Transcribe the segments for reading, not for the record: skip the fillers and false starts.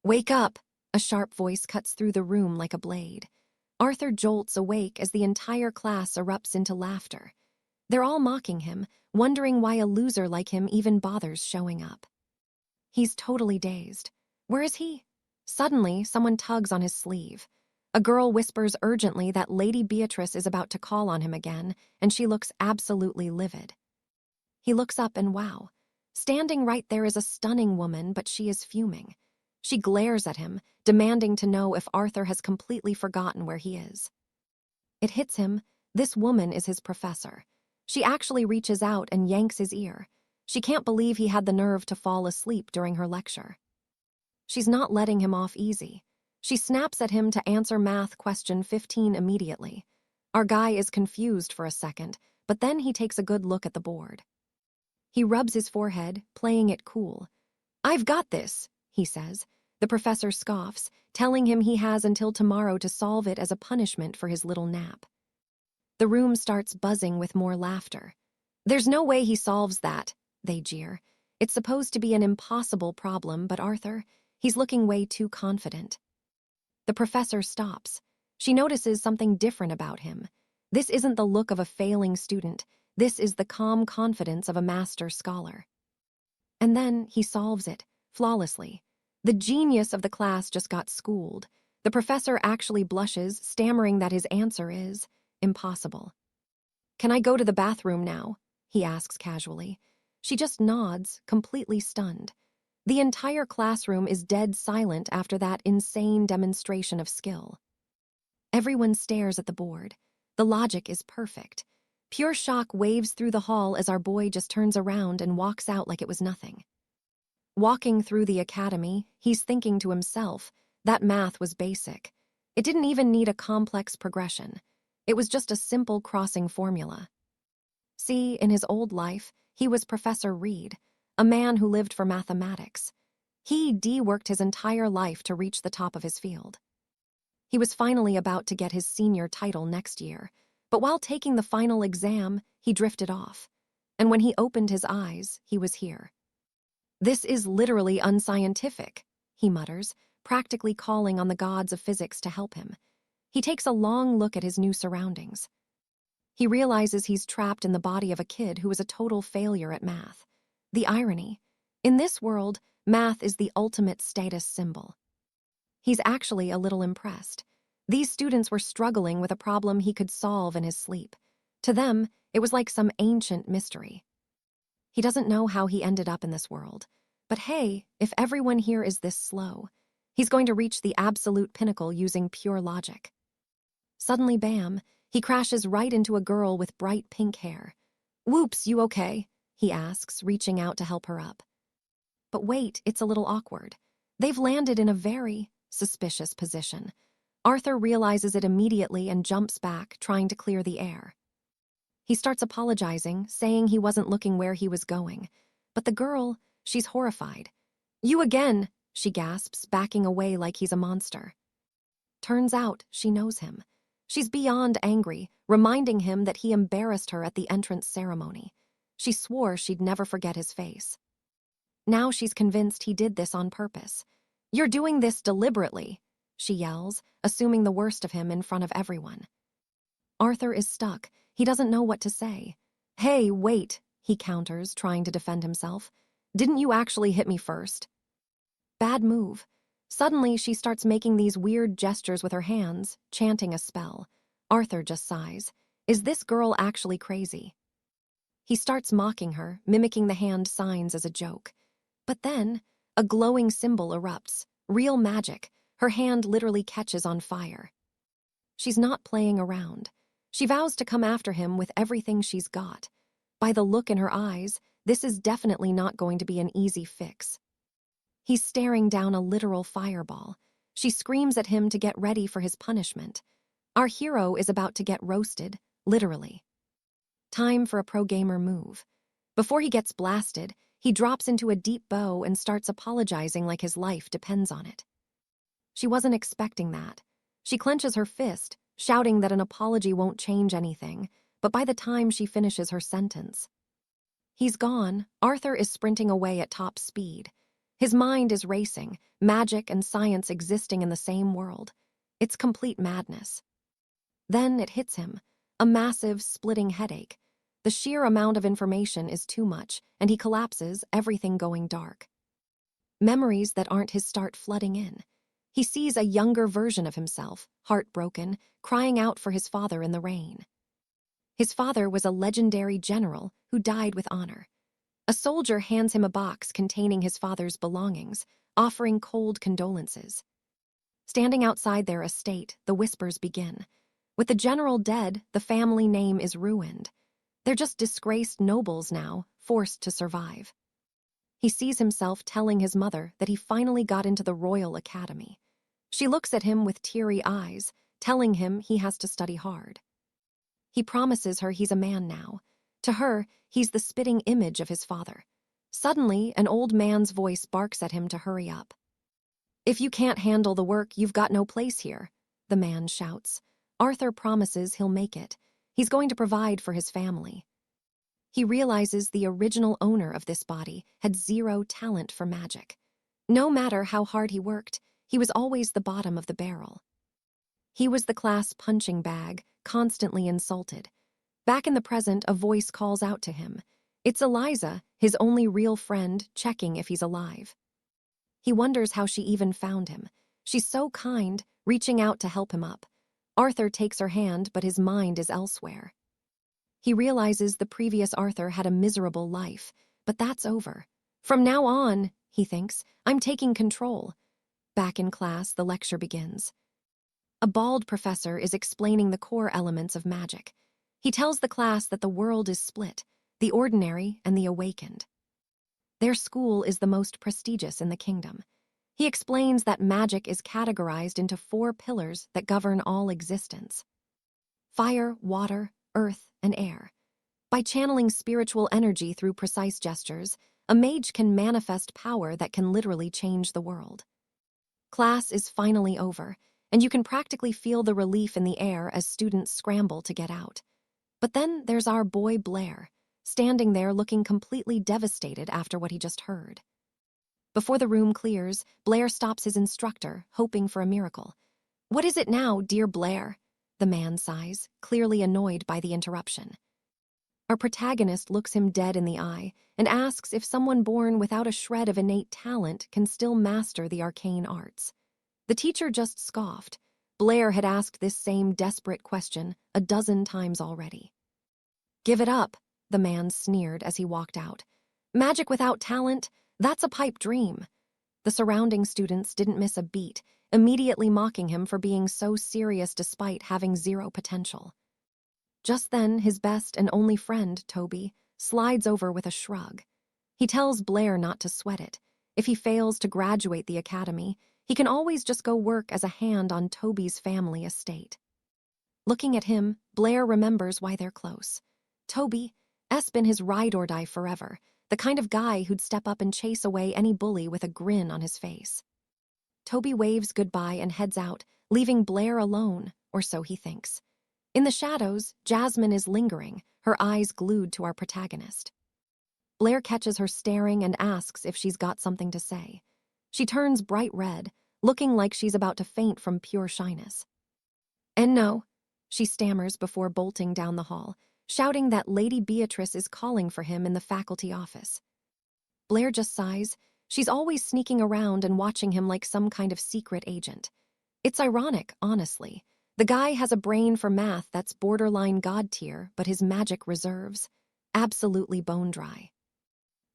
"Wake up!" A sharp voice cuts through the room like a blade. Arthur jolts awake as the entire class erupts into laughter. They're all mocking him, wondering why a loser like him even bothers showing up. He's totally dazed. Where is he? Suddenly, someone tugs on his sleeve. A girl whispers urgently that Lady Beatrice is about to call on him again, and she looks absolutely livid. He looks up and wow. Standing right there is a stunning woman, but she is fuming. She glares at him, demanding to know if Arthur has completely forgotten where he is. It hits him. This woman is his professor. She actually reaches out and yanks his ear. She can't believe he had the nerve to fall asleep during her lecture. She's not letting him off easy. She snaps at him to answer math question 15 immediately. Our guy is confused for a second, but then he takes a good look at the board. He rubs his forehead, playing it cool. "I've got this," he says. The professor scoffs, telling him he has until tomorrow to solve it as a punishment for his little nap. The room starts buzzing with more laughter. "There's no way he solves that," they jeer. "It's supposed to be an impossible problem, but Arthur, he's looking way too confident." The professor stops. She notices something different about him. This isn't the look of a failing student. This is the calm confidence of a master scholar. And then he solves it, flawlessly. The genius of the class just got schooled. The professor actually blushes, stammering that his answer is impossible. "Can I go to the bathroom now?" he asks casually. She just nods, completely stunned. The entire classroom is dead silent after that insane demonstration of skill. Everyone stares at the board. The logic is perfect. Pure shock waves through the hall as our boy just turns around and walks out like it was nothing. Walking through the academy, he's thinking to himself, that math was basic. It didn't even need a complex progression. It was just a simple crossing formula. See, in his old life, he was Professor Reed, a man who lived for mathematics. He de-worked his entire life to reach the top of his field. He was finally about to get his senior title next year, but while taking the final exam, he drifted off. And when he opened his eyes, he was here. "This is literally unscientific," he mutters, practically calling on the gods of physics to help him. He takes a long look at his new surroundings. He realizes he's trapped in the body of a kid who is a total failure at math. The irony. In this world, math is the ultimate status symbol. He's actually a little impressed. These students were struggling with a problem he could solve in his sleep. To them, it was like some ancient mystery. He doesn't know how he ended up in this world. But hey, if everyone here is this slow, he's going to reach the absolute pinnacle using pure logic. Suddenly, bam, he crashes right into a girl with bright pink hair. "Whoops, you okay?" he asks, reaching out to help her up. But wait, it's a little awkward. They've landed in a very suspicious position. Arthur realizes it immediately and jumps back, trying to clear the air. He starts apologizing, saying he wasn't looking where he was going. But the girl, she's horrified. "You again," she gasps, backing away like he's a monster. Turns out she knows him. She's beyond angry, reminding him that he embarrassed her at the entrance ceremony. She swore she'd never forget his face. Now she's convinced he did this on purpose. "You're doing this deliberately," she yells, assuming the worst of him in front of everyone. Arthur is stuck. He doesn't know what to say. "Hey, wait," he counters, trying to defend himself. "Didn't you actually hit me first?" Bad move. Suddenly, she starts making these weird gestures with her hands, chanting a spell. Arthur just sighs. Is this girl actually crazy? He starts mocking her, mimicking the hand signs as a joke. But then, a glowing symbol erupts. Real magic. Her hand literally catches on fire. She's not playing around. She vows to come after him with everything she's got. By the look in her eyes, this is definitely not going to be an easy fix. He's staring down a literal fireball. She screams at him to get ready for his punishment. Our hero is about to get roasted, literally. Time for a pro-gamer move. Before he gets blasted, he drops into a deep bow and starts apologizing like his life depends on it. She wasn't expecting that. She clenches her fist, shouting that an apology won't change anything, but by the time she finishes her sentence, he's gone. Arthur is sprinting away at top speed. His mind is racing, magic and science existing in the same world. It's complete madness. Then it hits him, a massive, splitting headache. The sheer amount of information is too much, and he collapses, everything going dark. Memories that aren't his start flooding in. He sees a younger version of himself, heartbroken, crying out for his father in the rain. His father was a legendary general who died with honor. A soldier hands him a box containing his father's belongings, offering cold condolences. Standing outside their estate, the whispers begin. With the general dead, the family name is ruined. They're just disgraced nobles now, forced to survive. He sees himself telling his mother that he finally got into the Royal Academy. She looks at him with teary eyes, telling him he has to study hard. He promises her he's a man now. To her, he's the spitting image of his father. Suddenly, an old man's voice barks at him to hurry up. "If you can't handle the work, you've got no place here," the man shouts. Arthur promises he'll make it. He's going to provide for his family. He realizes the original owner of this body had zero talent for magic. No matter how hard he worked, he was always the bottom of the barrel. He was the class punching bag, constantly insulted. Back in the present, a voice calls out to him. It's Eliza, his only real friend, checking if he's alive. He wonders how she even found him. She's so kind, reaching out to help him up. Arthur takes her hand, but his mind is elsewhere. He realizes the previous Arthur had a miserable life, but that's over. From now on, he thinks, I'm taking control. Back in class, the lecture begins. A bald professor is explaining the core elements of magic. He tells the class that the world is split, the ordinary and the awakened. Their school is the most prestigious in the kingdom. He explains that magic is categorized into 4 pillars that govern all existence: fire, water, earth, and air. By channeling spiritual energy through precise gestures, a mage can manifest power that can literally change the world. Class is finally over, and you can practically feel the relief in the air as students scramble to get out. But then there's our boy Blair, standing there looking completely devastated after what he just heard. Before the room clears, Blair stops his instructor, hoping for a miracle. "What is it now, dear Blair?" the man sighs, clearly annoyed by the interruption. Our protagonist looks him dead in the eye and asks if someone born without a shred of innate talent can still master the arcane arts. The teacher just scoffed. Blair had asked this same desperate question a dozen times already. "Give it up," the man sneered as he walked out. "Magic without talent? That's a pipe dream." The surrounding students didn't miss a beat, immediately mocking him for being so serious despite having zero potential. Just then, his best and only friend, Toby, slides over with a shrug. He tells Blair not to sweat it. If he fails to graduate the academy, he can always just go work as a hand on Toby's family estate. Looking at him, Blair remembers why they're close. Toby, been his ride or die forever, the kind of guy who'd step up and chase away any bully with a grin on his face. Toby waves goodbye and heads out, leaving Blair alone, or so he thinks. In the shadows, Jasmine is lingering, her eyes glued to our protagonist. Blair catches her staring and asks if she's got something to say. She turns bright red, looking like she's about to faint from pure shyness. "And no," she stammers before bolting down the hall, shouting that Lady Beatrice is calling for him in the faculty office. Blair just sighs. She's always sneaking around and watching him like some kind of secret agent. It's ironic, honestly. The guy has a brain for math that's borderline god tier, but his magic reserves, absolutely bone dry.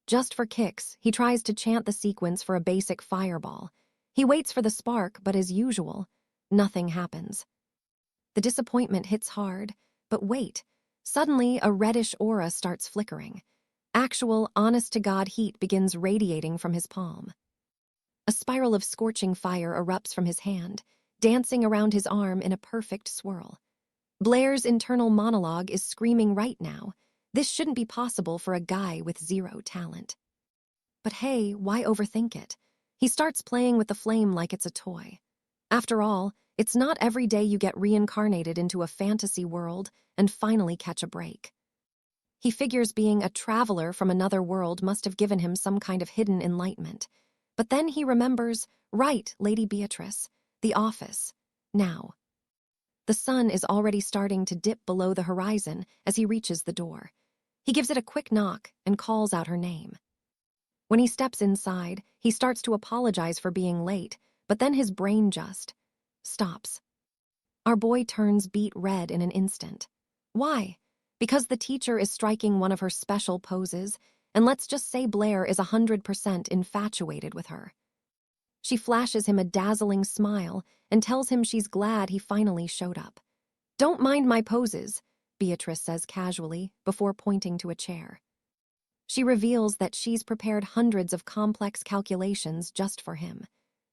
Just for kicks, he tries to chant the sequence for a basic fireball. He waits for the spark, but as usual, nothing happens. The disappointment hits hard, but wait. Suddenly, a reddish aura starts flickering. Actual, honest-to-God heat begins radiating from his palm. A spiral of scorching fire erupts from his hand, dancing around his arm in a perfect swirl. Blair's internal monologue is screaming right now. This shouldn't be possible for a guy with zero talent. But hey, why overthink it? He starts playing with the flame like it's a toy. After all, it's not every day you get reincarnated into a fantasy world and finally catch a break. He figures being a traveler from another world must have given him some kind of hidden enlightenment. But then he remembers, right, Lady Beatrice, the office. Now. The sun is already starting to dip below the horizon as he reaches the door. He gives it a quick knock and calls out her name. When he steps inside, he starts to apologize for being late, but then his brain just stops. Our boy turns beet red in an instant. Why? Because the teacher is striking one of her special poses, and let's just say Blair is 100% infatuated with her. She flashes him a dazzling smile and tells him she's glad he finally showed up. "Don't mind my poses," Beatrice says casually before pointing to a chair. She reveals that she's prepared hundreds of complex calculations just for him.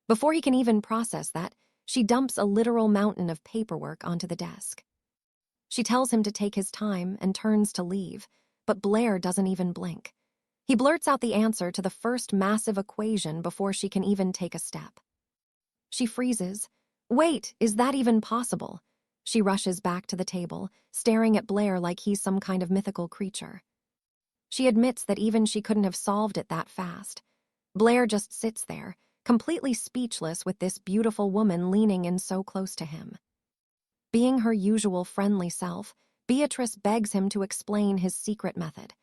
Before he can even process that, she dumps a literal mountain of paperwork onto the desk. She tells him to take his time and turns to leave, but Blair doesn't even blink. He blurts out the answer to the first massive equation before she can even take a step. She freezes. Wait, is that even possible? She rushes back to the table, staring at Blair like he's some kind of mythical creature. She admits that even she couldn't have solved it that fast. Blair just sits there, completely speechless with this beautiful woman leaning in so close to him. Being her usual friendly self, Beatrice begs him to explain his secret method.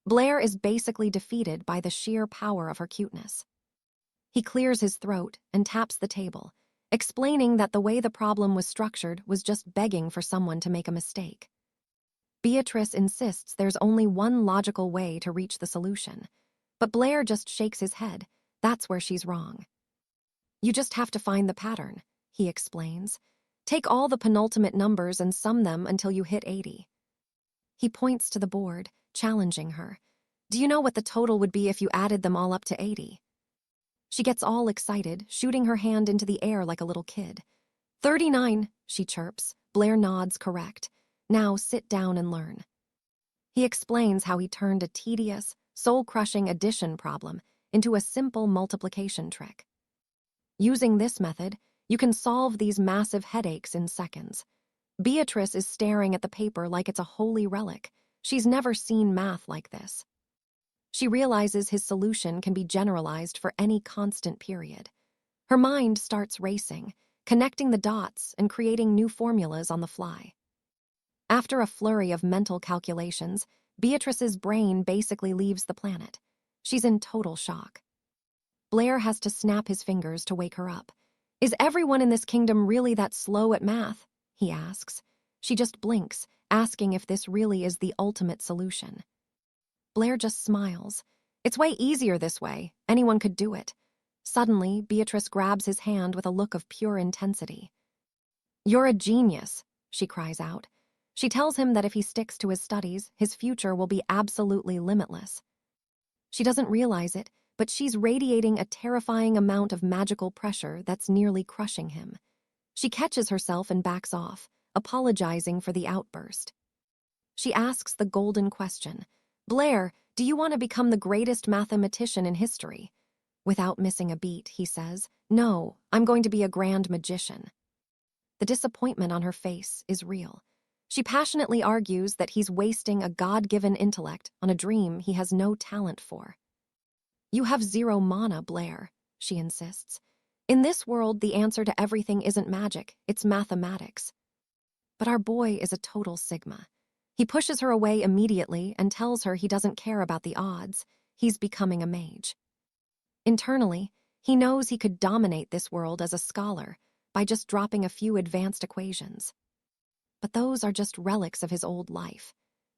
Blair is basically defeated by the sheer power of her cuteness. He clears his throat and taps the table, explaining that the way the problem was structured was just begging for someone to make a mistake. Beatrice insists there's only one logical way to reach the solution, but Blair just shakes his head. That's where she's wrong. "You just have to find the pattern," he explains. "Take all the penultimate numbers and sum them until you hit 80. He points to the board, challenging her. "Do you know what the total would be if you added them all up to 80? She gets all excited, shooting her hand into the air like a little kid. 39, she chirps. Blair nods correct. "Now sit down and learn." He explains how he turned a tedious, soul-crushing addition problem into a simple multiplication trick. Using this method, you can solve these massive headaches in seconds. Beatrice is staring at the paper like it's a holy relic. She's never seen math like this. She realizes his solution can be generalized for any constant period. Her mind starts racing, connecting the dots and creating new formulas on the fly. After a flurry of mental calculations, Beatrice's brain basically leaves the planet. She's in total shock. Blair has to snap his fingers to wake her up. "Is everyone in this kingdom really that slow at math?" he asks. She just blinks, asking if this really is the ultimate solution. Blair just smiles. "It's way easier this way. Anyone could do it." Suddenly, Beatrice grabs his hand with a look of pure intensity. "You're a genius," she cries out. She tells him that if he sticks to his studies, his future will be absolutely limitless. She doesn't realize it, but she's radiating a terrifying amount of magical pressure that's nearly crushing him. She catches herself and backs off, apologizing for the outburst. She asks the golden question, "Blair, do you want to become the greatest mathematician in history?" Without missing a beat, he says, "No, I'm going to be a grand magician." The disappointment on her face is real. She passionately argues that he's wasting a God-given intellect on a dream he has no talent for. "You have zero mana, Blair," she insists. "In this world, the answer to everything isn't magic, it's mathematics." But our boy is a total Sigma. He pushes her away immediately and tells her he doesn't care about the odds. He's becoming a mage. Internally, he knows he could dominate this world as a scholar by just dropping a few advanced equations. But those are just relics of his old life.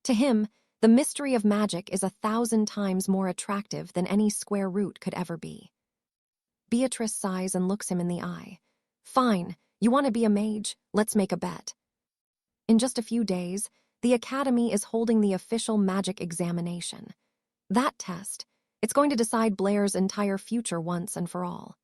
To him, the mystery of magic is 1,000 times more attractive than any square root could ever be. Beatrice sighs and looks him in the eye. "Fine, you want to be a mage? Let's make a bet." In just a few days, the Academy is holding the official magic examination. That test, it's going to decide Blair's entire future once and for all.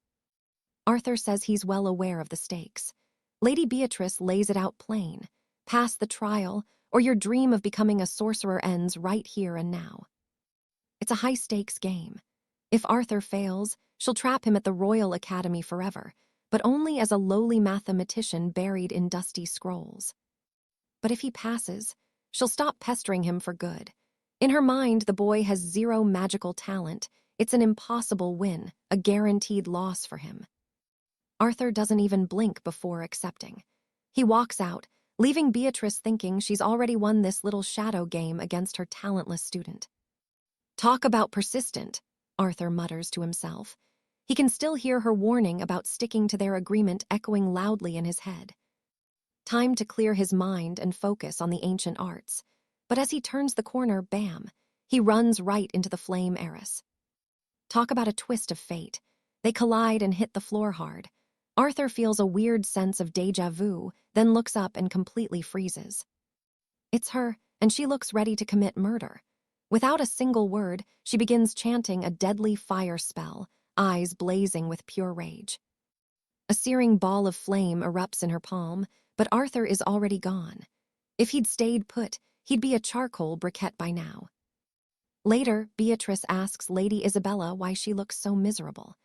Arthur says he's well aware of the stakes. Lady Beatrice lays it out plain. Pass the trial, or your dream of becoming a sorcerer ends right here and now. It's a high-stakes game. If Arthur fails, she'll trap him at the Royal Academy forever, but only as a lowly mathematician buried in dusty scrolls. But if he passes, she'll stop pestering him for good. In her mind, the boy has zero magical talent. It's an impossible win, a guaranteed loss for him. Arthur doesn't even blink before accepting. He walks out, leaving Beatrice thinking she's already won this little shadow game against her talentless student. Talk about persistent, Arthur mutters to himself. He can still hear her warning about sticking to their agreement echoing loudly in his head. Time to clear his mind and focus on the ancient arts. But as he turns the corner, bam, he runs right into the flame heiress. Talk about a twist of fate. They collide and hit the floor hard. Arthur feels a weird sense of déjà vu, then looks up and completely freezes. It's her, and she looks ready to commit murder. Without a single word, she begins chanting a deadly fire spell, eyes blazing with pure rage. A searing ball of flame erupts in her palm, but Arthur is already gone. If he'd stayed put, he'd be a charcoal briquette by now. Later, Beatrice asks Lady Isabella why she looks so miserable.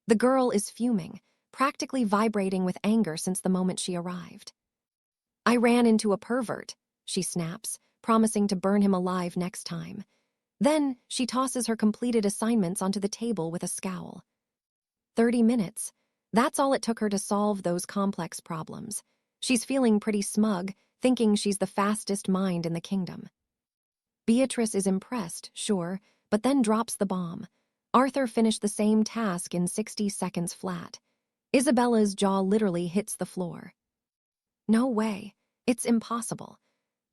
The girl is fuming, practically vibrating with anger since the moment she arrived. I ran into a pervert, she snaps, promising to burn him alive next time. Then, she tosses her completed assignments onto the table with a scowl. 30 minutes. That's all it took her to solve those complex problems. She's feeling pretty smug, thinking she's the fastest mind in the kingdom. Beatrice is impressed, sure, but then drops the bomb. Arthur finished the same task in 60 seconds flat. Isabella's jaw literally hits the floor. No way. It's impossible.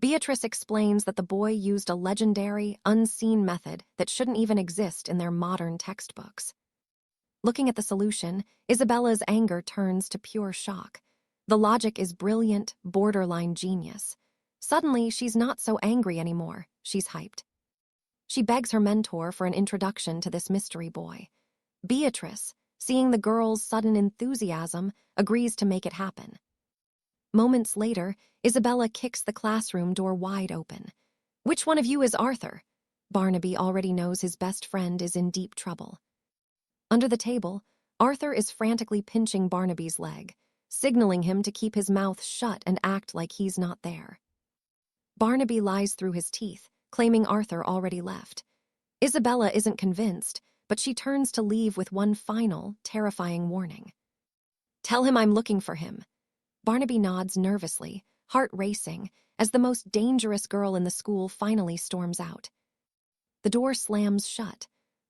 Beatrice explains that the boy used a legendary, unseen method that shouldn't even exist in their modern textbooks. Looking at the solution, Isabella's anger turns to pure shock. The logic is brilliant, borderline genius. Suddenly, she's not so angry anymore. She's hyped. She begs her mentor for an introduction to this mystery boy. Beatrice, seeing the girl's sudden enthusiasm, agrees to make it happen. Moments later, Isabella kicks the classroom door wide open. Which one of you is Arthur? Barnaby already knows his best friend is in deep trouble. Under the table, Arthur is frantically pinching Barnaby's leg, signaling him to keep his mouth shut and act like he's not there. Barnaby lies through his teeth, claiming Arthur already left. Isabella isn't convinced, but she turns to leave with one final, terrifying warning. Tell him I'm looking for him. Barnaby nods nervously, heart racing, as the most dangerous girl in the school finally storms out. The door slams shut.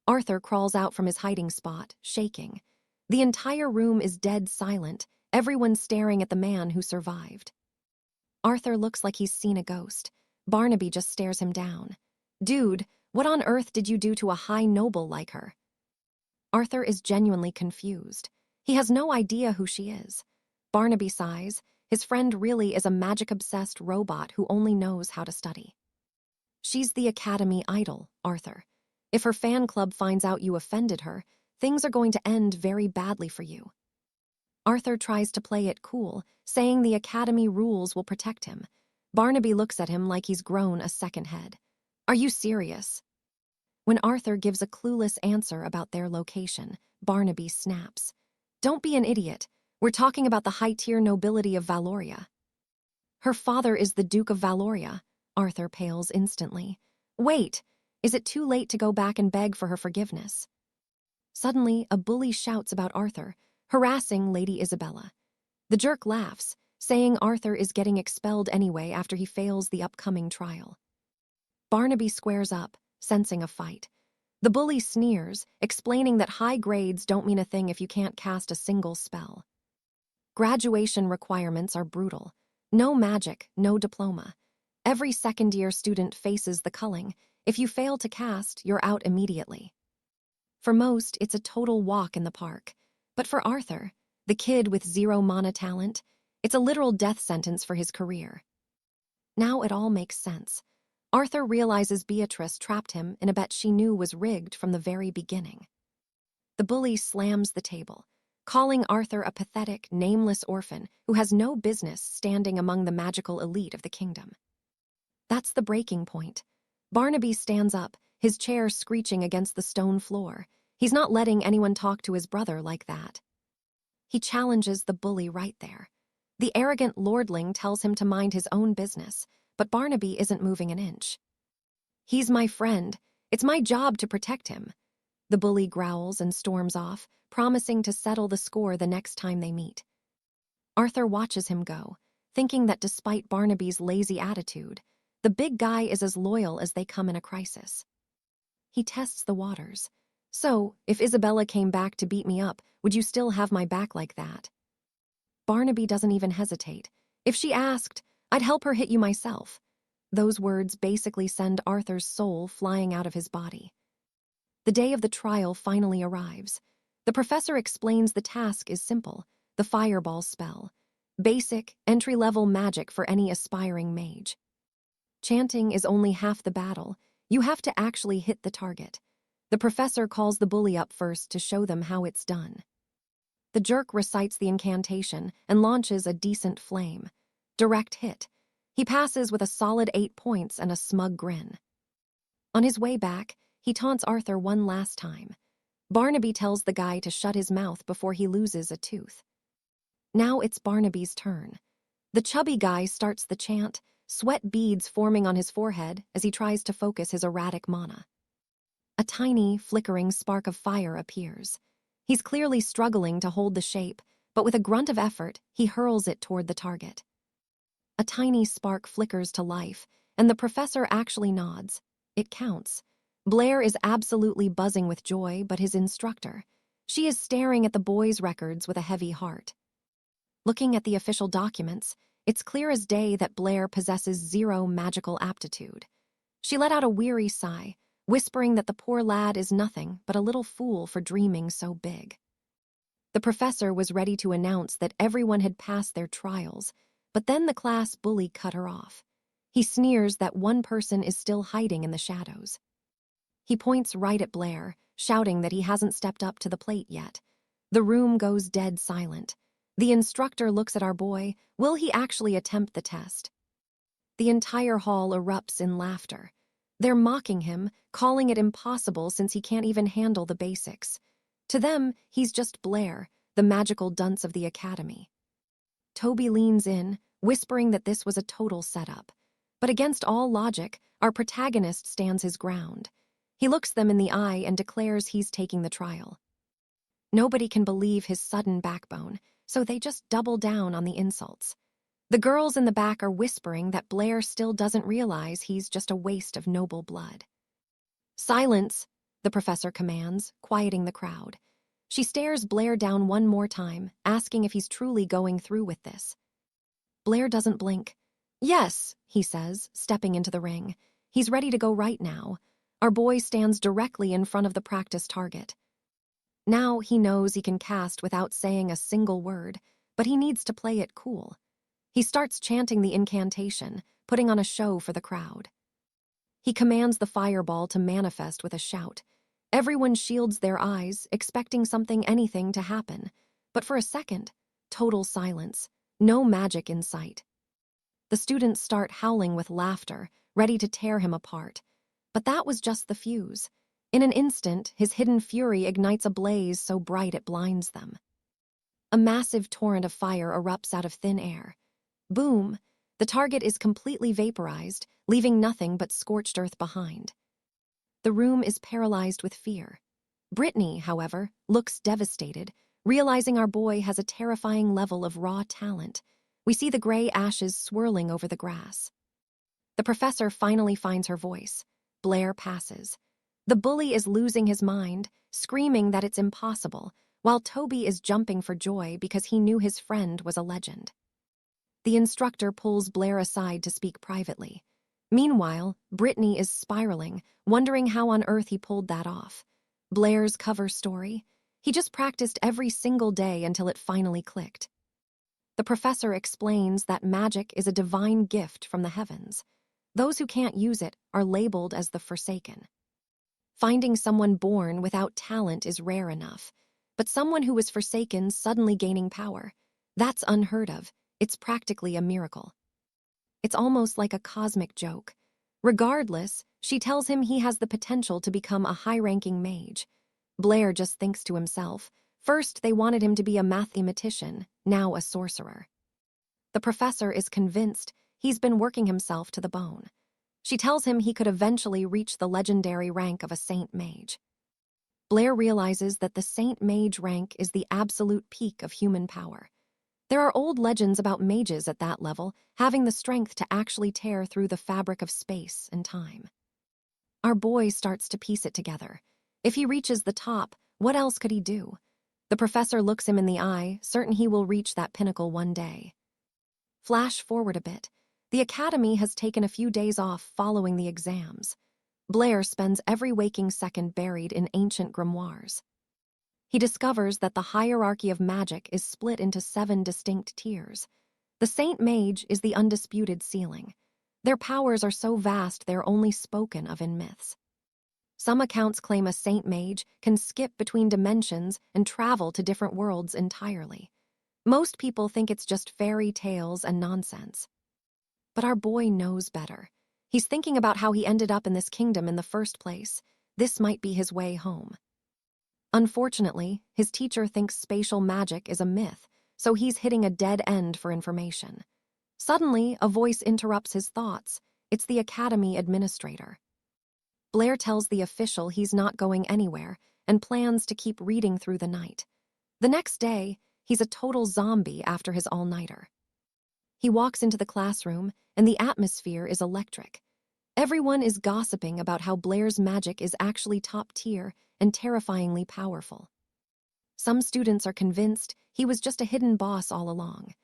Arthur crawls out from his hiding spot, shaking. The entire room is dead silent, everyone staring at the man who survived. Arthur looks like he's seen a ghost. Barnaby just stares him down. Dude, what on earth did you do to a high noble like her? Arthur is genuinely confused. He has no idea who she is. Barnaby sighs. His friend really is a magic-obsessed robot who only knows how to study. She's the Academy idol, Arthur. If her fan club finds out you offended her, things are going to end very badly for you. Arthur tries to play it cool, saying the Academy rules will protect him. Barnaby looks at him like he's grown a second head. Are you serious? When Arthur gives a clueless answer about their location, Barnaby snaps. Don't be an idiot. We're talking about the high-tier nobility of Valoria. Her father is the Duke of Valoria. Arthur pales instantly. Wait, is it too late to go back and beg for her forgiveness? Suddenly, a bully shouts about Arthur, harassing Lady Isabella. The jerk laughs, saying Arthur is getting expelled anyway after he fails the upcoming trial. Barnaby squares up, sensing a fight. The bully sneers, explaining that high grades don't mean a thing if you can't cast a single spell. Graduation requirements are brutal. No magic, no diploma. Every second-year student faces the culling. If you fail to cast, you're out immediately. For most, it's a total walk in the park. But for Arthur, the kid with zero mana talent, it's a literal death sentence for his career. Now it all makes sense. Arthur realizes Beatrice trapped him in a bet she knew was rigged from the very beginning. The bully slams the table, calling Arthur a pathetic, nameless orphan who has no business standing among the magical elite of the kingdom. That's the breaking point. Barnaby stands up, his chair screeching against the stone floor. He's not letting anyone talk to his brother like that. He challenges the bully right there. The arrogant lordling tells him to mind his own business, but Barnaby isn't moving an inch. He's my friend. It's my job to protect him. The bully growls and storms off, promising to settle the score the next time they meet. Arthur watches him go, thinking that despite Barnaby's lazy attitude, the big guy is as loyal as they come in a crisis. He tests the waters. So, if Isabella came back to beat me up, would you still have my back like that? Barnaby doesn't even hesitate. If she asked, I'd help her hit you myself. Those words basically send Arthur's soul flying out of his body. The day of the trial finally arrives. The professor explains the task is simple, the fireball spell. Basic, entry-level magic for any aspiring mage. Chanting is only half the battle. You have to actually hit the target. The professor calls the bully up first to show them how it's done. The jerk recites the incantation and launches a decent flame. Direct hit. He passes with a solid 8 points and a smug grin. On his way back, he taunts Arthur one last time. Barnaby tells the guy to shut his mouth before he loses a tooth. Now it's Barnaby's turn. The chubby guy starts the chant, sweat beads forming on his forehead as he tries to focus his erratic mana. A tiny, flickering spark of fire appears. He's clearly struggling to hold the shape, but with a grunt of effort, he hurls it toward the target. A tiny spark flickers to life, and the professor actually nods. It counts. Blair is absolutely buzzing with joy, but his instructor. She is staring at the boy's records with a heavy heart. Looking at the official documents, it's clear as day that Blair possesses 0 magical aptitude. She let out a weary sigh, whispering that the poor lad is nothing but a little fool for dreaming so big. The professor was ready to announce that everyone had passed their trials, but then the class bully cut her off. He sneers that one person is still hiding in the shadows. He points right at Blair, shouting that he hasn't stepped up to the plate yet. The room goes dead silent. The instructor looks at our boy. Will he actually attempt the test? The entire hall erupts in laughter. They're mocking him, calling it impossible since he can't even handle the basics. To them, he's just Blair, the magical dunce of the academy. Toby leans in, whispering that this was a total setup. But against all logic, our protagonist stands his ground. He looks them in the eye and declares he's taking the trial. Nobody can believe his sudden backbone, so they just double down on the insults. The girls in the back are whispering that Blair still doesn't realize he's just a waste of noble blood. Silence, the professor commands, quieting the crowd. She stares Blair down one more time, asking if he's truly going through with this. Blair doesn't blink. Yes, he says, stepping into the ring. He's ready to go right now. Our boy stands directly in front of the practice target. Now he knows he can cast without saying a single word, but he needs to play it cool. He starts chanting the incantation, putting on a show for the crowd. He commands the fireball to manifest with a shout. Everyone shields their eyes, expecting anything to happen. But for a second, total silence, no magic in sight. The students start howling with laughter, ready to tear him apart. But that was just the fuse. In an instant, his hidden fury ignites a blaze so bright it blinds them. A massive torrent of fire erupts out of thin air. Boom! The target is completely vaporized, leaving nothing but scorched earth behind. The room is paralyzed with fear. Brittany, however, looks devastated, realizing our boy has a terrifying level of raw talent. We see the gray ashes swirling over the grass. The professor finally finds her voice. Blair passes. The bully is losing his mind, screaming that it's impossible, while Toby is jumping for joy because he knew his friend was a legend. The instructor pulls Blair aside to speak privately. Meanwhile, Brittany is spiraling, wondering how on earth he pulled that off. Blair's cover story? He just practiced every single day until it finally clicked. The professor explains that magic is a divine gift from the heavens. Those who can't use it are labeled as the Forsaken. Finding someone born without talent is rare enough, but someone who is forsaken suddenly gaining power, that's unheard of. It's practically a miracle. It's almost like a cosmic joke. Regardless, she tells him he has the potential to become a high-ranking mage. Blair just thinks to himself, first they wanted him to be a mathematician, now a sorcerer. The professor is convinced he's been working himself to the bone. She tells him he could eventually reach the legendary rank of a saint mage. Blair realizes that the Saint Mage rank is the absolute peak of human power. There are old legends about mages at that level having the strength to actually tear through the fabric of space and time. Our boy starts to piece it together. If he reaches the top, what else could he do? The professor looks him in the eye, certain he will reach that pinnacle one day. Flash forward a bit. The academy has taken a few days off following the exams. Blair spends every waking second buried in ancient grimoires. He discovers that the hierarchy of magic is split into 7 distinct tiers. The Saint Mage is the undisputed ceiling. Their powers are so vast they're only spoken of in myths. Some accounts claim a Saint Mage can skip between dimensions and travel to different worlds entirely. Most people think it's just fairy tales and nonsense. But our boy knows better. He's thinking about how he ended up in this kingdom in the first place. This might be his way home. Unfortunately, his teacher thinks spatial magic is a myth, so he's hitting a dead end for information. Suddenly, a voice interrupts his thoughts. It's the academy administrator. Blair tells the official he's not going anywhere and plans to keep reading through the night. The next day, he's a total zombie after his all-nighter. He walks into the classroom, and the atmosphere is electric. Everyone is gossiping about how Blair's magic is actually top tier and terrifyingly powerful. Some students are convinced he was just a hidden boss all along.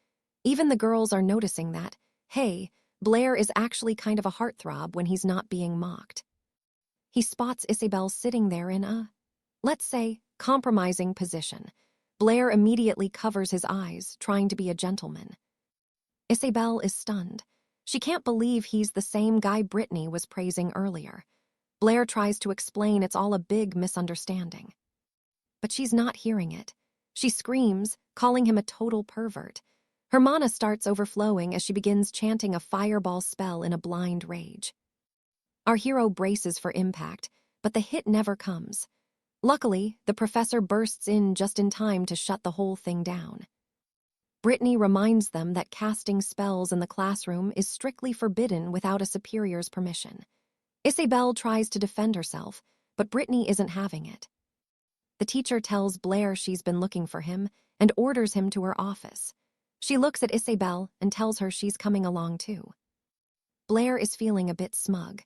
Even the girls are noticing that, hey, Blair is actually kind of a heartthrob when he's not being mocked. He spots Isabel sitting there in a, let's say, compromising position. Blair immediately covers his eyes, trying to be a gentleman. Isabel is stunned. She can't believe he's the same guy Brittany was praising earlier. Blair tries to explain it's all a big misunderstanding. But she's not hearing it. She screams, calling him a total pervert. Her mana starts overflowing as she begins chanting a fireball spell in a blind rage. Our hero braces for impact, but the hit never comes. Luckily, the professor bursts in just in time to shut the whole thing down. Brittany reminds them that casting spells in the classroom is strictly forbidden without a superior's permission. Isabel tries to defend herself, but Brittany isn't having it. The teacher tells Blair she's been looking for him and orders him to her office. She looks at Isabel and tells her she's coming along too. Blair is feeling a bit smug.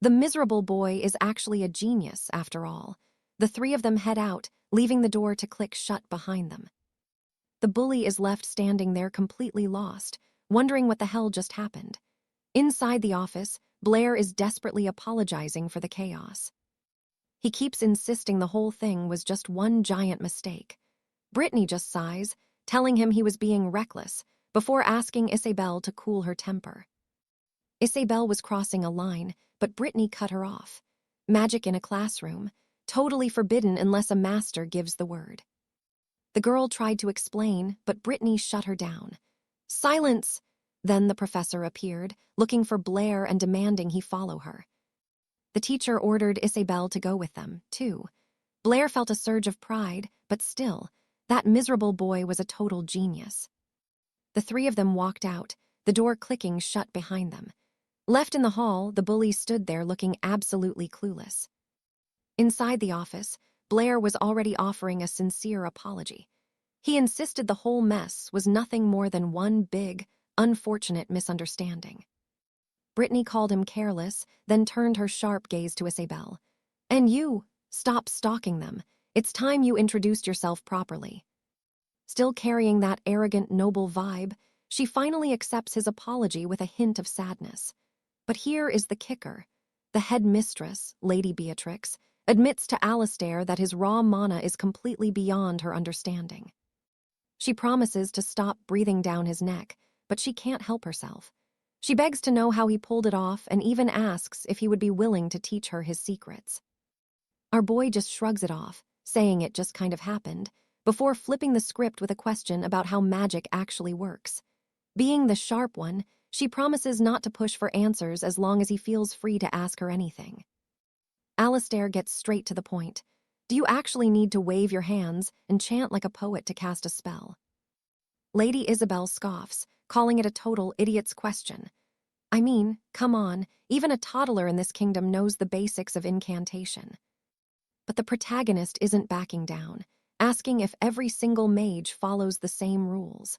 The miserable boy is actually a genius, after all. The 3 of them head out, leaving the door to click shut behind them. The bully is left standing there completely lost, wondering what the hell just happened. Inside the office, Blair is desperately apologizing for the chaos. He keeps insisting the whole thing was just one giant mistake. Brittany just sighs, telling him he was being reckless, before asking Isabel to cool her temper. Isabel was crossing a line, but Brittany cut her off. Magic in a classroom, totally forbidden unless a master gives the word. The girl tried to explain, but Brittany shut her down. Silence! Then the professor appeared, looking for Blair and demanding he follow her. The teacher ordered Isabel to go with them, too. Blair felt a surge of pride, but still, that miserable boy was a total genius. The 3 of them walked out, the door clicking shut behind them. Left in the hall, the bully stood there looking absolutely clueless. Inside the office, Blair was already offering a sincere apology. He insisted the whole mess was nothing more than one big, unfortunate misunderstanding. Brittany called him careless, then turned her sharp gaze to Isabel. And you, stop stalking them. It's time you introduced yourself properly. Still carrying that arrogant, noble vibe, she finally accepts his apology with a hint of sadness. But here is the kicker. The headmistress, Lady Beatrix, admits to Alistair that his raw mana is completely beyond her understanding. She promises to stop breathing down his neck, but she can't help herself. She begs to know how he pulled it off and even asks if he would be willing to teach her his secrets. Our boy just shrugs it off, saying it just kind of happened, before flipping the script with a question about how magic actually works. Being the sharp one, she promises not to push for answers as long as he feels free to ask her anything. Alistair gets straight to the point. Do you actually need to wave your hands and chant like a poet to cast a spell? Lady Isabel scoffs, calling it a total idiot's question. I mean, come on, even a toddler in this kingdom knows the basics of incantation. But the protagonist isn't backing down, asking if every single mage follows the same rules.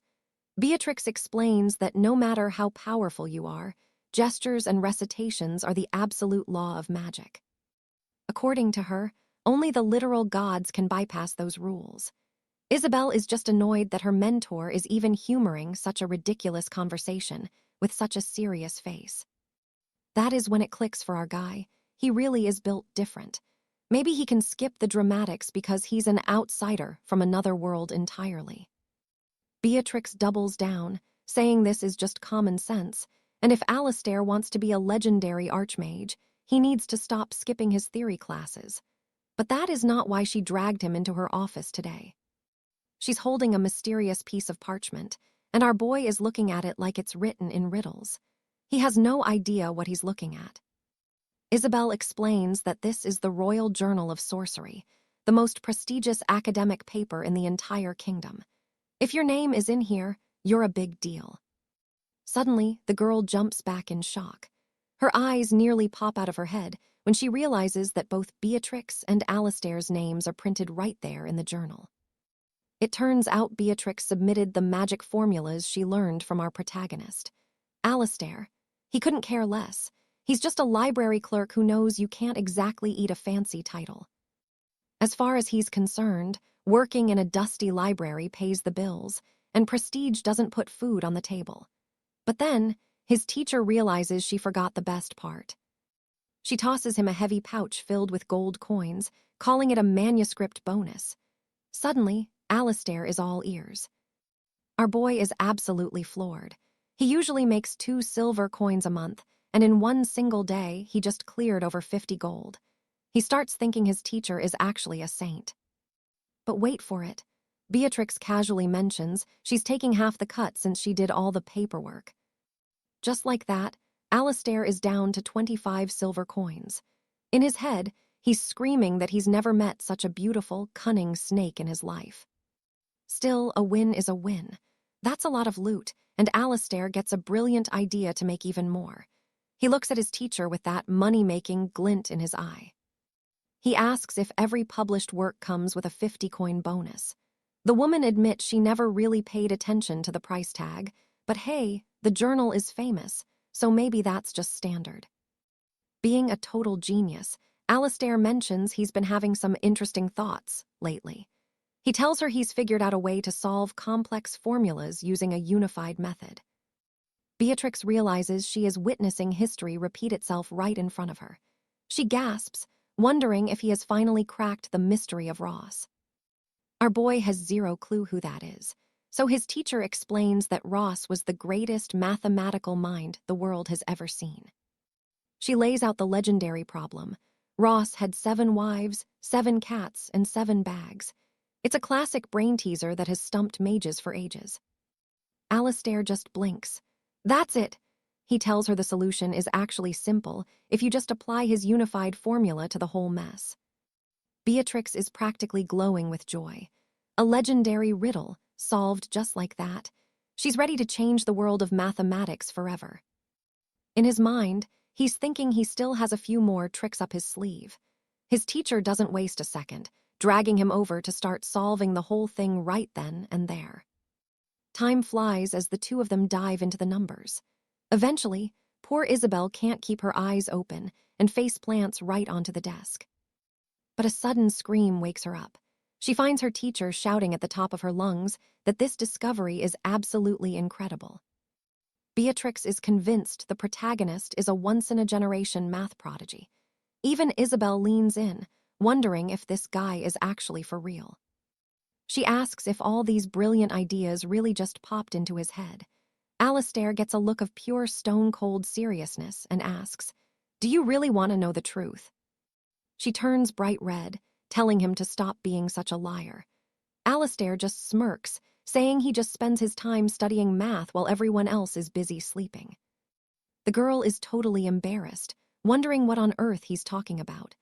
Beatrix explains that no matter how powerful you are, gestures and recitations are the absolute law of magic. According to her, only the literal gods can bypass those rules. Isabel is just annoyed that her mentor is even humoring such a ridiculous conversation with such a serious face. That is when it clicks for our guy. He really is built different. Maybe he can skip the dramatics because he's an outsider from another world entirely. Beatrix doubles down, saying this is just common sense, and if Alistair wants to be a legendary archmage, he needs to stop skipping his theory classes. But that is not why she dragged him into her office today. She's holding a mysterious piece of parchment, and our boy is looking at it like it's written in riddles. He has no idea what he's looking at. Isabel explains that this is the Royal Journal of Sorcery, the most prestigious academic paper in the entire kingdom. If your name is in here, you're a big deal. Suddenly, the girl jumps back in shock. Her eyes nearly pop out of her head when she realizes that both Beatrix and Alistair's names are printed right there in the journal. It turns out Beatrix submitted the magic formulas she learned from our protagonist. Alistair, he couldn't care less. He's just a library clerk who knows you can't exactly eat a fancy title. As far as he's concerned, working in a dusty library pays the bills, and prestige doesn't put food on the table. But then, his teacher realizes she forgot the best part. She tosses him a heavy pouch filled with gold coins, calling it a manuscript bonus. Suddenly, Alistair is all ears. Our boy is absolutely floored. He usually makes 2 silver coins a month, and in one single day, he just cleared over 50 gold. He starts thinking his teacher is actually a saint. But wait for it. Beatrix casually mentions she's taking half the cut since she did all the paperwork. Just like that, Alistair is down to 25 silver coins. In his head, he's screaming that he's never met such a beautiful, cunning snake in his life. Still, a win is a win. That's a lot of loot, and Alistair gets a brilliant idea to make even more. He looks at his teacher with that money-making glint in his eye. He asks if every published work comes with a 50-coin bonus. The woman admits she never really paid attention to the price tag, but hey, the journal is famous, so maybe that's just standard. Being a total genius, Alistair mentions he's been having some interesting thoughts lately. He tells her he's figured out a way to solve complex formulas using a unified method. Beatrix realizes she is witnessing history repeat itself right in front of her. She gasps, wondering if he has finally cracked the mystery of Ross. Our boy has zero clue who that is, so his teacher explains that Ross was the greatest mathematical mind the world has ever seen. She lays out the legendary problem. Ross had 7 wives, 7 cats, and 7 bags. It's a classic brain teaser that has stumped mages for ages. Alistair just blinks. That's it! He tells her the solution is actually simple if you just apply his unified formula to the whole mess. Beatrix is practically glowing with joy. A legendary riddle, solved just like that. She's ready to change the world of mathematics forever. In his mind, he's thinking he still has a few more tricks up his sleeve. His teacher doesn't waste a second, dragging him over to start solving the whole thing right then and there. Time flies as the two of them dive into the numbers. Eventually, poor Isabel can't keep her eyes open and face plants right onto the desk. But a sudden scream wakes her up. She finds her teacher shouting at the top of her lungs that this discovery is absolutely incredible. Beatrix is convinced the protagonist is a once-in-a-generation math prodigy. Even Isabel leans in, wondering if this guy is actually for real. She asks if all these brilliant ideas really just popped into his head. Alistair gets a look of pure stone-cold seriousness and asks, "Do you really want to know the truth?" She turns bright red, telling him to stop being such a liar. Alistair just smirks, saying he just spends his time studying math while everyone else is busy sleeping. The girl is totally embarrassed, wondering what on earth he's talking about.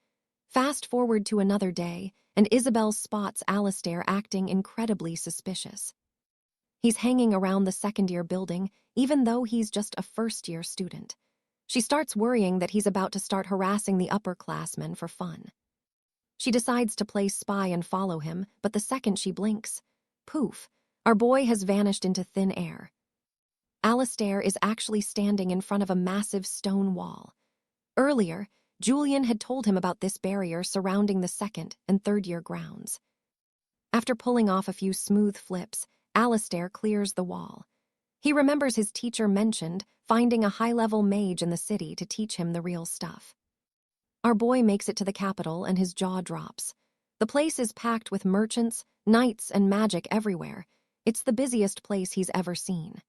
Fast forward to another day, and Isabel spots Alistair acting incredibly suspicious. He's hanging around the second-year building, even though he's just a first-year student. She starts worrying that he's about to start harassing the upperclassmen for fun. She decides to play spy and follow him, but the second she blinks, poof, our boy has vanished into thin air. Alastair is actually standing in front of a massive stone wall. Earlier, Julian had told him about this barrier surrounding the second and third-year grounds. After pulling off a few smooth flips, Alastair clears the wall. He remembers his teacher mentioned finding a high-level mage in the city to teach him the real stuff. Our boy makes it to the capital and his jaw drops. The place is packed with merchants, knights, and magic everywhere. It's the busiest place he's ever seen.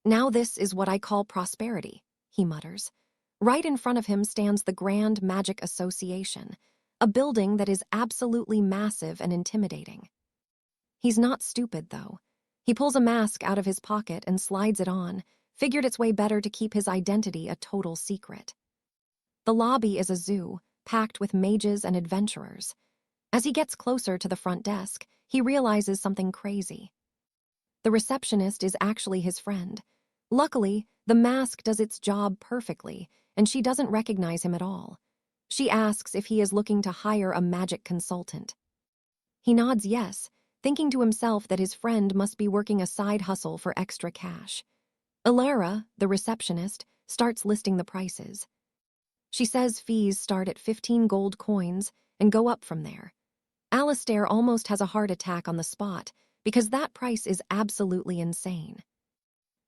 Now this is what I call prosperity, he mutters. Right in front of him stands the Grand Magic Association, a building that is absolutely massive and intimidating. He's not stupid, though. He pulls a mask out of his pocket and slides it on, figured it's way better to keep his identity a total secret. The lobby is a zoo, packed with mages and adventurers. As he gets closer to the front desk, he realizes something crazy. The receptionist is actually his friend. Luckily, the mask does its job perfectly, and she doesn't recognize him at all. She asks if he is looking to hire a magic consultant. He nods yes, thinking to himself that his friend must be working a side hustle for extra cash. Alara, the receptionist, starts listing the prices. She says fees start at 15 gold coins and go up from there. Alastair almost has a heart attack on the spot because that price is absolutely insane.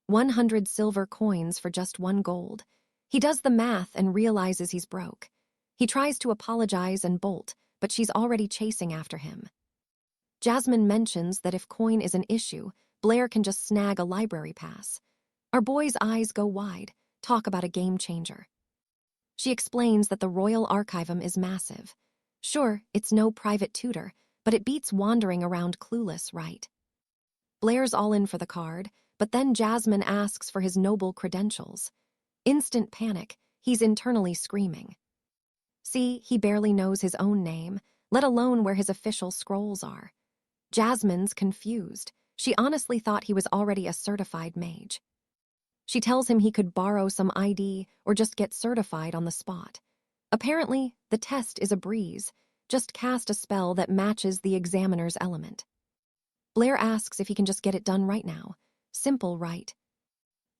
100 silver coins for just 1 gold. He does the math and realizes he's broke. He tries to apologize and bolt, but she's already chasing after him. Jasmine mentions that if coin is an issue, Blair can just snag a library pass. Our boy's eyes go wide. Talk about a game changer. She explains that the Royal Archivum is massive. Sure, it's no private tutor, but it beats wandering around clueless, right? Blair's all in for the card, but then Jasmine asks for his noble credentials. Instant panic, he's internally screaming. See, he barely knows his own name, let alone where his official scrolls are. Jasmine's confused. She honestly thought he was already a certified mage. She tells him he could borrow some ID or just get certified on the spot. Apparently, the test is a breeze. Just cast a spell that matches the examiner's element. Blair asks if he can just get it done right now. Simple, right?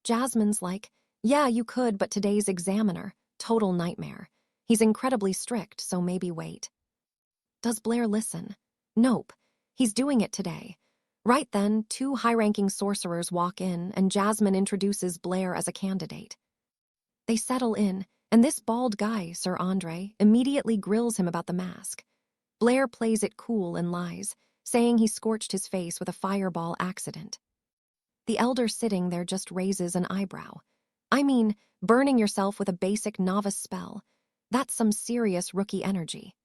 Jasmine's like, yeah, you could, but today's examiner, total nightmare. He's incredibly strict, so maybe wait. Does Blair listen? Nope. He's doing it today. Right then, 2 high-ranking sorcerers walk in, and Jasmine introduces Blair as a candidate. They settle in, and this bald guy, Sir Andre, immediately grills him about the mask. Blair plays it cool and lies, saying he scorched his face with a fireball accident. The elder sitting there just raises an eyebrow. I mean, burning yourself with a basic novice spell. That's some serious rookie energy.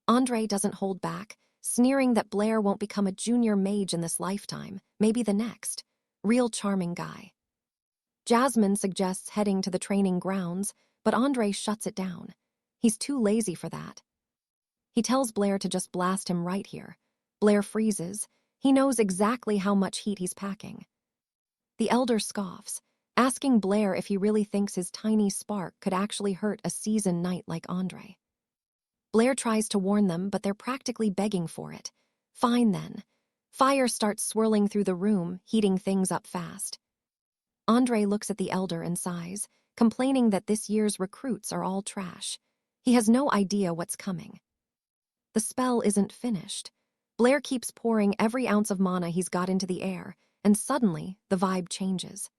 Andre doesn't hold back, sneering that Blair won't become a junior mage in this lifetime, maybe the next. Real charming guy. Jasmine suggests heading to the training grounds, but Andre shuts it down. He's too lazy for that. He tells Blair to just blast him right here. Blair freezes. He knows exactly how much heat he's packing. The elder scoffs, asking Blair if he really thinks his tiny spark could actually hurt a seasoned knight like Andre. Blair tries to warn them, but they're practically begging for it. Fine then. Fire starts swirling through the room, heating things up fast. Andre looks at the elder and sighs, complaining that this year's recruits are all trash. He has no idea what's coming. The spell isn't finished. Blair keeps pouring every ounce of mana he's got into the air, and suddenly the vibe changes.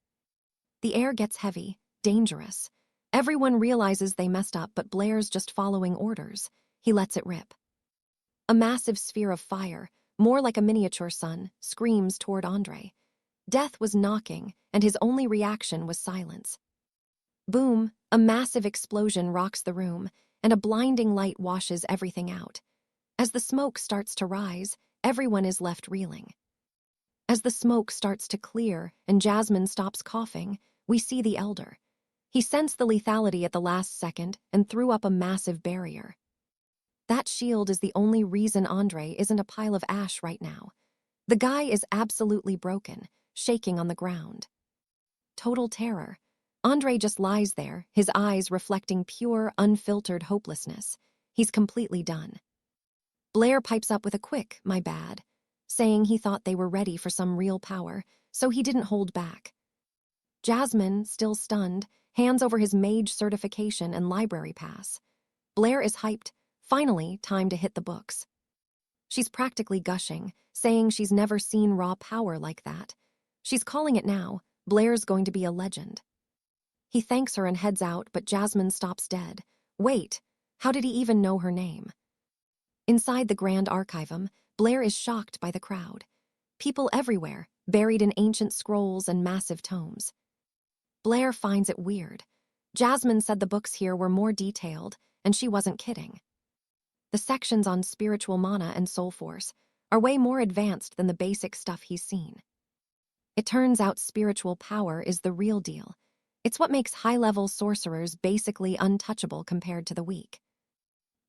The air gets heavy, dangerous. Everyone realizes they messed up, but Blair's just following orders. He lets it rip. A massive sphere of fire, more like a miniature sun, screams toward Andre. Death was knocking, and his only reaction was silence. Boom, a massive explosion rocks the room, and a blinding light washes everything out. As the smoke starts to rise, everyone is left reeling. As the smoke starts to clear and Jasmine stops coughing, we see the elder. He sensed the lethality at the last second and threw up a massive barrier. That shield is the only reason Andre isn't a pile of ash right now. The guy is absolutely broken, shaking on the ground. Total terror. Andre just lies there, his eyes reflecting pure, unfiltered hopelessness. He's completely done. Blair pipes up with a quick, "My bad," saying he thought they were ready for some real power, so he didn't hold back. Jasmine, still stunned, hands over his mage certification and library pass. Blair is hyped. Finally, time to hit the books. She's practically gushing, saying she's never seen raw power like that. She's calling it now. Blair's going to be a legend. He thanks her and heads out, but Jasmine stops dead. Wait, how did he even know her name? Inside the Grand Archivum, Blair is shocked by the crowd. People everywhere, buried in ancient scrolls and massive tomes. Blair finds it weird. Jasmine said the books here were more detailed, and she wasn't kidding. The sections on spiritual mana and soul force are way more advanced than the basic stuff he's seen. It turns out spiritual power is the real deal. It's what makes high-level sorcerers basically untouchable compared to the weak.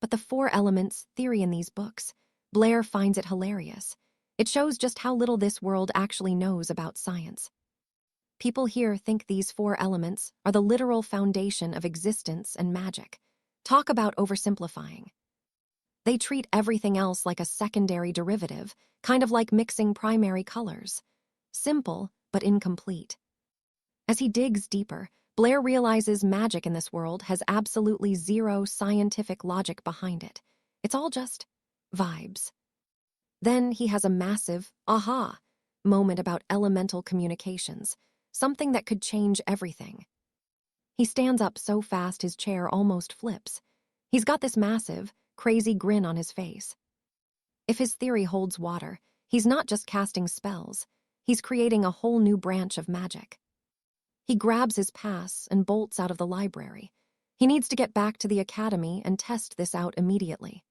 But the 4 elements theory in these books, Blair finds it hilarious. It shows just how little this world actually knows about science. People here think these 4 elements are the literal foundation of existence and magic. Talk about oversimplifying. They treat everything else like a secondary derivative, kind of like mixing primary colors. Simple, but incomplete. As he digs deeper, Blair realizes magic in this world has absolutely zero scientific logic behind it. It's all just vibes. Then he has a massive aha moment about elemental communications, something that could change everything. He stands up so fast his chair almost flips. He's got this massive, crazy grin on his face. If his theory holds water, he's not just casting spells, he's creating a whole new branch of magic. He grabs his pass and bolts out of the library. He needs to get back to the academy and test this out immediately.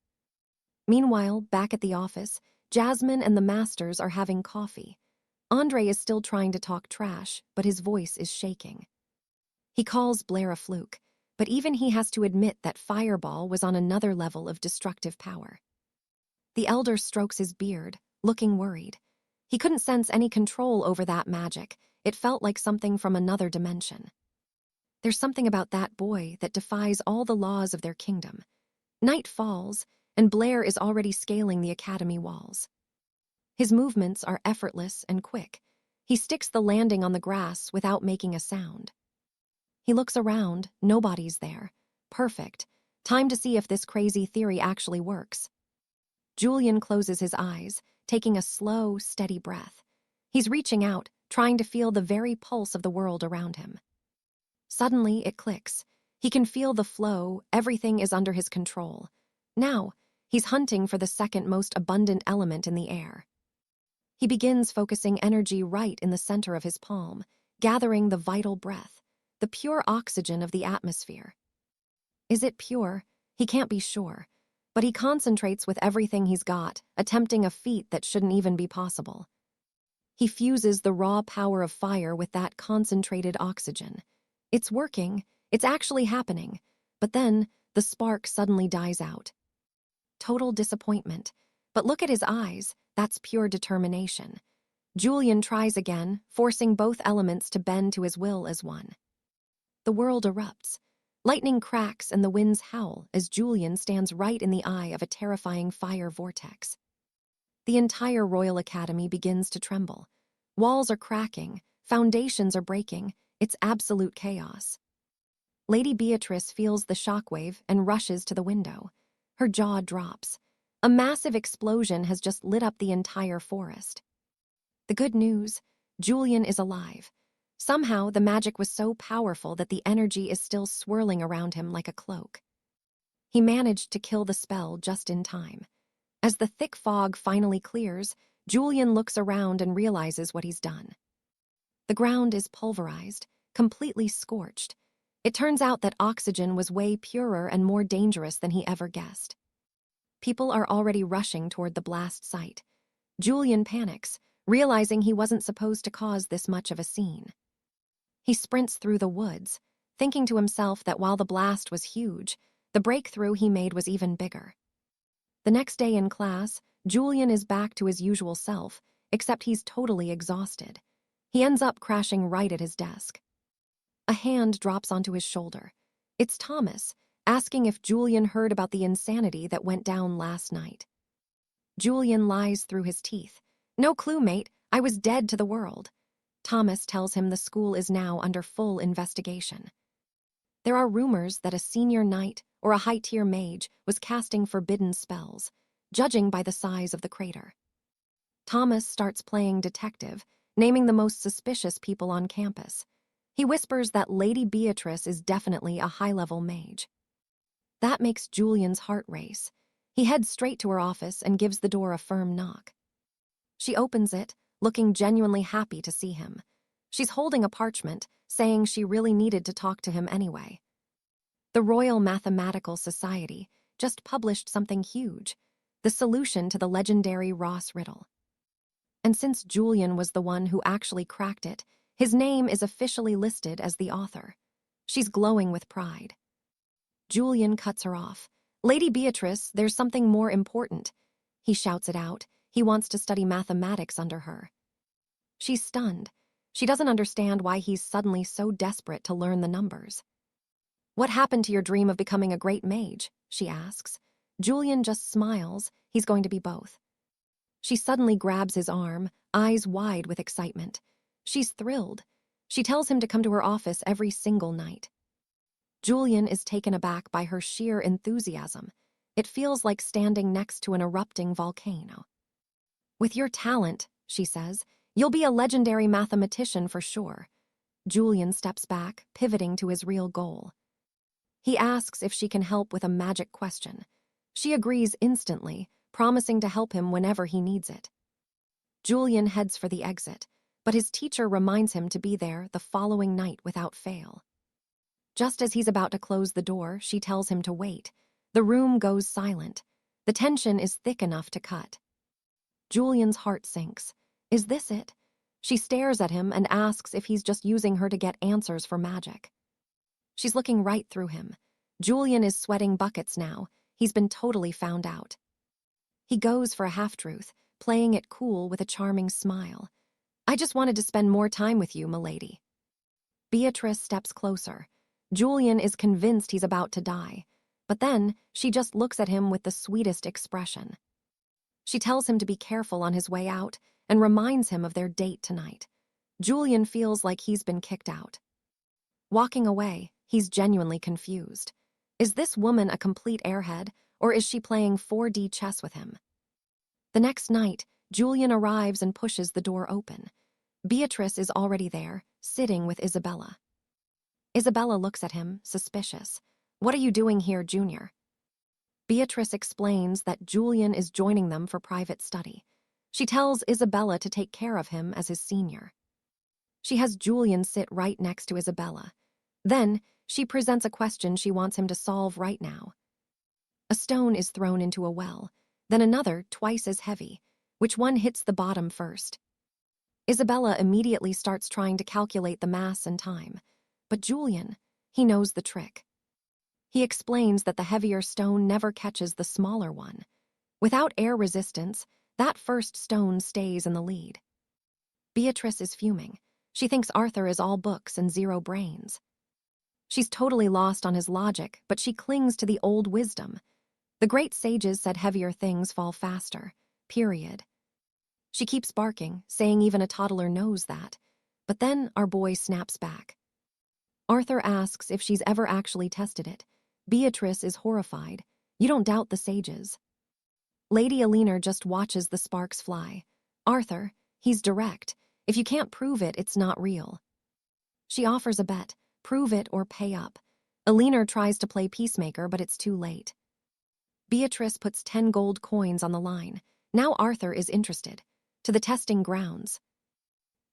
Meanwhile, back at the office, Jasmine and the masters are having coffee. Andre is still trying to talk trash, but his voice is shaking. He calls Blair a fluke, but even he has to admit that Fireball was on another level of destructive power. The elder strokes his beard, looking worried. He couldn't sense any control over that magic. It felt like something from another dimension. There's something about that boy that defies all the laws of their kingdom. Night falls, and Blair is already scaling the academy walls. His movements are effortless and quick. He sticks the landing on the grass without making a sound. He looks around, nobody's there. Perfect. Time to see if this crazy theory actually works. Julian closes his eyes, taking a slow, steady breath. He's reaching out, trying to feel the very pulse of the world around him. Suddenly, it clicks. He can feel the flow, everything is under his control. Now, he's hunting for the second most abundant element in the air. He begins focusing energy right in the center of his palm, gathering the vital breath, the pure oxygen of the atmosphere. Is it pure? He can't be sure, but he concentrates with everything he's got, attempting a feat that shouldn't even be possible. He fuses the raw power of fire with that concentrated oxygen. It's working, it's actually happening, but then the spark suddenly dies out. Total disappointment, but look at his eyes, that's pure determination. Julian tries again, forcing both elements to bend to his will as one. The world erupts. Lightning cracks and the winds howl as Julian stands right in the eye of a terrifying fire vortex. The entire Royal Academy begins to tremble. Walls are cracking, foundations are breaking, it's absolute chaos. Lady Beatrice feels the shockwave and rushes to the window. Her jaw drops. A massive explosion has just lit up the entire forest. The good news, Julian is alive. Somehow, the magic was so powerful that the energy is still swirling around him like a cloak. He managed to kill the spell just in time. As the thick fog finally clears, Julian looks around and realizes what he's done. The ground is pulverized, completely scorched. It turns out that oxygen was way purer and more dangerous than he ever guessed. People are already rushing toward the blast site. Julian panics, realizing he wasn't supposed to cause this much of a scene. He sprints through the woods, thinking to himself that while the blast was huge, the breakthrough he made was even bigger. The next day in class, Julian is back to his usual self, except he's totally exhausted. He ends up crashing right at his desk. A hand drops onto his shoulder. It's Thomas, asking if Julian heard about the insanity that went down last night. Julian lies through his teeth. "No clue, mate. I was dead to the world." Thomas tells him the school is now under full investigation. There are rumors that a senior knight or a high-tier mage was casting forbidden spells, judging by the size of the crater. Thomas starts playing detective, naming the most suspicious people on campus. He whispers that Lady Beatrice is definitely a high-level mage. That makes Julian's heart race. He heads straight to her office and gives the door a firm knock. She opens it, looking genuinely happy to see him. She's holding a parchment, saying she really needed to talk to him anyway. The Royal Mathematical Society just published something huge, the solution to the legendary Ross riddle. And since Julian was the one who actually cracked it, his name is officially listed as the author. She's glowing with pride. Julian cuts her off. "Lady Beatrice, there's something more important." He shouts it out. He wants to study mathematics under her. She's stunned. She doesn't understand why he's suddenly so desperate to learn the numbers. "What happened to your dream of becoming a great mage?" she asks. Julian just smiles. He's going to be both. She suddenly grabs his arm, eyes wide with excitement. She's thrilled. She tells him to come to her office every single night. Julian is taken aback by her sheer enthusiasm. It feels like standing next to an erupting volcano. "With your talent," she says, "you'll be a legendary mathematician for sure." Julian steps back, pivoting to his real goal. He asks if she can help with a magic question. She agrees instantly, promising to help him whenever he needs it. Julian heads for the exit, but his teacher reminds him to be there the following night without fail. Just as he's about to close the door, she tells him to wait. The room goes silent. The tension is thick enough to cut. Julian's heart sinks. Is this it? She stares at him and asks if he's just using her to get answers for magic. She's looking right through him. Julian is sweating buckets now. He's been totally found out. He goes for a half-truth, playing it cool with a charming smile. "I just wanted to spend more time with you, milady." Beatrice steps closer. Julian is convinced he's about to die, but then she just looks at him with the sweetest expression. She tells him to be careful on his way out and reminds him of their date tonight. Julian feels like he's been kicked out. Walking away, he's genuinely confused. Is this woman a complete airhead, or is she playing 4D chess with him? The next night, Julian arrives and pushes the door open. Beatrice is already there, sitting with Isabella. Isabella looks at him, suspicious. "What are you doing here, Junior?" Beatrice explains that Julian is joining them for private study. She tells Isabella to take care of him as his senior. She has Julian sit right next to Isabella. Then, she presents a question she wants him to solve right now. A stone is thrown into a well, then another twice as heavy. Which one hits the bottom first? Isabella immediately starts trying to calculate the mass and time. But Julian, he knows the trick. He explains that the heavier stone never catches the smaller one. Without air resistance, that first stone stays in the lead. Beatrice is fuming. She thinks Arthur is all books and zero brains. She's totally lost on his logic, but she clings to the old wisdom. The great sages said heavier things fall faster, period. She keeps barking, saying even a toddler knows that. But then our boy snaps back. Arthur asks if she's ever actually tested it. Beatrice is horrified. You don't doubt the sages. Lady Alina just watches the sparks fly. Arthur, he's direct. If you can't prove it, it's not real. She offers a bet. Prove it or pay up. Alina tries to play peacemaker, but it's too late. Beatrice puts 10 gold coins on the line. Now Arthur is interested. To the testing grounds.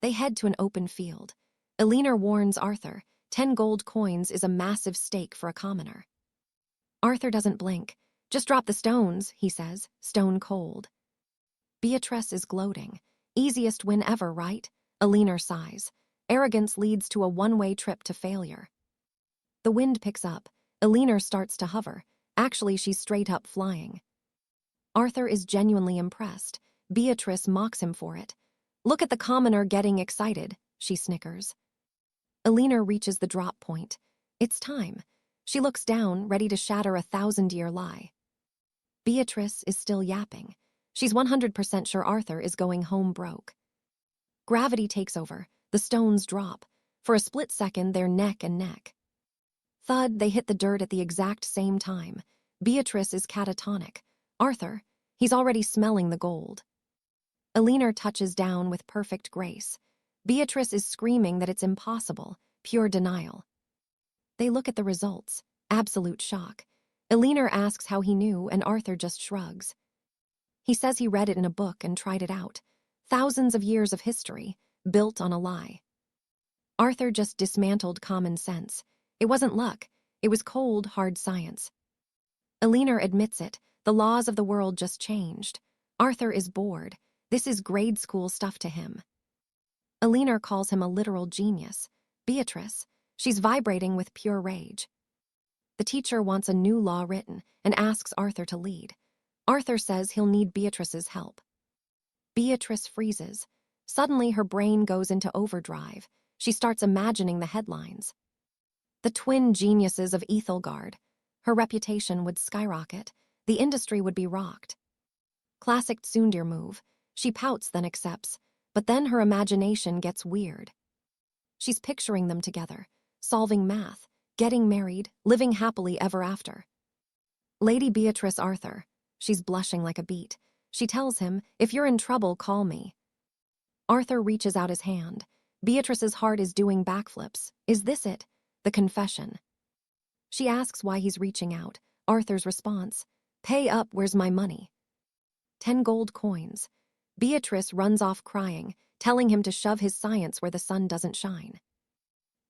They head to an open field. Alina warns Arthur, 10 gold coins is a massive stake for a commoner. Arthur doesn't blink. Just drop the stones, he says, stone cold. Beatrice is gloating. Easiest win ever, right? Alina sighs. Arrogance leads to a one-way trip to failure. The wind picks up. Alina starts to hover. Actually, she's straight up flying. Arthur is genuinely impressed. Beatrice mocks him for it. Look at the commoner getting excited, she snickers. Alina reaches the drop point. It's time. She looks down, ready to shatter a 1,000-year lie. Beatrice is still yapping. She's 100% sure Arthur is going home broke. Gravity takes over. The stones drop. For a split second, they're neck and neck. Thud, they hit the dirt at the exact same time. Beatrice is catatonic. Arthur, he's already smelling the gold. Elinor touches down with perfect grace. Beatrice is screaming that it's impossible, pure denial. They look at the results. Absolute shock. Elinor asks how he knew, and Arthur just shrugs. He says he read it in a book and tried it out. Thousands of years of history, built on a lie. Arthur just dismantled common sense. It wasn't luck. It was cold, hard science. Elinor admits it. The laws of the world just changed. Arthur is bored. This is grade school stuff to him. Elinor calls him a literal genius. Beatrice, she's vibrating with pure rage. The teacher wants a new law written and asks Arthur to lead. Arthur says he'll need Beatrice's help. Beatrice freezes. Suddenly her brain goes into overdrive. She starts imagining the headlines. The twin geniuses of 𝒂𝒂𝒅𝒆𝒚. Her reputation would skyrocket. The industry would be rocked. Classic tsundere move. She pouts, then accepts. But then her imagination gets weird. She's picturing them together, solving math, getting married, living happily ever after. Lady Beatrice Arthur. She's blushing like a beet. She tells him, "If you're in trouble, call me." Arthur reaches out his hand. Beatrice's heart is doing backflips. Is this it? The confession. She asks why he's reaching out. Arthur's response, "Pay up, where's my money?" 10 gold coins. Beatrice runs off crying, telling him to shove his science where the sun doesn't shine.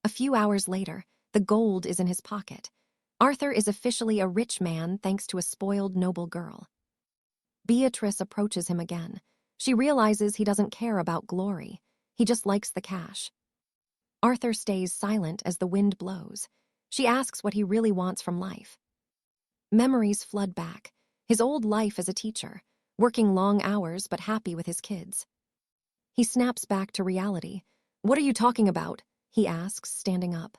A few hours later, the gold is in his pocket. Arthur is officially a rich man thanks to a spoiled noble girl. Beatrice approaches him again. She realizes he doesn't care about glory. He just likes the cash. Arthur stays silent as the wind blows. She asks what he really wants from life. Memories flood back. His old life as a teacher, working long hours but happy with his kids. He snaps back to reality. "What are you talking about?" he asks, standing up.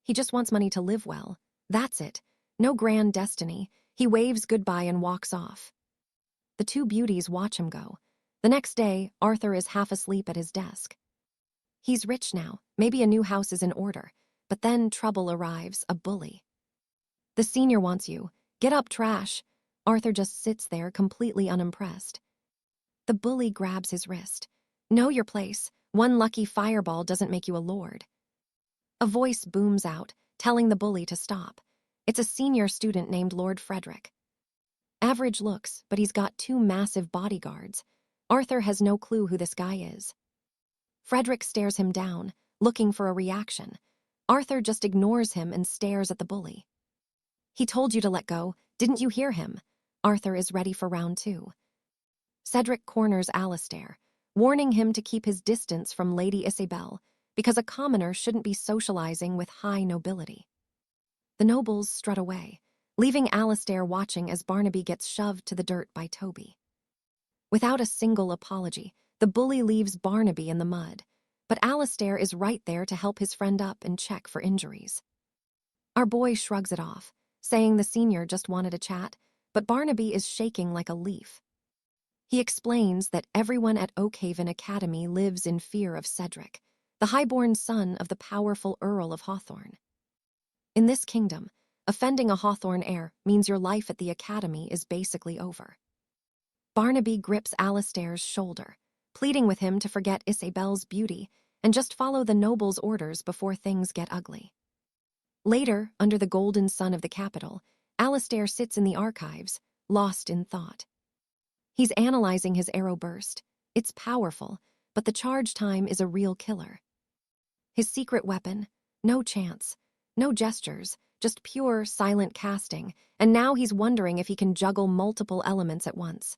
He just wants money to live well. That's it. No grand destiny. He waves goodbye and walks off. The two beauties watch him go. The next day, Arthur is half asleep at his desk. He's rich now. Maybe a new house is in order. But then trouble arrives, a bully. "The senior wants you. Get up, trash." Arthur just sits there, completely unimpressed. The bully grabs his wrist. "Know your place. One lucky fireball doesn't make you a lord." A voice booms out, telling the bully to stop. It's a senior student named Lord Frederick. Average looks, but he's got 2 massive bodyguards. Arthur has no clue who this guy is. Frederick stares him down, looking for a reaction. Arthur just ignores him and stares at the bully. "He told you to let go. Didn't you hear him?" Arthur is ready for round 2. Cedric corners Alistair, warning him to keep his distance from Lady Isabel, because a commoner shouldn't be socializing with high nobility. The nobles strut away, leaving Alistair watching as Barnaby gets shoved to the dirt by Toby. Without a single apology, the bully leaves Barnaby in the mud, but Alistair is right there to help his friend up and check for injuries. Our boy shrugs it off, saying the senior just wanted a chat, but Barnaby is shaking like a leaf. He explains that everyone at Oakhaven Academy lives in fear of Cedric, the highborn son of the powerful Earl of Hawthorne. In this kingdom, offending a Hawthorne heir means your life at the academy is basically over. Barnaby grips Alistair's shoulder, pleading with him to forget Isabel's beauty and just follow the noble's orders before things get ugly. Later, under the golden sun of the capital, Alistair sits in the archives, lost in thought. He's analyzing his arrow burst. It's powerful, but the charge time is a real killer. His secret weapon, no chance, no gestures, just pure, silent casting, and now he's wondering if he can juggle multiple elements at once.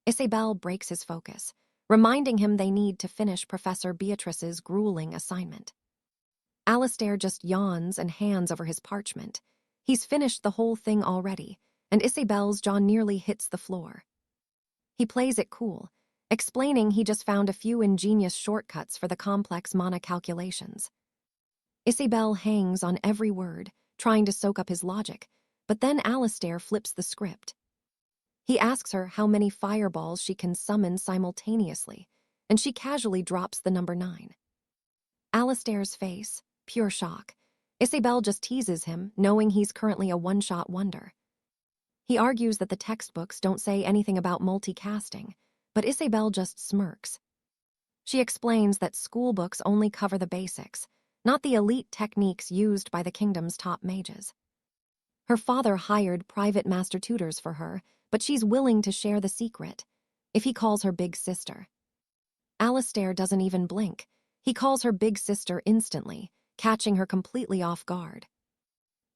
Isabel breaks his focus, reminding him they need to finish Professor Beatrice's grueling assignment. Alistair just yawns and hands over his parchment. He's finished the whole thing already, and Isabel's jaw nearly hits the floor. He plays it cool, explaining he just found a few ingenious shortcuts for the complex mana calculations. Isabel hangs on every word, trying to soak up his logic, but then Alistair flips the script. He asks her how many fireballs she can summon simultaneously, and she casually drops the number 9. Alistair's face, pure shock. 𝒂𝒂𝒊𝒄 just teases him, knowing he's currently a one-shot wonder. He argues that the textbooks don't say anything about multicasting, but 𝒂𝒂𝒊𝒄 just smirks. She explains that school books only cover the basics, not the elite techniques used by the kingdom's top mages. Her father hired private master tutors for her, but she's willing to share the secret, if he calls her big sister. Alistair doesn't even blink. He calls her big sister instantly, catching her completely off guard.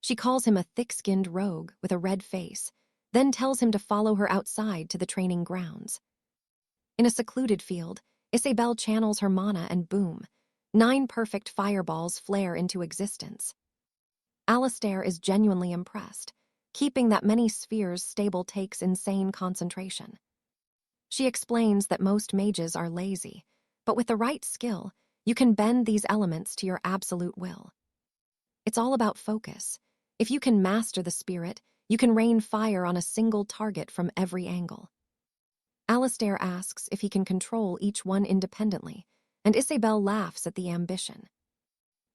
She calls him a thick-skinned rogue with a red face, then tells him to follow her outside to the training grounds. In a secluded field, 𝒂𝒂𝒊𝒄 channels her mana and boom, 9 perfect fireballs flare into existence. Alistair is genuinely impressed. Keeping that many spheres stable takes insane concentration. She explains that most mages are lazy, but with the right skill, you can bend these elements to your absolute will. It's all about focus. If you can master the spirit, you can rain fire on a single target from every angle. Alistair asks if he can control each one independently, and 𝒂𝒂𝒊𝒄 laughs at the ambition.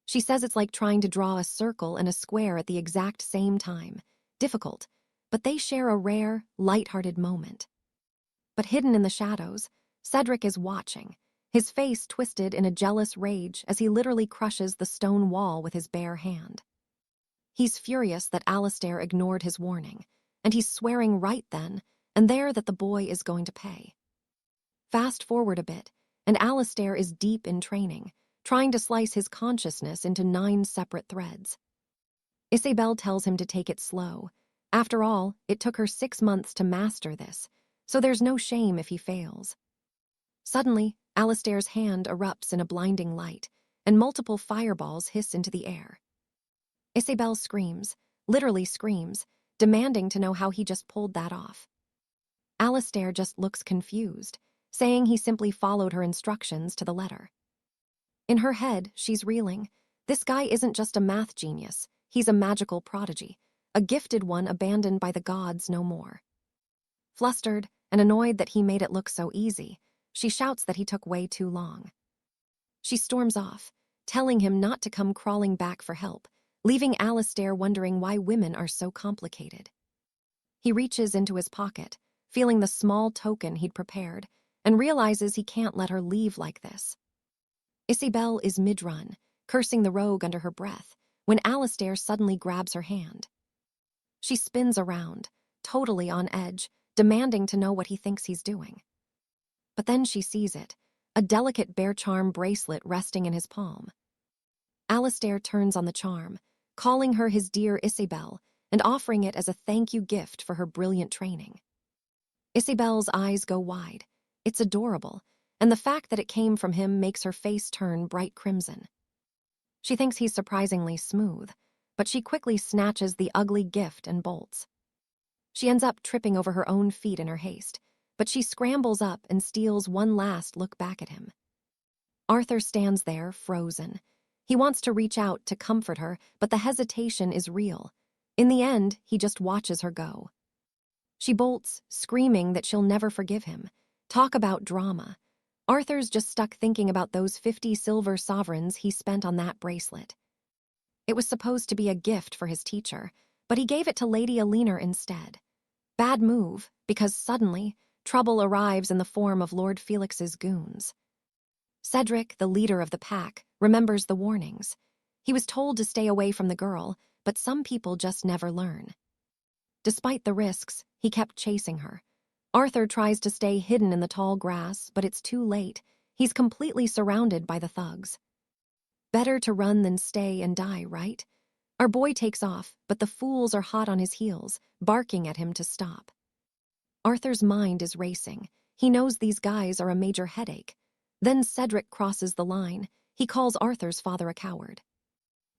She says it's like trying to draw a circle and a square at the exact same time. Difficult, but they share a rare, light-hearted moment. But hidden in the shadows, Cedric is watching, his face twisted in a jealous rage as he literally crushes the stone wall with his bare hand. He's furious that Alistair ignored his warning, and he's swearing right then and there that the boy is going to pay. Fast forward a bit, and Alistair is deep in training, trying to slice his consciousness into 9 separate threads. 𝒂𝒂𝒊𝒄 tells him to take it slow. After all, it took her 6 months to master this, so there's no shame if he fails. Suddenly, Alistair's hand erupts in a blinding light, and multiple fireballs hiss into the air. 𝒂𝒂𝒊𝒄 screams, literally screams, demanding to know how he just pulled that off. Alistair just looks confused, saying he simply followed her instructions to the letter. In her head, she's reeling. This guy isn't just a math genius, he's a magical prodigy, a gifted one abandoned by the gods no more. Flustered and annoyed that he made it look so easy, she shouts that he took way too long. She storms off, telling him not to come crawling back for help, leaving Alistair wondering why women are so complicated. He reaches into his pocket, feeling the small token he'd prepared, and realizes he can't let her leave like this. 𝒂𝒂𝒊𝒄 is mid-run, cursing the rogue under her breath, when Alistair suddenly grabs her hand. She spins around, totally on edge, demanding to know what he thinks he's doing. But then she sees it, a delicate bear charm bracelet resting in his palm. Alistair turns on the charm, calling her his dear 𝒂𝒂𝒊𝒄 and offering it as a thank you gift for her brilliant training. 𝒂𝒂𝒊𝒄's eyes go wide. It's adorable, and the fact that it came from him makes her face turn bright crimson. She thinks he's surprisingly smooth, but she quickly snatches the ugly gift and bolts. She ends up tripping over her own feet in her haste, but she scrambles up and steals one last look back at him. Arthur stands there, frozen. He wants to reach out to comfort her, but the hesitation is real. In the end, he just watches her go. She bolts, screaming that she'll never forgive him. Talk about drama. Arthur's just stuck thinking about those 50 silver sovereigns he spent on that bracelet. It was supposed to be a gift for his teacher, but he gave it to Lady Alinar instead. Bad move, because suddenly, trouble arrives in the form of Lord Felix's goons. Cedric, the leader of the pack, remembers the warnings. He was told to stay away from the girl, but some people just never learn. Despite the risks, he kept chasing her. Arthur tries to stay hidden in the tall grass, but it's too late. He's completely surrounded by the thugs. Better to run than stay and die, right? Our boy takes off, but the fools are hot on his heels, barking at him to stop. Arthur's mind is racing. He knows these guys are a major headache. Then Cedric crosses the line. He calls Arthur's father a coward,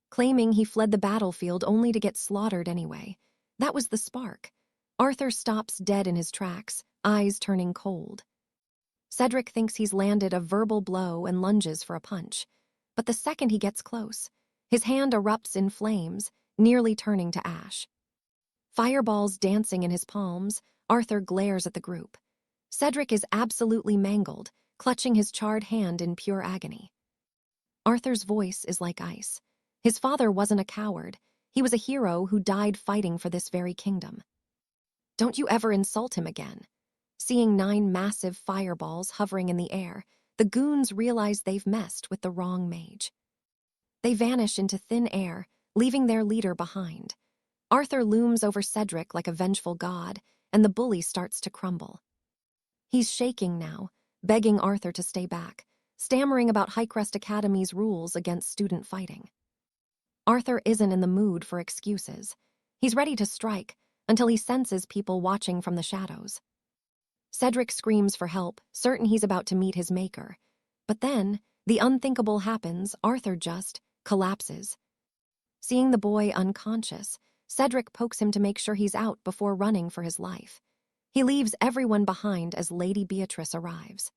claiming he fled the battlefield only to get slaughtered anyway. That was the spark. Arthur stops dead in his tracks, eyes turning cold. Cedric thinks he's landed a verbal blow and lunges for a punch. But the second he gets close, his hand erupts in flames, nearly turning to ash. Fireballs dancing in his palms, Arthur glares at the group. Cedric is absolutely mangled, clutching his charred hand in pure agony. Arthur's voice is like ice. His father wasn't a coward. He was a hero who died fighting for this very kingdom. Don't you ever insult him again. Seeing 9 massive fireballs hovering in the air, the goons realize they've messed with the wrong mage. They vanish into thin air, leaving their leader behind. Arthur looms over Cedric like a vengeful god, and the bully starts to crumble. He's shaking now, begging Arthur to stay back, stammering about Highcrest Academy's rules against student fighting. Arthur isn't in the mood for excuses. He's ready to strike until he senses people watching from the shadows. Cedric screams for help, certain he's about to meet his maker. But then, the unthinkable happens. Arthur just collapses. Seeing the boy unconscious, Cedric pokes him to make sure he's out before running for his life. He leaves everyone behind as Lady Beatrice arrives.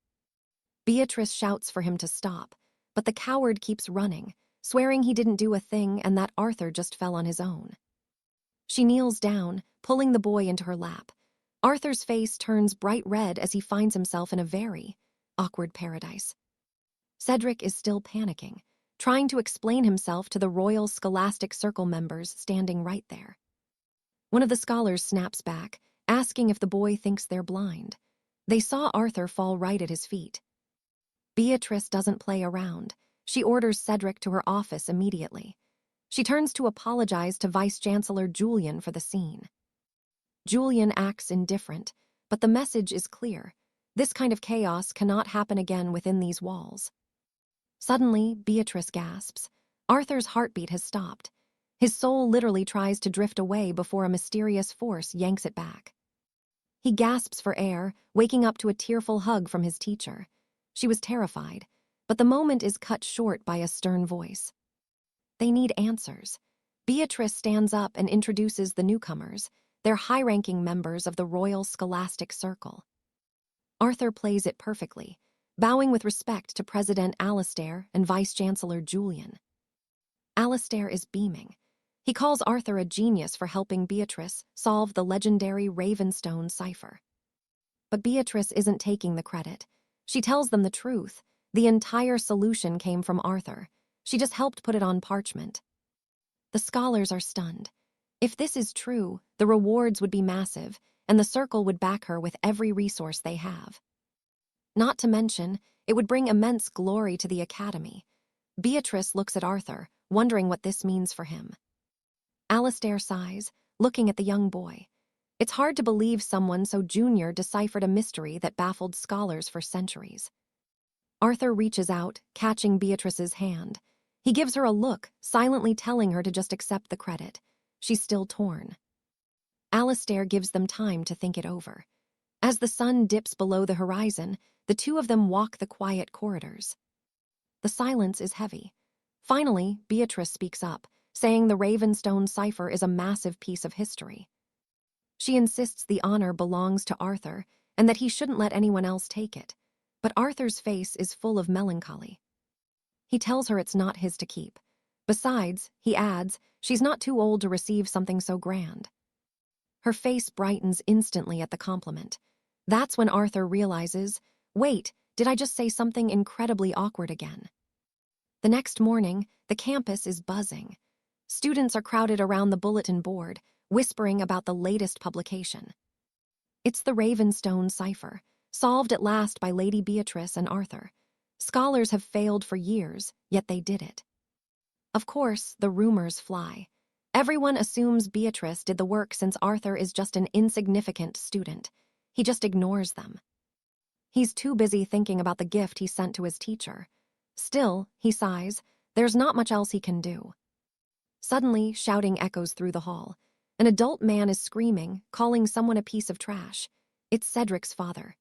Beatrice shouts for him to stop, but the coward keeps running, swearing he didn't do a thing and that Arthur just fell on his own. She kneels down, pulling the boy into her lap. Arthur's face turns bright red as he finds himself in a very awkward paradise. Cedric is still panicking, trying to explain himself to the Royal Scholastic Circle members standing right there. One of the scholars snaps back, asking if the boy thinks they're blind. They saw Arthur fall right at his feet. Beatrice doesn't play around. She orders Cedric to her office immediately. She turns to apologize to Vice-Chancellor Julian for the scene. Julian acts indifferent, but the message is clear. This kind of chaos cannot happen again within these walls. Suddenly, Beatrice gasps. Arthur's heartbeat has stopped. His soul literally tries to drift away before a mysterious force yanks it back. He gasps for air, waking up to a tearful hug from his teacher. She was terrified, but the moment is cut short by a stern voice. They need answers. Beatrice stands up and introduces the newcomers. They're high-ranking members of the Royal Scholastic Circle. Arthur plays it perfectly, bowing with respect to President Alastair and Vice-Chancellor Julian. Alastair is beaming. He calls Arthur a genius for helping Beatrice solve the legendary Ravenstone cipher. But Beatrice isn't taking the credit. She tells them the truth. The entire solution came from Arthur. She just helped put it on parchment. The scholars are stunned. If this is true, the rewards would be massive, and the circle would back her with every resource they have. Not to mention, it would bring immense glory to the academy. Beatrice looks at Arthur, wondering what this means for him. Alastair sighs, looking at the young boy. It's hard to believe someone so junior deciphered a mystery that baffled scholars for centuries. Arthur reaches out, catching Beatrice's hand. He gives her a look, silently telling her to just accept the credit. She's still torn. Alastair gives them time to think it over. As the sun dips below the horizon, the two of them walk the quiet corridors. The silence is heavy. Finally, Beatrice speaks up, saying the Ravenstone cipher is a massive piece of history. She insists the honor belongs to Arthur and that he shouldn't let anyone else take it. But Arthur's face is full of melancholy. He tells her it's not his to keep. Besides, he adds, she's not too old to receive something so grand. Her face brightens instantly at the compliment. That's when Arthur realizes, wait, did I just say something incredibly awkward again? The next morning, the campus is buzzing. Students are crowded around the bulletin board, whispering about the latest publication. It's the Ravenstone cipher, solved at last by Lady Beatrice and Arthur. Scholars have failed for years, yet they did it. Of course, the rumors fly. Everyone assumes Beatrice did the work since Arthur is just an insignificant student. He just ignores them. He's too busy thinking about the gift he sent to his teacher. Still, he sighs, there's not much else he can do. Suddenly, shouting echoes through the hall. An adult man is screaming, calling someone a piece of trash. It's Cedric's father.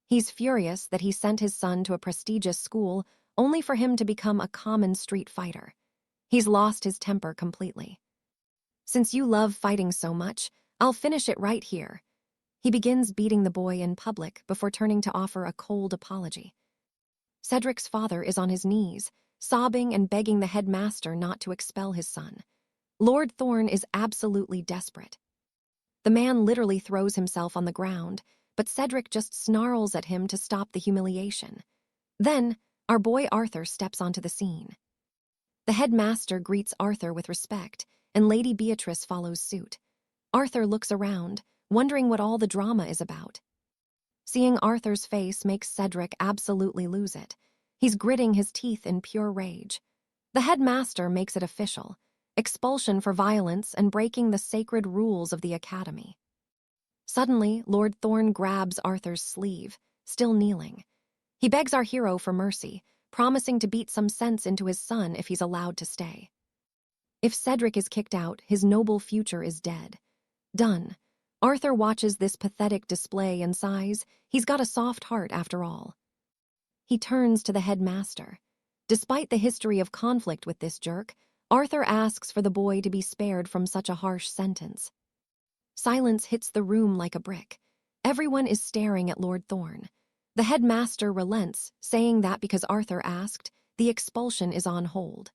He's furious that he sent his son to a prestigious school only for him to become a common street fighter. He's lost his temper completely. Since you love fighting so much, I'll finish it right here. He begins beating the boy in public before turning to offer a cold apology. Cedric's father is on his knees, sobbing and begging the headmaster not to expel his son. Lord Thorn is absolutely desperate. The man literally throws himself on the ground, but Cedric just snarls at him to stop the humiliation. Then, our boy Arthur steps onto the scene. The headmaster greets Arthur with respect, and Lady Beatrice follows suit. Arthur looks around, wondering what all the drama is about. Seeing Arthur's face makes Cedric absolutely lose it. He's gritting his teeth in pure rage. The headmaster makes it official: expulsion for violence and breaking the sacred rules of the academy. Suddenly, Lord Thorn grabs Arthur's sleeve, still kneeling. He begs our hero for mercy, promising to beat some sense into his son if he's allowed to stay. If Cedric is kicked out, his noble future is dead. Done. Arthur watches this pathetic display and sighs. He's got a soft heart after all. He turns to the headmaster. Despite the history of conflict with this jerk, Arthur asks for the boy to be spared from such a harsh sentence. Silence hits the room like a brick. Everyone is staring at Lord Thorn. The headmaster relents, saying that because Arthur asked, the expulsion is on hold.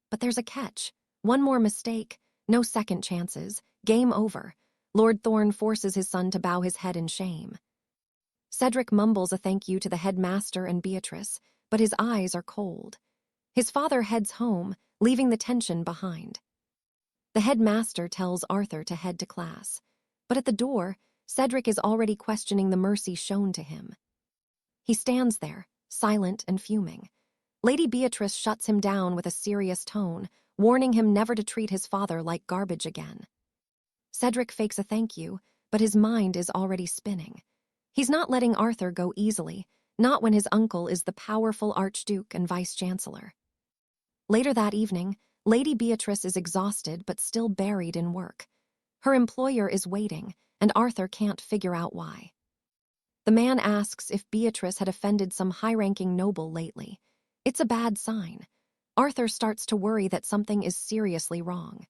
But there's a catch. One more mistake, no second chances, game over. Lord Thorn forces his son to bow his head in shame. Cedric mumbles a thank you to the headmaster and Beatrice, but his eyes are cold. His father heads home, leaving the tension behind. The headmaster tells Arthur to head to class, but at the door, Cedric is already questioning the mercy shown to him. He stands there, silent and fuming. Lady Beatrice shuts him down with a serious tone, warning him never to treat his father like garbage again. Cedric fakes a thank you, but his mind is already spinning. He's not letting Arthur go easily, not when his uncle is the powerful Archduke and Vice-Chancellor. Later that evening, Lady Beatrice is exhausted but still buried in work. Her employer is waiting, and Arthur can't figure out why. The man asks if Beatrice had offended some high-ranking noble lately. It's a bad sign. Arthur starts to worry that something is seriously wrong.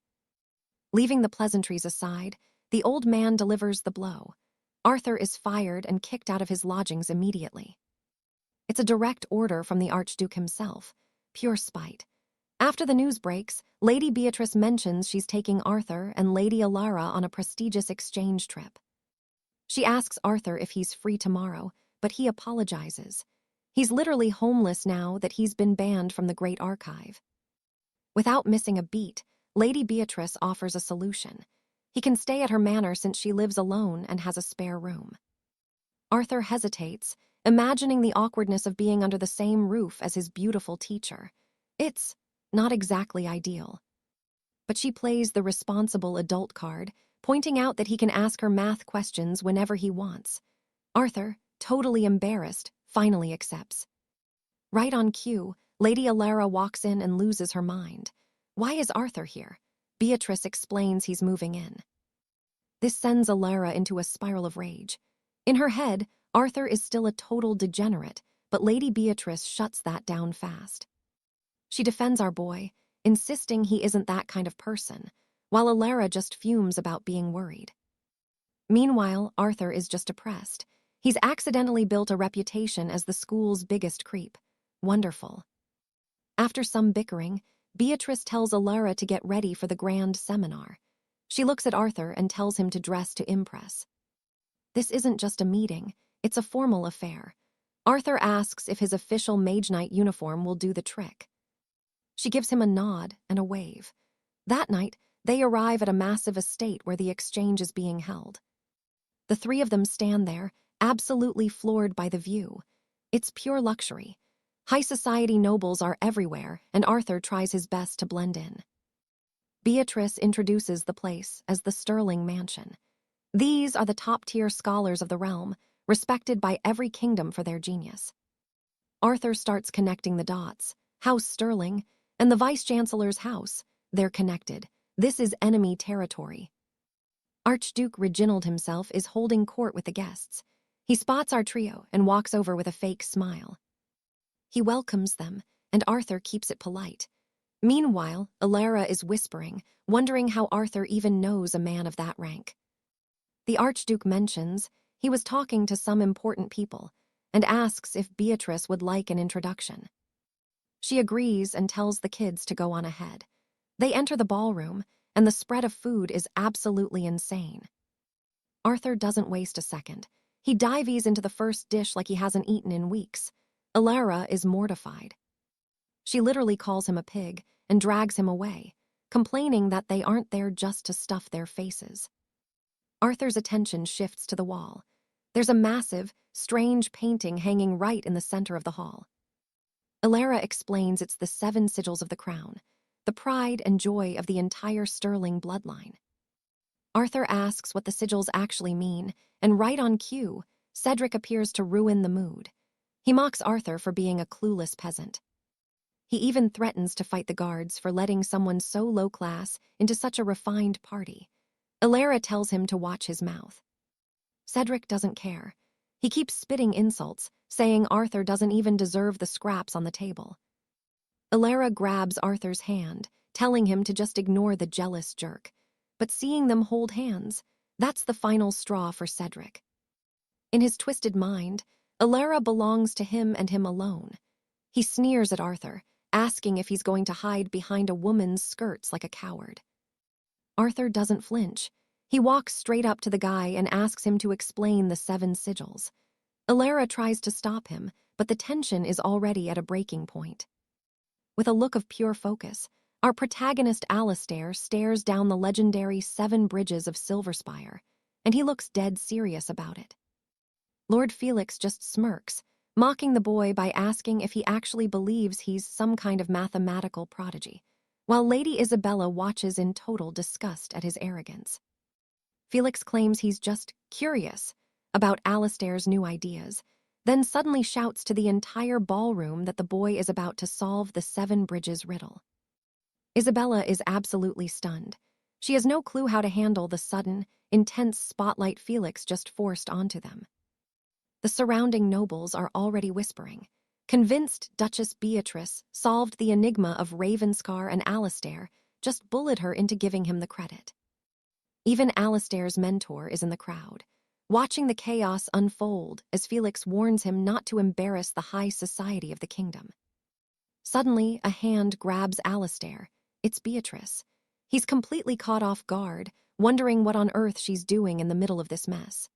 Leaving the pleasantries aside, the old man delivers the blow. Arthur is fired and kicked out of his lodgings immediately. It's a direct order from the Archduke himself. Pure spite. After the news breaks, Lady Beatrice mentions she's taking Arthur and Lady Alara on a prestigious exchange trip. She asks Arthur if he's free tomorrow, but he apologizes. He's literally homeless now that he's been banned from the Great Archive. Without missing a beat, Lady Beatrice offers a solution. He can stay at her manor since she lives alone and has a spare room. Arthur hesitates, imagining the awkwardness of being under the same roof as his beautiful teacher. It's not exactly ideal. But she plays the responsible adult card, pointing out that he can ask her math questions whenever he wants. Arthur, totally embarrassed, finally accepts. Right on cue, Lady Alara walks in and loses her mind. Why is Arthur here? Beatrice explains he's moving in. This sends Alara into a spiral of rage. In her head, Arthur is still a total degenerate, but Lady Beatrice shuts that down fast. She defends our boy, insisting he isn't that kind of person, while Alara just fumes about being worried. Meanwhile, Arthur is just depressed. He's accidentally built a reputation as the school's biggest creep. Wonderful. After some bickering, Beatrice tells Alara to get ready for the grand seminar. She looks at Arthur and tells him to dress to impress. This isn't just a meeting, it's a formal affair. Arthur asks if his official Mage Knight uniform will do the trick. She gives him a nod and a wave. That night, they arrive at a massive estate where the exchange is being held. The three of them stand there, absolutely floored by the view. It's pure luxury. High society nobles are everywhere, and Arthur tries his best to blend in. Beatrice introduces the place as the Sterling Mansion. These are the top-tier scholars of the realm, respected by every kingdom for their genius. Arthur starts connecting the dots. House Sterling and the Vice-Chancellor's house, they're connected. This is enemy territory. Archduke Reginald himself is holding court with the guests. He spots our trio and walks over with a fake smile. He welcomes them, and Arthur keeps it polite. Meanwhile, Alara is whispering, wondering how Arthur even knows a man of that rank. The Archduke mentions he was talking to some important people and asks if Beatrice would like an introduction. She agrees and tells the kids to go on ahead. They enter the ballroom, and the spread of food is absolutely insane. Arthur doesn't waste a second. He dives into the first dish like he hasn't eaten in weeks. Alara is mortified. She literally calls him a pig and drags him away, complaining that they aren't there just to stuff their faces. Arthur's attention shifts to the wall. There's a massive, strange painting hanging right in the center of the hall. Alara explains it's the 7 sigils of the crown, the pride and joy of the entire Sterling bloodline. Arthur asks what the sigils actually mean, and right on cue, Cedric appears to ruin the mood. He mocks Arthur for being a clueless peasant. He even threatens to fight the guards for letting someone so low class into such a refined party. Alara tells him to watch his mouth. Cedric doesn't care. He keeps spitting insults, saying Arthur doesn't even deserve the scraps on the table. Alara grabs Arthur's hand, telling him to just ignore the jealous jerk. But seeing them hold hands, that's the final straw for Cedric. In his twisted mind, Alara belongs to him and him alone. He sneers at Arthur, asking if he's going to hide behind a woman's skirts like a coward. Arthur doesn't flinch. He walks straight up to the guy and asks him to explain the 7 sigils. Alara tries to stop him, but the tension is already at a breaking point. With a look of pure focus, our protagonist Alistair stares down the legendary 7 bridges of Silverspire, and he looks dead serious about it. Lord Felix just smirks, mocking the boy by asking if he actually believes he's some kind of mathematical prodigy, while Lady Isabella watches in total disgust at his arrogance. Felix claims he's just curious about Alistair's new ideas, then suddenly shouts to the entire ballroom that the boy is about to solve the 7 bridges riddle. Isabella is absolutely stunned. She has no clue how to handle the sudden, intense spotlight Felix just forced onto them. The surrounding nobles are already whispering, convinced Duchess Beatrice solved the enigma of Ravenscar and Alistair, just bullied her into giving him the credit. Even Alistair's mentor is in the crowd, watching the chaos unfold as Felix warns him not to embarrass the high society of the kingdom. Suddenly, a hand grabs Alistair. It's Beatrice. He's completely caught off guard, wondering what on earth she's doing in the middle of this mess.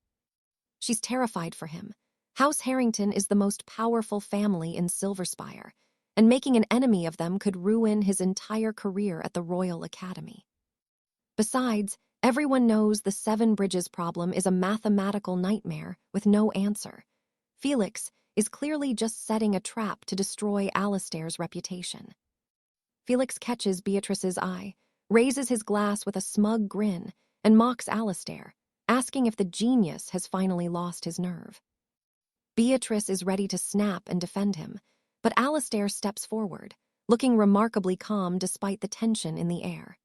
She's terrified for him. House Harrington is the most powerful family in Silverspire, and making an enemy of them could ruin his entire career at the Royal Academy. Besides, everyone knows the 7 bridges problem is a mathematical nightmare with no answer. Felix is clearly just setting a trap to destroy Alistair's reputation. Felix catches Beatrice's eye, raises his glass with a smug grin, and mocks Alistair, asking if the genius has finally lost his nerve. Beatrice is ready to snap and defend him, but Alistair steps forward, looking remarkably calm despite the tension in the air.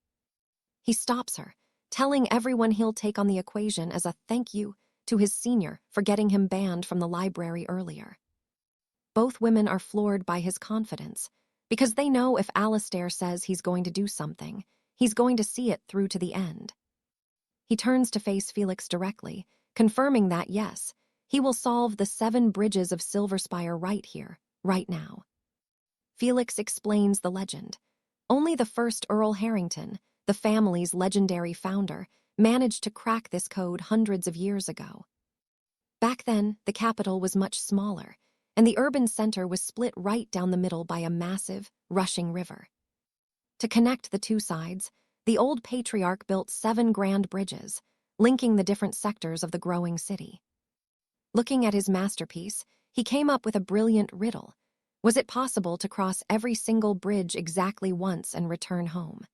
He stops her, telling everyone he'll take on the equation as a thank you to his senior for getting him banned from the library earlier. Both women are floored by his confidence, because they know if Alistair says he's going to do something, he's going to see it through to the end. He turns to face Felix directly, confirming that, yes, he will solve the 7 bridges of Silverspire right here, right now. Felix explains the legend. Only the first Earl Harrington, the family's legendary founder, managed to crack this code hundreds of years ago. Back then, the capital was much smaller, and the urban center was split right down the middle by a massive, rushing river. To connect the 2 sides, the old patriarch built 7 grand bridges, linking the different sectors of the growing city. Looking at his masterpiece, he came up with a brilliant riddle. Was it possible to cross every single bridge exactly once and return home?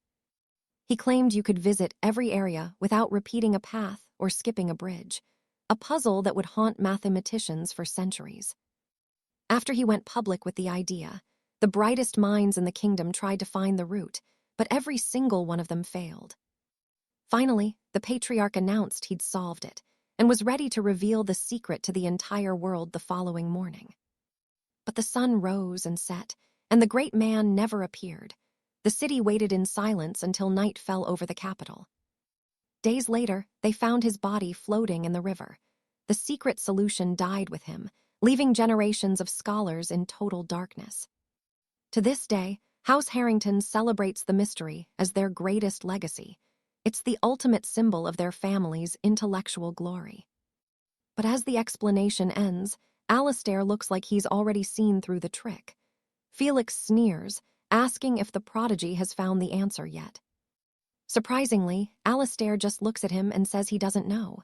He claimed you could visit every area without repeating a path or skipping a bridge, a puzzle that would haunt mathematicians for centuries. After he went public with the idea, the brightest minds in the kingdom tried to find the route, but every single one of them failed. Finally, the patriarch announced he'd solved it and was ready to reveal the secret to the entire world the following morning. But the sun rose and set, and the great man never appeared. The city waited in silence until night fell over the capital. Days later, they found his body floating in the river. The secret solution died with him, leaving generations of scholars in total darkness. To this day, House Harrington celebrates the mystery as their greatest legacy, It's the ultimate symbol of their family's intellectual glory. But as the explanation ends, Alastair looks like he's already seen through the trick. Felix sneers, asking if the prodigy has found the answer yet. Surprisingly, Alastair just looks at him and says he doesn't know.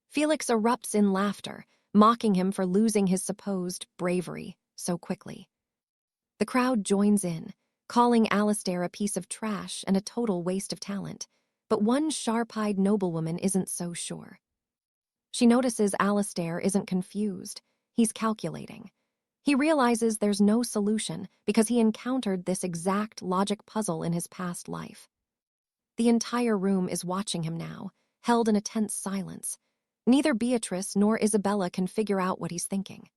Felix erupts in laughter, mocking him for losing his supposed bravery so quickly. The crowd joins in, calling Alastair a piece of trash and a total waste of talent. But one sharp-eyed noblewoman isn't so sure. She notices Alastair isn't confused, he's calculating. He realizes there's no solution because he encountered this exact logic puzzle in his past life. The entire room is watching him now, held in a tense silence. Neither Beatrice nor Isabella can figure out what he's thinking.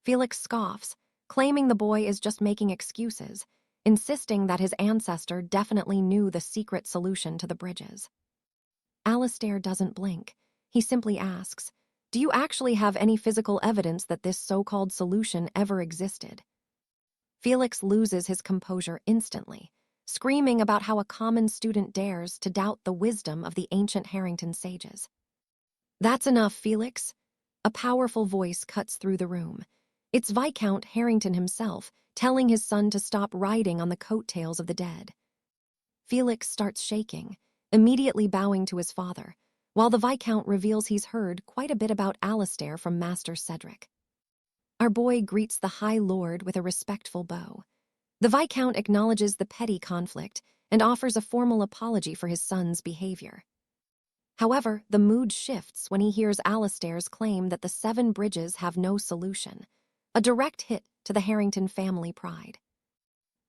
Felix scoffs, claiming the boy is just making excuses, insisting that his ancestor definitely knew the secret solution to the bridges. Alastair doesn't blink. He simply asks, "Do you actually have any physical evidence that this so-called solution ever existed?" Felix loses his composure instantly, screaming about how a common student dares to doubt the wisdom of the ancient Harrington sages. "That's enough, Felix." A powerful voice cuts through the room. It's Viscount Harrington himself, telling his son to stop riding on the coattails of the dead. Felix starts shaking, immediately bowing to his father, while the Viscount reveals he's heard quite a bit about Alastair from Master Cedric. Our boy greets the High Lord with a respectful bow. The Viscount acknowledges the petty conflict and offers a formal apology for his son's behavior. However, the mood shifts when he hears Alastair's claim that the 7 bridges have no solution, a direct hit to the Harrington family pride.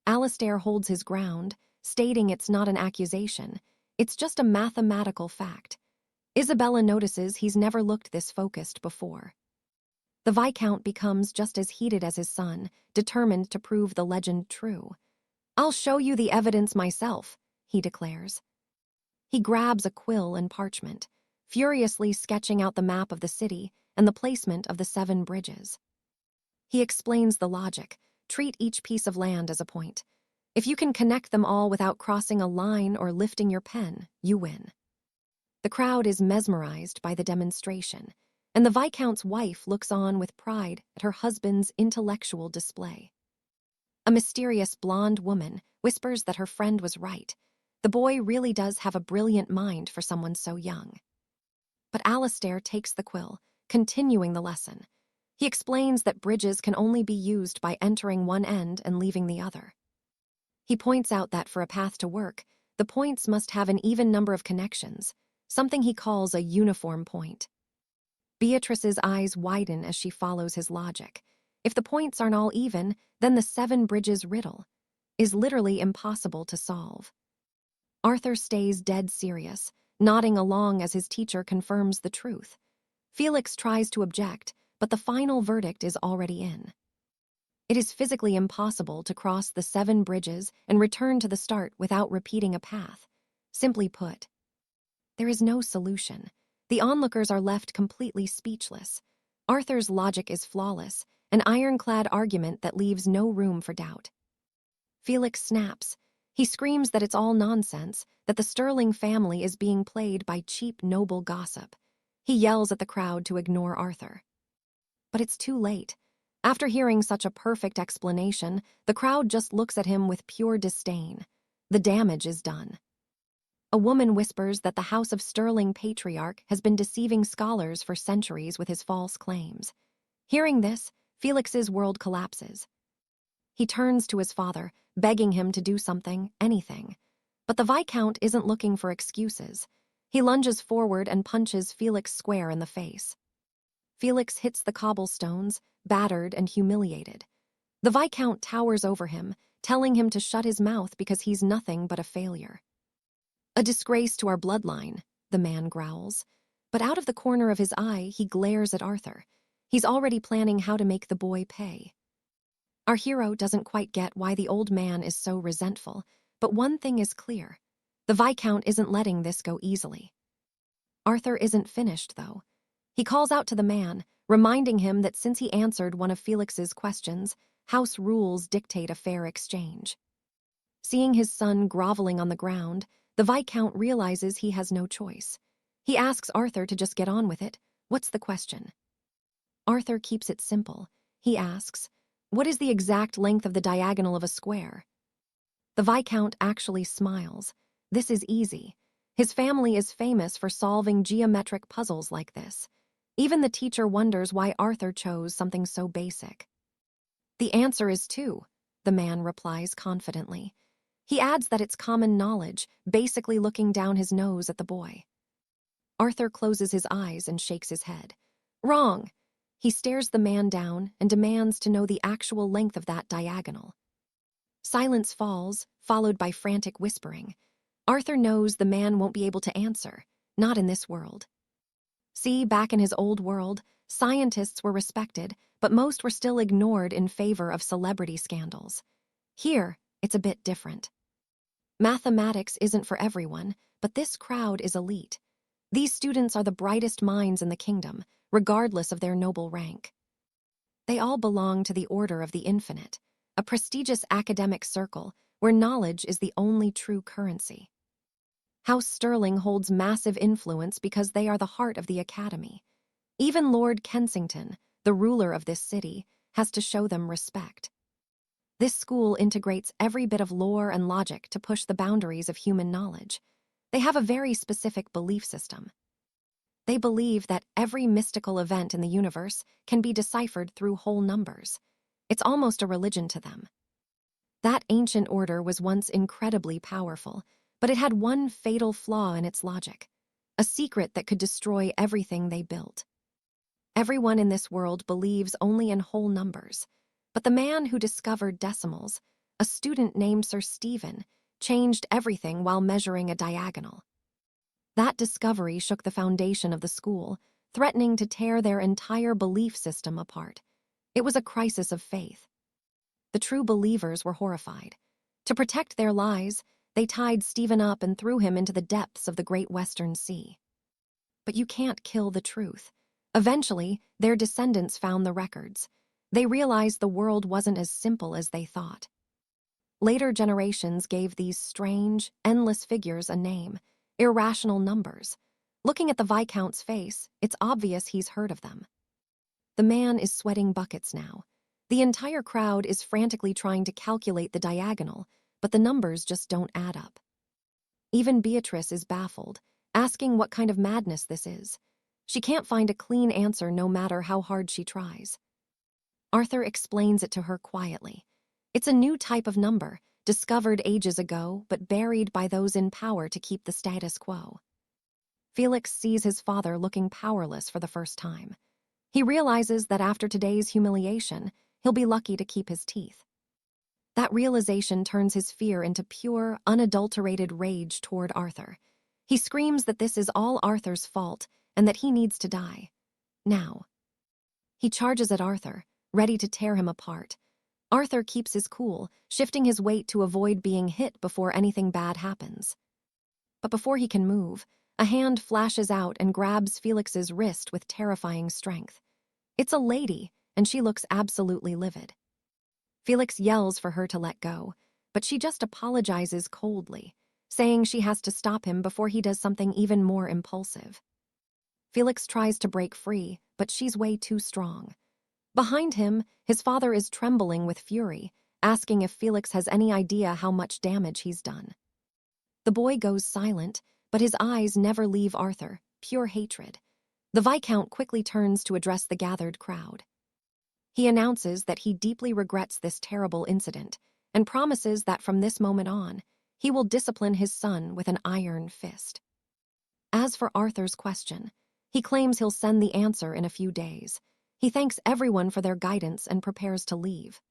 Alastair holds his ground, stating it's not an accusation, it's just a mathematical fact. Isabella notices he's never looked this focused before. The Viscount becomes just as heated as his son, determined to prove the legend true. "I'll show you the evidence myself," he declares. He grabs a quill and parchment, furiously sketching out the map of the city and the placement of the 7 bridges. He explains the logic: treat each piece of land as a point. If you can connect them all without crossing a line or lifting your pen, you win. The crowd is mesmerized by the demonstration, and the Viscount's wife looks on with pride at her husband's intellectual display. A mysterious blonde woman whispers that her friend was right. The boy really does have a brilliant mind for someone so young. But Alastair takes the quill, continuing the lesson. He explains that bridges can only be used by entering one end and leaving the other. He points out that for a path to work, the points must have an even number of connections, something he calls a uniform point. Beatrice's eyes widen as she follows his logic. If the points aren't all even, then the 7 bridges riddle is literally impossible to solve. Arthur stays dead serious, nodding along as his teacher confirms the truth. Felix tries to object, but the final verdict is already in. It is physically impossible to cross the 7 bridges and return to the start without repeating a path. Simply put, there is no solution. The onlookers are left completely speechless. Arthur's logic is flawless, an ironclad argument that leaves no room for doubt. Felix snaps. He screams that it's all nonsense, that the Sterling family is being played by cheap noble gossip. He yells at the crowd to ignore Arthur. But it's too late. After hearing such a perfect explanation, the crowd just looks at him with pure disdain. The damage is done. A woman whispers that the House of Sterling patriarch has been deceiving scholars for centuries with his false claims. Hearing this, Felix's world collapses. He turns to his father, begging him to do something, anything. But the Viscount isn't looking for excuses. He lunges forward and punches Felix square in the face. Felix hits the cobblestones, battered and humiliated. The Viscount towers over him, telling him to shut his mouth because he's nothing but a failure. "A disgrace to our bloodline," the man growls. But out of the corner of his eye, he glares at Arthur. He's already planning how to make the boy pay. Our hero doesn't quite get why the old man is so resentful, but one thing is clear. The Viscount isn't letting this go easily. Arthur isn't finished, though. He calls out to the man, reminding him that since he answered one of Felix's questions, house rules dictate a fair exchange. Seeing his son groveling on the ground, The Viscount realizes he has no choice. He asks Arthur to just get on with it. What's the question? Arthur keeps it simple. He asks, what is the exact length of the diagonal of a square? The Viscount actually smiles. This is easy. His family is famous for solving geometric puzzles like this. Even the teacher wonders why Arthur chose something so basic. The answer is 2, the man replies confidently. He adds that it's common knowledge, basically looking down his nose at the boy. Arthur closes his eyes and shakes his head. Wrong! He stares the man down and demands to know the actual length of that diagonal. Silence falls, followed by frantic whispering. Arthur knows the man won't be able to answer, not in this world. See, back in his old world, scientists were respected, but most were still ignored in favor of celebrity scandals. Here, it's a bit different. Mathematics isn't for everyone, but this crowd is elite. These students are the brightest minds in the kingdom, regardless of their noble rank. They all belong to the Order of the Infinite, a prestigious academic circle where knowledge is the only true currency. House Sterling holds massive influence because they are the heart of the academy. Even Lord Kensington, the ruler of this city, has to show them respect. This school integrates every bit of lore and logic to push the boundaries of human knowledge. They have a very specific belief system. They believe that every mystical event in the universe can be deciphered through whole numbers. It's almost a religion to them. That ancient order was once incredibly powerful, but it had one fatal flaw in its logic, a secret that could destroy everything they built. Everyone in this world believes only in whole numbers, but the man who discovered decimals, a student named Sir Stephen, changed everything while measuring a diagonal. That discovery shook the foundation of the school, threatening to tear their entire belief system apart. It was a crisis of faith. The true believers were horrified. To protect their lies, they tied Stephen up and threw him into the depths of the Great Western Sea. But you can't kill the truth. Eventually, their descendants found the records. They realized the world wasn't as simple as they thought. Later generations gave these strange, endless figures a name, irrational numbers. Looking at the Viscount's face, it's obvious he's heard of them. The man is sweating buckets now. The entire crowd is frantically trying to calculate the diagonal, but the numbers just don't add up. Even Beatrice is baffled, asking what kind of madness this is. She can't find a clean answer no matter how hard she tries. Arthur explains it to her quietly. It's a new type of number, discovered ages ago, but buried by those in power to keep the status quo. Felix sees his father looking powerless for the first time. He realizes that after today's humiliation, he'll be lucky to keep his teeth. That realization turns his fear into pure, unadulterated rage toward Arthur. He screams that this is all Arthur's fault and that he needs to die. Now. He charges at Arthur, ready to tear him apart. Arthur keeps his cool, shifting his weight to avoid being hit before anything bad happens. But before he can move, a hand flashes out and grabs Felix's wrist with terrifying strength. It's a lady, and she looks absolutely livid. Felix yells for her to let go, but she just apologizes coldly, saying she has to stop him before he does something even more impulsive. Felix tries to break free, but she's way too strong. Behind him, his father is trembling with fury, asking if Felix has any idea how much damage he's done. The boy goes silent, but his eyes never leave Arthur, pure hatred. The Viscount quickly turns to address the gathered crowd. He announces that he deeply regrets this terrible incident and promises that from this moment on, he will discipline his son with an iron fist. As for Arthur's question, he claims he'll send the answer in a few days. He thanks everyone for their guidance and prepares to leave.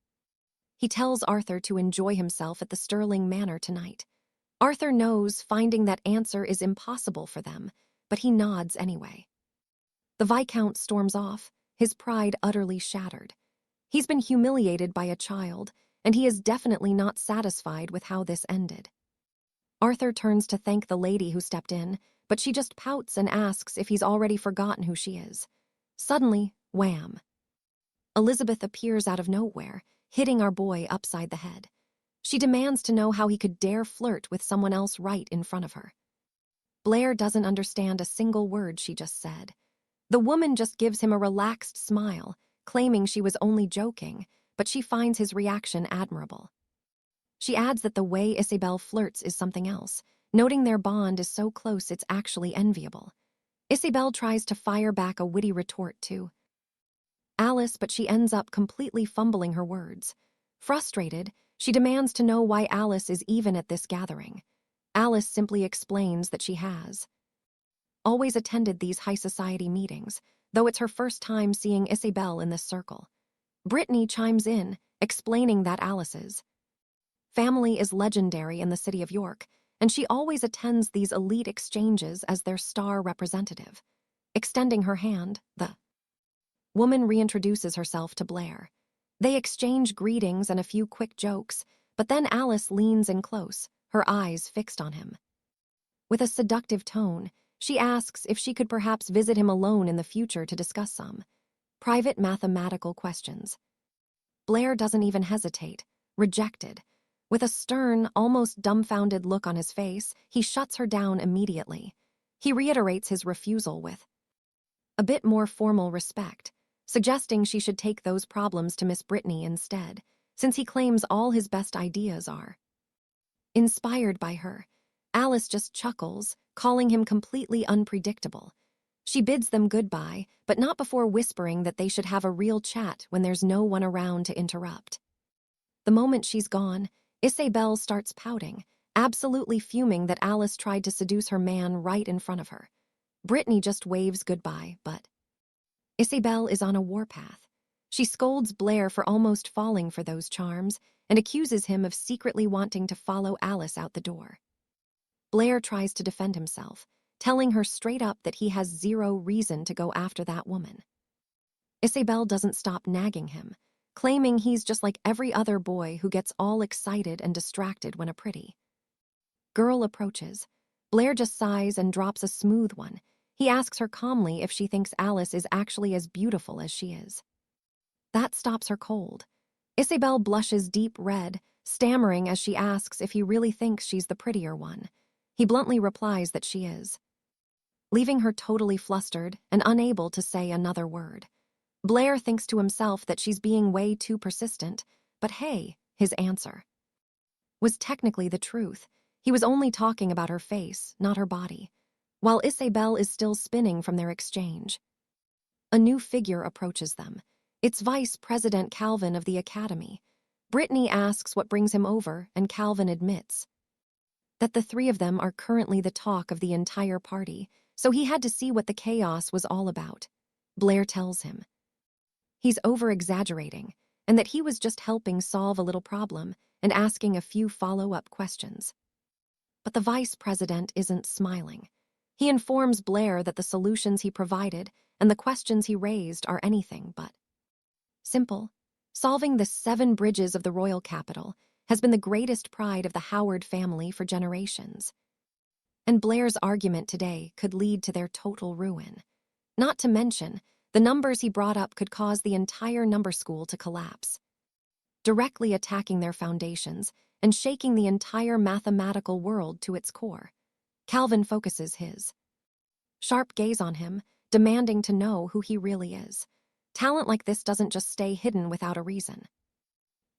He tells Arthur to enjoy himself at the Sterling Manor tonight. Arthur knows finding that answer is impossible for them, but he nods anyway. The Viscount storms off, his pride utterly shattered. He's been humiliated by a child, and he is definitely not satisfied with how this ended. Arthur turns to thank the lady who stepped in, but she just pouts and asks if he's already forgotten who she is. Suddenly, wham! Elizabeth appears out of nowhere, hitting our boy upside the head. She demands to know how he could dare flirt with someone else right in front of her. Blair doesn't understand a single word she just said. The woman just gives him a relaxed smile, claiming she was only joking, but she finds his reaction admirable. She adds that the way 𝒂𝒑𝒊 flirts is something else, noting their bond is so close it's actually enviable. 𝒂𝒑𝒊 tries to fire back a witty retort to Alice, but she ends up completely fumbling her words. Frustrated, she demands to know why Alice is even at this gathering. Alice simply explains that she has always attended these high society meetings, though it's her first time seeing 𝒂𝒑𝒊 in this circle. Brittany chimes in, explaining that Alice's family is legendary in the city of York, and she always attends these elite exchanges as their star representative. Extending her hand, the woman reintroduces herself to Blair. They exchange greetings and a few quick jokes, but then Alice leans in close, her eyes fixed on him. With a seductive tone, she asks if she could perhaps visit him alone in the future to discuss some private mathematical questions. Blair doesn't even hesitate, rejected. With a stern, almost dumbfounded look on his face, he shuts her down immediately. He reiterates his refusal with a bit more formal respect, suggesting she should take those problems to Miss Brittany instead, since he claims all his best ideas are inspired by her. Alice just chuckles, calling him completely unpredictable. She bids them goodbye, but not before whispering that they should have a real chat when there's no one around to interrupt. The moment she's gone, 𝒂𝒑𝒊 starts pouting, absolutely fuming that Alice tried to seduce her man right in front of her. Brittany just waves goodbye, but 𝒂𝒑𝒊 is on a warpath. She scolds Blair for almost falling for those charms and accuses him of secretly wanting to follow Alice out the door. Blair tries to defend himself, telling her straight up that he has zero reason to go after that woman. 𝒂𝒑𝒊 doesn't stop nagging him, claiming he's just like every other boy who gets all excited and distracted when a pretty girl approaches. Blair just sighs and drops a smooth one. He asks her calmly if she thinks Alice is actually as beautiful as she is. That stops her cold. 𝒂𝒑𝒊 blushes deep red, stammering as she asks if he really thinks she's the prettier one. He bluntly replies that she is, leaving her totally flustered and unable to say another word. Blair thinks to himself that she's being way too persistent, but hey, his answer was technically the truth. He was only talking about her face, not her body. While 𝒂𝒑𝒊 is still spinning from their exchange, a new figure approaches them. It's Vice President Calvin of the Academy. Brittany asks what brings him over, and Calvin admits that the three of them are currently the talk of the entire party, so he had to see what the chaos was all about. Blair tells him he's over-exaggerating, and that he was just helping solve a little problem and asking a few follow-up questions. But the vice president isn't smiling. He informs Blair that the solutions he provided and the questions he raised are anything but simple. Solving the 7 bridges of the royal capital has been the greatest pride of the Howard family for generations. And Blair's argument today could lead to their total ruin. Not to mention, the numbers he brought up could cause the entire number school to collapse, directly attacking their foundations and shaking the entire mathematical world to its core. Calvin focuses his sharp gaze on him, demanding to know who he really is. Talent like this doesn't just stay hidden without a reason.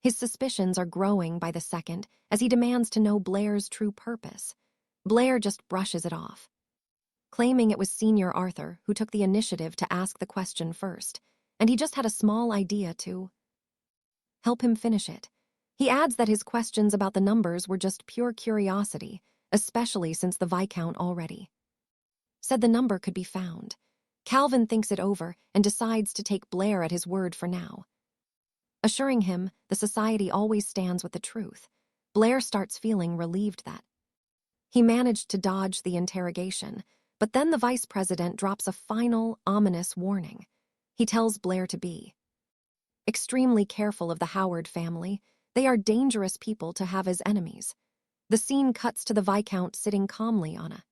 His suspicions are growing by the second as he demands to know Blair's true purpose. Blair just brushes it off, claiming it was Senior Arthur who took the initiative to ask the question first, and he just had a small idea to help him finish it. He adds that his questions about the numbers were just pure curiosity, especially since the Viscount already said the number could be found. Calvin thinks it over and decides to take Blair at his word for now, assuring him the society always stands with the truth. Blair starts feeling relieved that he managed to dodge the interrogation, but then the vice president drops a final, ominous warning. He tells Blair to be extremely careful of the Howard family. They are dangerous people to have as enemies. The scene cuts to the Viscount sitting calmly on a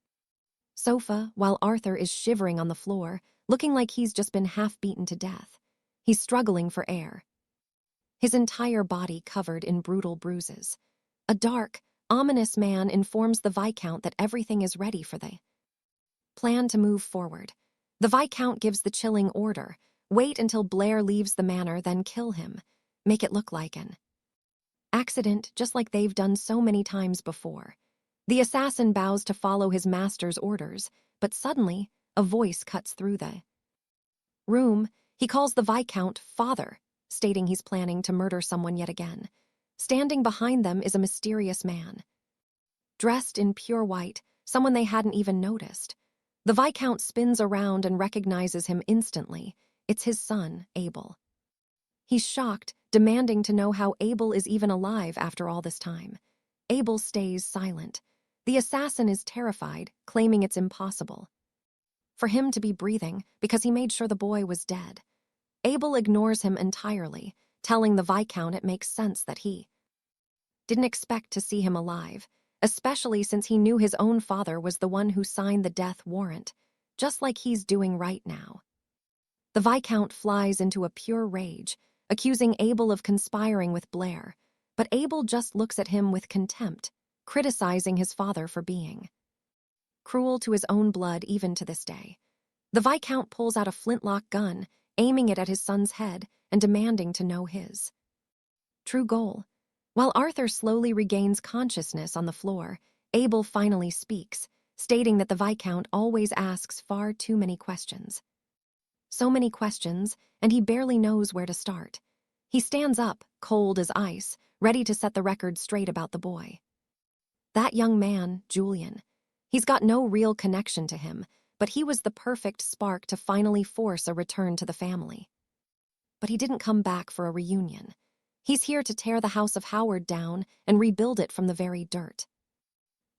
sofa while Arthur is shivering on the floor, looking like he's just been half-beaten to death. He's struggling for air, his entire body covered in brutal bruises. A dark, ominous man informs the Viscount that everything is ready for the plan to move forward. The Viscount gives the chilling order: wait until Blair leaves the manor, then kill him. Make it look like an accident, just like they've done so many times before. The assassin bows to follow his master's orders, but suddenly, a voice cuts through the room. He calls the Viscount father, stating he's planning to murder someone yet again. Standing behind them is a mysterious man, dressed in pure white, someone they hadn't even noticed. The Viscount spins around and recognizes him instantly. It's his son, Abel. He's shocked, demanding to know how Abel is even alive after all this time. Abel stays silent. The assassin is terrified, claiming it's impossible for him to be breathing because he made sure the boy was dead. Abel ignores him entirely, telling the Viscount it makes sense that he didn't expect to see him alive, especially since he knew his own father was the one who signed the death warrant, just like he's doing right now. The Viscount flies into a pure rage, accusing Abel of conspiring with Blair, but Abel just looks at him with contempt, criticizing his father for being cruel to his own blood even to this day. The Viscount pulls out a flintlock gun, aiming it at his son's head and demanding to know his true goal. While Arthur slowly regains consciousness on the floor, Abel finally speaks, stating that the Viscount always asks far too many questions. So many questions, and he barely knows where to start. He stands up, cold as ice, ready to set the record straight about the boy. That young man, Julian. He's got no real connection to him, but he was the perfect spark to finally force a return to the family. But he didn't come back for a reunion. He's here to tear the House of Howard down and rebuild it from the very dirt.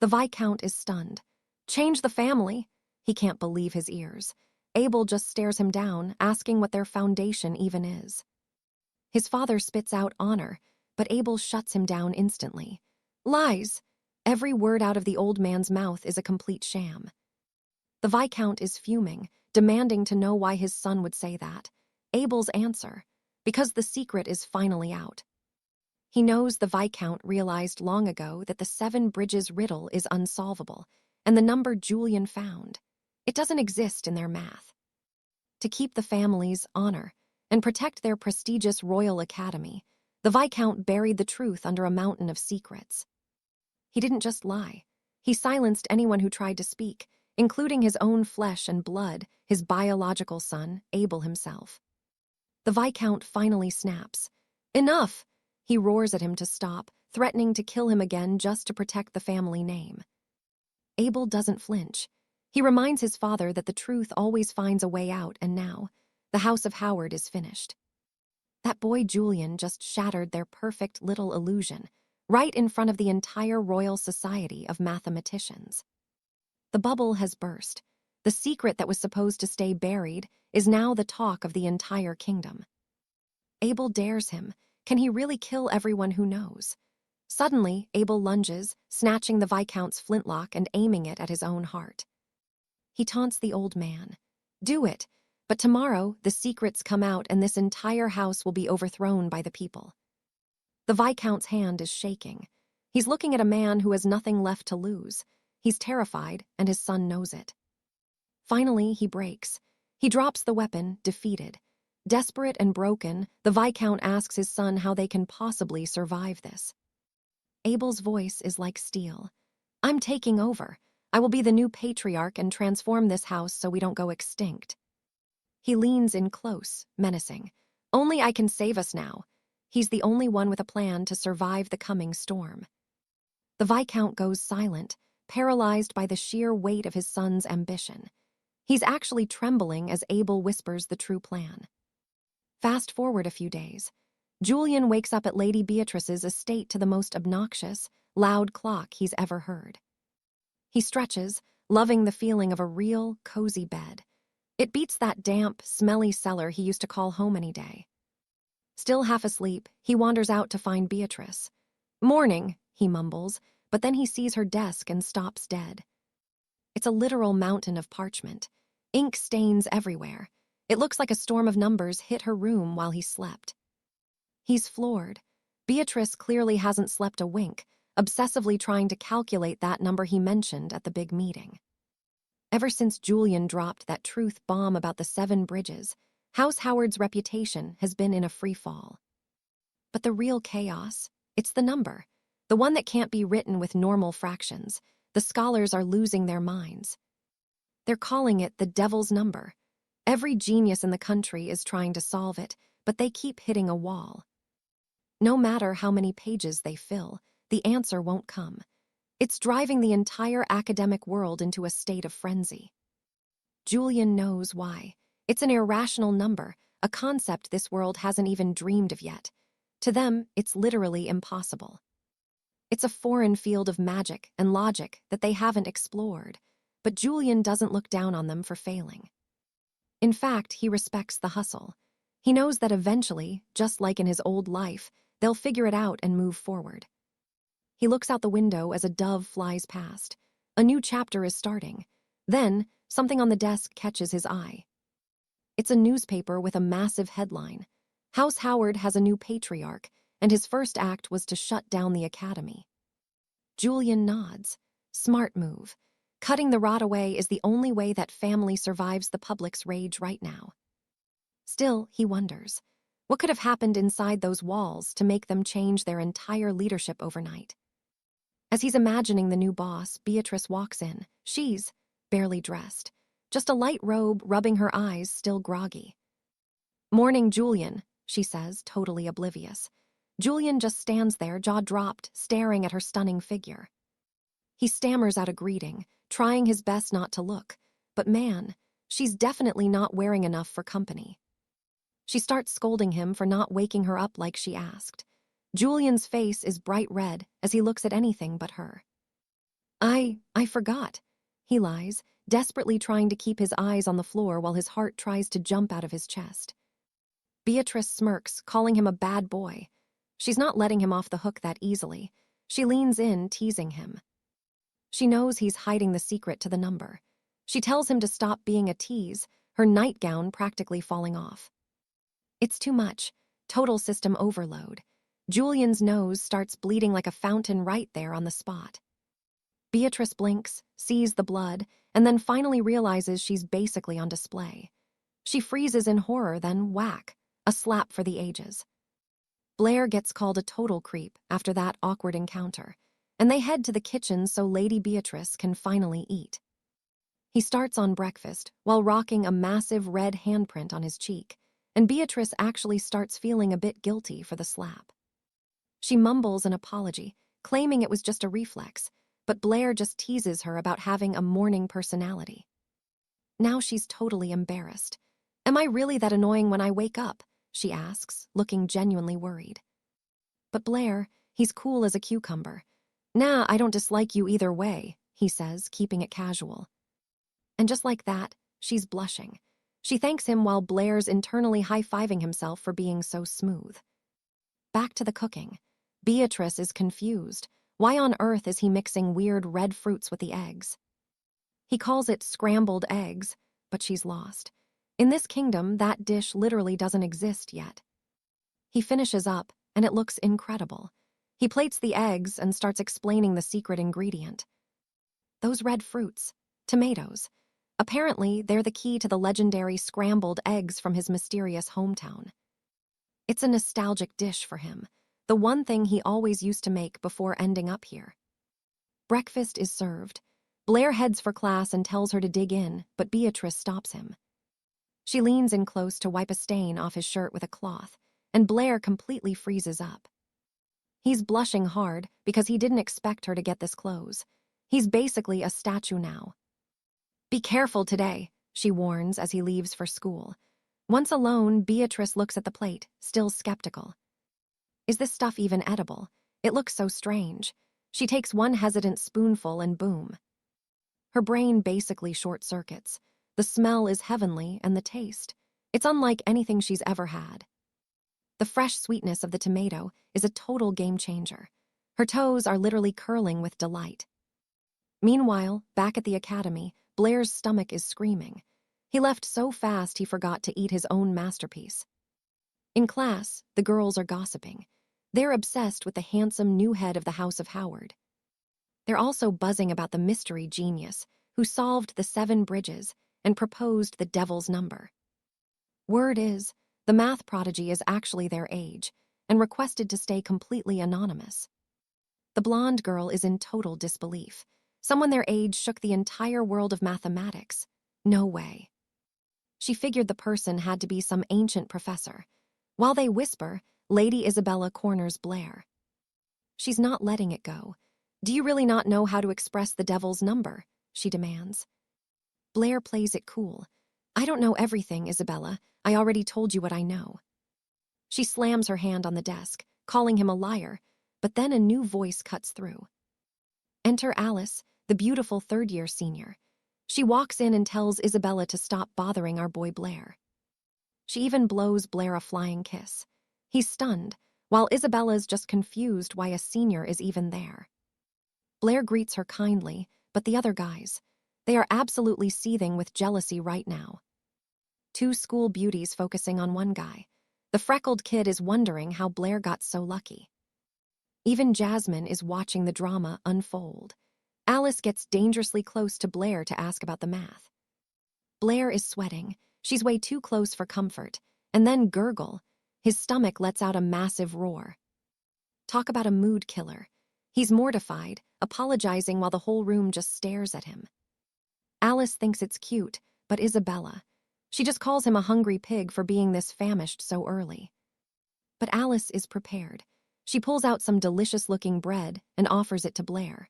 The Viscount is stunned. Change the family? He can't believe his ears. Abel just stares him down, asking what their foundation even is. His father spits out honor, but Abel shuts him down instantly. Lies! Every word out of the old man's mouth is a complete sham. The Viscount is fuming, demanding to know why his son would say that. Abel's answer: because the secret is finally out. He knows the Viscount realized long ago that the 7 Bridges riddle is unsolvable, and the number Julian found, it doesn't exist in their math. To keep the family's honor and protect their prestigious royal academy, the Viscount buried the truth under a mountain of secrets. He didn't just lie. He silenced anyone who tried to speak, including his own flesh and blood, his biological son, Abel himself. The Viscount finally snaps. Enough! He roars at him to stop, threatening to kill him again just to protect the family name. Abel doesn't flinch. He reminds his father that the truth always finds a way out, and now, the House of Howard is finished. That boy Julian just shattered their perfect little illusion, right in front of the entire Royal Society of Mathematicians. The bubble has burst. The secret that was supposed to stay buried is now the talk of the entire kingdom. Abel dares him. Can he really kill everyone who knows? Suddenly, Abel lunges, snatching the Viscount's flintlock and aiming it at his own heart. He taunts the old man. Do it, but tomorrow the secrets come out and this entire house will be overthrown by the people. The Viscount's hand is shaking. He's looking at a man who has nothing left to lose. He's terrified, and his son knows it. Finally, he breaks. He drops the weapon, defeated. Desperate and broken, the Viscount asks his son how they can possibly survive this. Abel's voice is like steel. I'm taking over. I will be the new patriarch and transform this house so we don't go extinct. He leans in close, menacing. Only I can save us now. He's the only one with a plan to survive the coming storm. The Viscount goes silent, paralyzed by the sheer weight of his son's ambition. He's actually trembling as Abel whispers the true plan. Fast forward a few days. Julian wakes up at Lady Beatrice's estate to the most obnoxious, loud clock he's ever heard. He stretches, loving the feeling of a real, cozy bed. It beats that damp, smelly cellar he used to call home any day. Still half asleep, he wanders out to find Beatrice. Morning, he mumbles, but then he sees her desk and stops dead. It's a literal mountain of parchment. Ink stains everywhere. It looks like a storm of numbers hit her room while he slept. He's floored. Beatrice clearly hasn't slept a wink. obsessively trying to calculate that number he mentioned at the big meeting. Ever since Julian dropped that truth bomb about the 7 bridges, House Howard's reputation has been in a free fall. But the real chaos, it's the number, the one that can't be written with normal fractions. The scholars are losing their minds. They're calling it the devil's number. Every genius in the country is trying to solve it, but they keep hitting a wall. No matter how many pages they fill, the answer won't come. It's driving the entire academic world into a state of frenzy. Julian knows why. It's an irrational number, a concept this world hasn't even dreamed of yet. To them, it's literally impossible. It's a foreign field of magic and logic that they haven't explored, but Julian doesn't look down on them for failing. In fact, he respects the hustle. He knows that eventually, just like in his old life, they'll figure it out and move forward. He looks out the window as a dove flies past. A new chapter is starting. Then, something on the desk catches his eye. It's a newspaper with a massive headline. House Howard has a new patriarch, and his first act was to shut down the academy. Julian nods. Smart move. Cutting the rot away is the only way that family survives the public's rage right now. Still, he wonders, what could have happened inside those walls to make them change their entire leadership overnight? As he's imagining the new boss, Beatrice walks in. She's barely dressed, just a light robe rubbing her eyes, still groggy. "Morning, Julian," she says, totally oblivious. Julian just stands there, jaw dropped, staring at her stunning figure. He stammers out a greeting, trying his best not to look, but man, she's definitely not wearing enough for company. She starts scolding him for not waking her up like she asked. Julian's face is bright red as he looks at anything but her. I forgot," he lies, desperately trying to keep his eyes on the floor while his heart tries to jump out of his chest. Beatrice smirks, calling him a bad boy. She's not letting him off the hook that easily. She leans in, teasing him. She knows he's hiding the secret to the number. She tells him to stop being a tease, her nightgown practically falling off. It's too much. Total system overload. Julian's nose starts bleeding like a fountain right there on the spot. Beatrice blinks, sees the blood, and then finally realizes she's basically on display. She freezes in horror, then whack, a slap for the ages. Blair gets called a total creep after that awkward encounter, and they head to the kitchen so Lady Beatrice can finally eat. He starts on breakfast while rocking a massive red handprint on his cheek, and Beatrice actually starts feeling a bit guilty for the slap. She mumbles an apology, claiming it was just a reflex, but Blair just teases her about having a morning personality. Now she's totally embarrassed. "Am I really that annoying when I wake up?" she asks, looking genuinely worried. But Blair, he's cool as a cucumber. "Nah, I don't dislike you either way," he says, keeping it casual. And just like that, she's blushing. She thanks him while Blair's internally high-fiving himself for being so smooth. Back to the cooking. Beatrice is confused. Why on earth is he mixing weird red fruits with the eggs? He calls it scrambled eggs, but she's lost. In this kingdom, that dish literally doesn't exist yet. He finishes up, and it looks incredible. He plates the eggs and starts explaining the secret ingredient. Those red fruits, tomatoes. Apparently, they're the key to the legendary scrambled eggs from his mysterious hometown. It's a nostalgic dish for him, the one thing he always used to make before ending up here. Breakfast is served. Blair heads for class and tells her to dig in, but Beatrice stops him. She leans in close to wipe a stain off his shirt with a cloth, and Blair completely freezes up. He's blushing hard because he didn't expect her to get this close. He's basically a statue now. "Be careful today," she warns as he leaves for school. Once alone, Beatrice looks at the plate, still skeptical. Is this stuff even edible? It looks so strange. She takes one hesitant spoonful and boom. Her brain basically short-circuits. The smell is heavenly, and the taste, it's unlike anything she's ever had. The fresh sweetness of the tomato is a total game-changer. Her toes are literally curling with delight. Meanwhile, back at the academy, Blair's stomach is screaming. He left so fast he forgot to eat his own masterpiece. In class, the girls are gossiping. They're obsessed with the handsome new head of the House of Howard. They're also buzzing about the mystery genius who solved the 7 bridges and proposed the devil's number. Word is, the math prodigy is actually their age and requested to stay completely anonymous. The blonde girl is in total disbelief. Someone their age shook the entire world of mathematics. No way. She figured the person had to be some ancient professor. While they whisper, Lady Isabella corners Blair. She's not letting it go. Do you really not know how to express the devil's number? She demands. Blair plays it cool. I don't know everything, Isabella. I already told you what I know. She slams her hand on the desk, calling him a liar, but then a new voice cuts through. Enter Alice, the beautiful third-year senior. She walks in and tells Isabella to stop bothering our boy Blair. She even blows Blair a flying kiss. He's stunned, while Isabella's just confused why a senior is even there. Blair greets her kindly, but the other guys, they are absolutely seething with jealousy right now. 2 school beauties focusing on one guy. The freckled kid is wondering how Blair got so lucky. Even Jasmine is watching the drama unfold. Alice gets dangerously close to Blair to ask about the math. Blair is sweating. She's way too close for comfort. And then gurgle. His stomach lets out a massive roar. Talk about a mood killer. He's mortified, apologizing while the whole room just stares at him. Alice thinks it's cute, but Isabella, she just calls him a hungry pig for being this famished so early. But Alice is prepared. She pulls out some delicious-looking bread and offers it to Blair.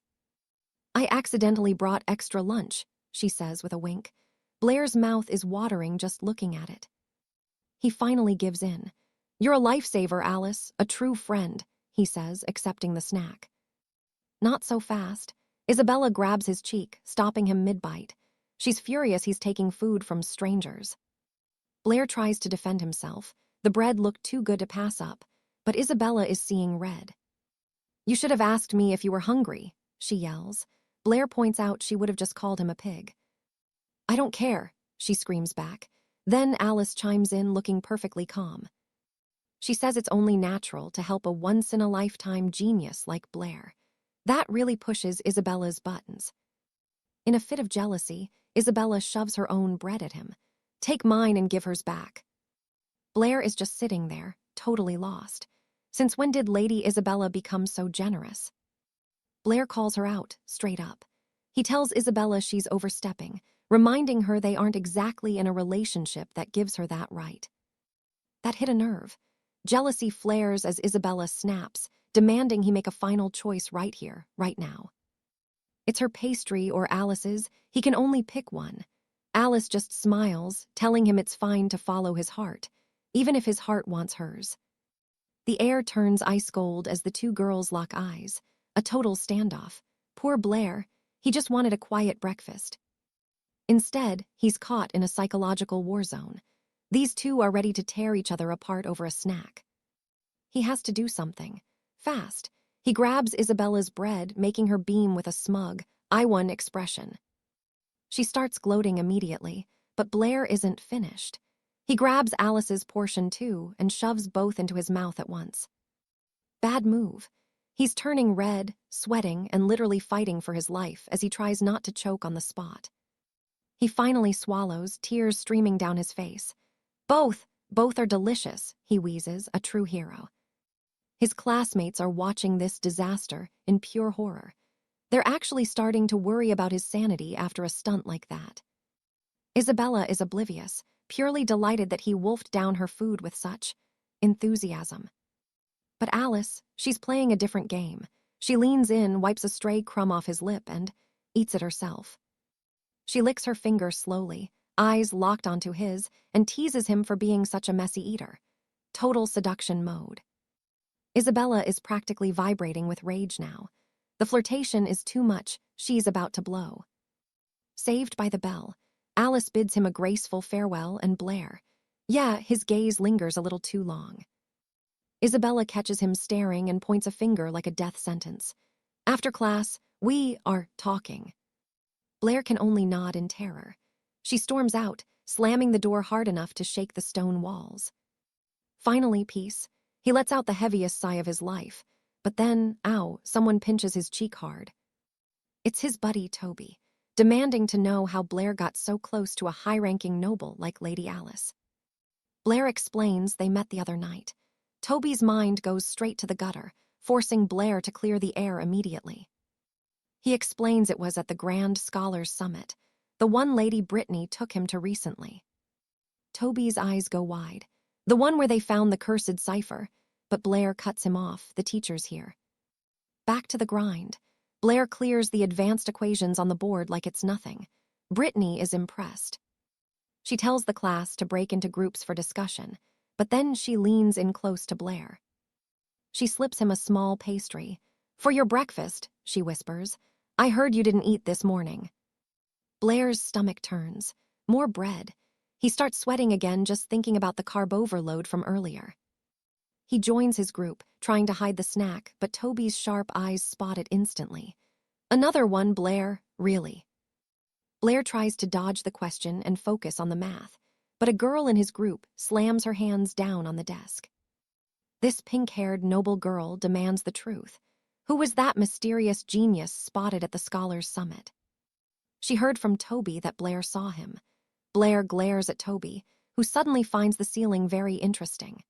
I accidentally brought extra lunch, she says with a wink. Blair's mouth is watering just looking at it. He finally gives in. You're a lifesaver, Alice, a true friend, he says, accepting the snack. Not so fast. Isabella grabs his cheek, stopping him mid-bite. She's furious he's taking food from strangers. Blair tries to defend himself. The bread looked too good to pass up, but Isabella is seeing red. You should have asked me if you were hungry, she yells. Blair points out she would have just called him a pig. I don't care, she screams back. Then Alice chimes in, looking perfectly calm. She says it's only natural to help a once-in-a-lifetime genius like Blair. That really pushes Isabella's buttons. In a fit of jealousy, Isabella shoves her own bread at him. Take mine and give hers back. Blair is just sitting there, totally lost. Since when did Lady Isabella become so generous? Blair calls her out, straight up. He tells Isabella she's overstepping, reminding her they aren't exactly in a relationship that gives her that right. That hit a nerve. Jealousy flares as Isabella snaps, demanding he make a final choice right here, right now. It's her pastry or Alice's. He can only pick one. Alice just smiles, telling him it's fine to follow his heart, even if his heart wants hers. The air turns ice cold as the 2 girls lock eyes. A total standoff. Poor Blair, he just wanted a quiet breakfast. Instead, he's caught in a psychological war zone. These 2 are ready to tear each other apart over a snack. He has to do something. Fast. He grabs Isabella's bread, making her beam with a smug, I won expression. She starts gloating immediately, but Blair isn't finished. He grabs Alice's portion too and shoves both into his mouth at once. Bad move. He's turning red, sweating, and literally fighting for his life as he tries not to choke on the spot. He finally swallows, tears streaming down his face. Both are delicious, he wheezes, a true hero. His classmates are watching this disaster in pure horror. They're actually starting to worry about his sanity after a stunt like that. Isabella is oblivious, purely delighted that he wolfed down her food with such enthusiasm. But Alice, she's playing a different game. She leans in, wipes a stray crumb off his lip, and eats it herself. She licks her finger slowly, eyes locked onto his, and teases him for being such a messy eater. Total seduction mode. Isabella is practically vibrating with rage now. The flirtation is too much, she's about to blow. Saved by the bell, Alice bids him a graceful farewell and Blair. Yeah, his gaze lingers a little too long. Isabella catches him staring and points a finger like a death sentence. After class, we are talking. Blair can only nod in terror. She storms out, slamming the door hard enough to shake the stone walls. Finally, peace. He lets out the heaviest sigh of his life, but then, ow, someone pinches his cheek hard. It's his buddy Toby, demanding to know how Blair got so close to a high-ranking noble like Lady Alice. Blair explains they met the other night. Toby's mind goes straight to the gutter, forcing Blair to clear the air immediately. He explains it was at the Grand Scholars Summit, the one Lady Brittany took him to recently. Toby's eyes go wide. The one where they found the cursed cipher, but Blair cuts him off. The teacher's here. Back to the grind. Blair clears the advanced equations on the board like it's nothing. Brittany is impressed. She tells the class to break into groups for discussion, but then she leans in close to Blair. She slips him a small pastry. "For your breakfast," she whispers. "I heard you didn't eat this morning." Blair's stomach turns. More bread. He starts sweating again just thinking about the carb overload from earlier. He joins his group, trying to hide the snack, but Toby's sharp eyes spot it instantly. "Another one, Blair, really." Blair tries to dodge the question and focus on the math, but a girl in his group slams her hands down on the desk. This pink-haired noble girl demands the truth. Who was that mysterious genius spotted at the Scholars' Summit? She heard from Toby that Blair saw him. Blair glares at Toby, who suddenly finds the ceiling very interesting.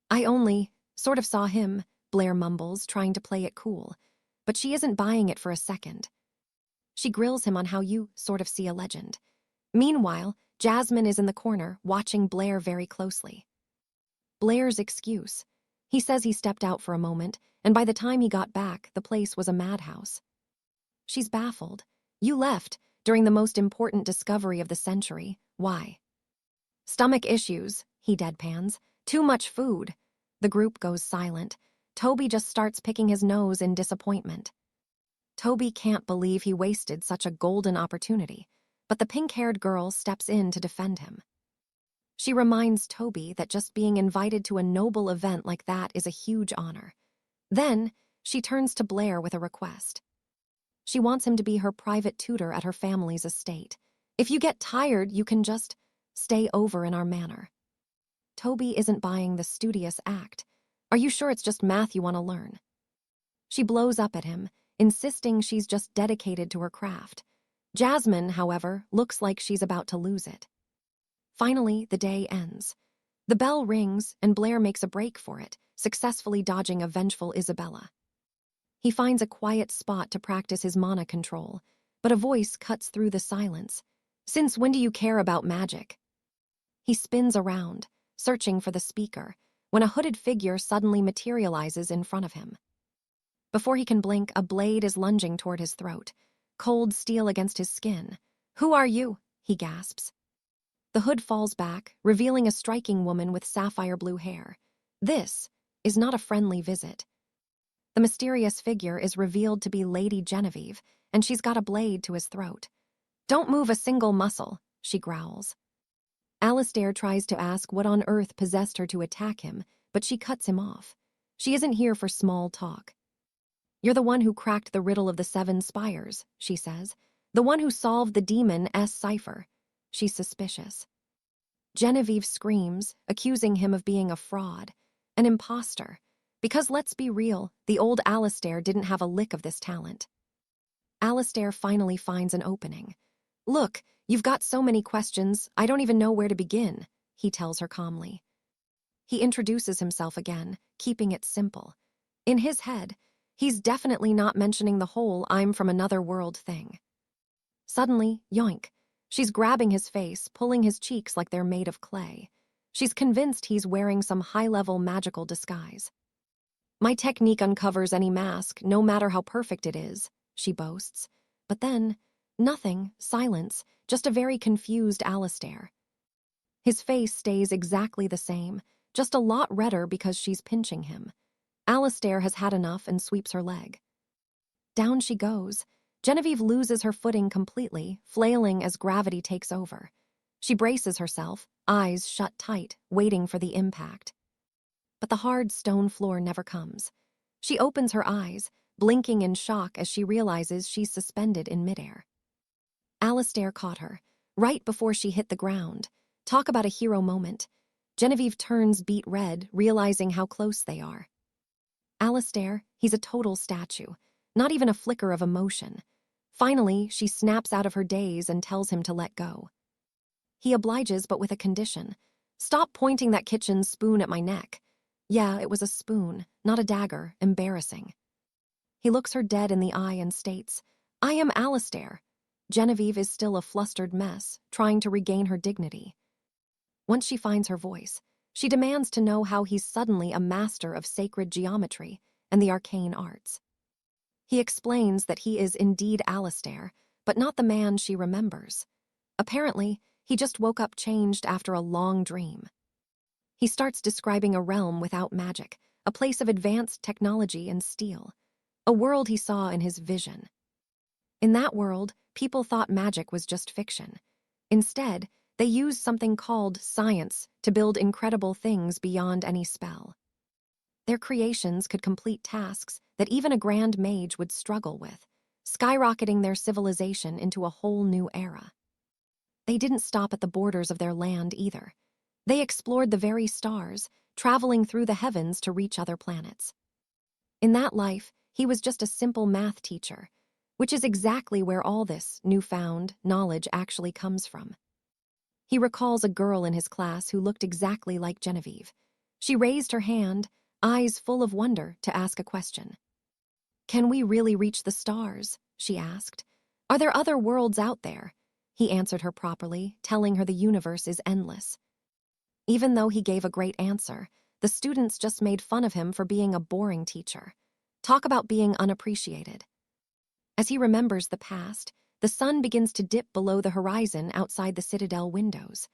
"I only sort of saw him," Blair mumbles, trying to play it cool, but she isn't buying it for a second. She grills him on how you sort of see a legend. Meanwhile, Jasmine is in the corner, watching Blair very closely. Blair's excuse. He says he stepped out for a moment, and by the time he got back, the place was a madhouse. She's baffled. "You left during the most important discovery of the century. Why?" "Stomach issues," he deadpans. "Too much food." The group goes silent. Toby just starts picking his nose in disappointment. Toby can't believe he wasted such a golden opportunity, but the pink-haired girl steps in to defend him. She reminds Toby that just being invited to a noble event like that is a huge honor. Then, she turns to Blair with a request. She wants him to be her private tutor at her family's estate. "If you get tired, you can just stay over in our manor." Toby isn't buying the studious act. "Are you sure it's just math you want to learn?" She blows up at him, insisting she's just dedicated to her craft. Jasmine, however, looks like she's about to lose it. Finally, the day ends. The bell rings, and Blair makes a break for it, successfully dodging a vengeful Isabella. He finds a quiet spot to practice his mana control, but a voice cuts through the silence. "Since when do you care about magic?" He spins around, searching for the speaker, when a hooded figure suddenly materializes in front of him. Before he can blink, a blade is lunging toward his throat, cold steel against his skin. "Who are you?" he gasps. The hood falls back, revealing a striking woman with sapphire blue hair. This is not a friendly visit. The mysterious figure is revealed to be Lady Genevieve, and she's got a blade to his throat. "Don't move a single muscle," she growls. Alistair tries to ask what on earth possessed her to attack him, but she cuts him off. She isn't here for small talk. "You're the one who cracked the riddle of the 7 spires," she says. "The one who solved the demon S cipher." She's suspicious. Genevieve screams, accusing him of being a fraud, an imposter. Because let's be real, the old Alistair didn't have a lick of this talent. Alistair finally finds an opening. "Look, you've got so many questions, I don't even know where to begin," he tells her calmly. He introduces himself again, keeping it simple. In his head, he's definitely not mentioning the whole "I'm from another world" thing. Suddenly, yoink, she's grabbing his face, pulling his cheeks like they're made of clay. She's convinced he's wearing some high-level magical disguise. "My technique uncovers any mask, no matter how perfect it is," she boasts. But then, nothing, silence, just a very confused Alistair. His face stays exactly the same, just a lot redder because she's pinching him. Alistair has had enough and sweeps her leg. Down she goes. Genevieve loses her footing completely, flailing as gravity takes over. She braces herself, eyes shut tight, waiting for the impact. But the hard stone floor never comes. She opens her eyes, blinking in shock as she realizes she's suspended in midair. Alistair caught her, right before she hit the ground. Talk about a hero moment. Genevieve turns beet red, realizing how close they are. Alistair, he's a total statue, not even a flicker of emotion. Finally, she snaps out of her daze and tells him to let go. He obliges, but with a condition. Stop pointing that kitchen spoon at my neck. Yeah, it was a spoon, not a dagger, embarrassing. He looks her dead in the eye and states, I am Alistair. Genevieve is still a flustered mess, trying to regain her dignity. Once she finds her voice, she demands to know how he's suddenly a master of sacred geometry and the arcane arts. He explains that he is indeed Alistair, but not the man she remembers. Apparently, he just woke up changed after a long dream. He starts describing a realm without magic, a place of advanced technology and steel, a world he saw in his vision. In that world, people thought magic was just fiction. Instead, they used something called science to build incredible things beyond any spell. Their creations could complete tasks that even a grand mage would struggle with, skyrocketing their civilization into a whole new era. They didn't stop at the borders of their land either. They explored the very stars, traveling through the heavens to reach other planets. In that life, he was just a simple math teacher, which is exactly where all this newfound knowledge actually comes from. He recalls a girl in his class who looked exactly like Genevieve. She raised her hand, eyes full of wonder, to ask a question. Can we really reach the stars? She asked. Are there other worlds out there? He answered her properly, telling her the universe is endless. Even though he gave a great answer, the students just made fun of him for being a boring teacher. Talk about being unappreciated. As he remembers the past, the sun begins to dip below the horizon outside the citadel windows.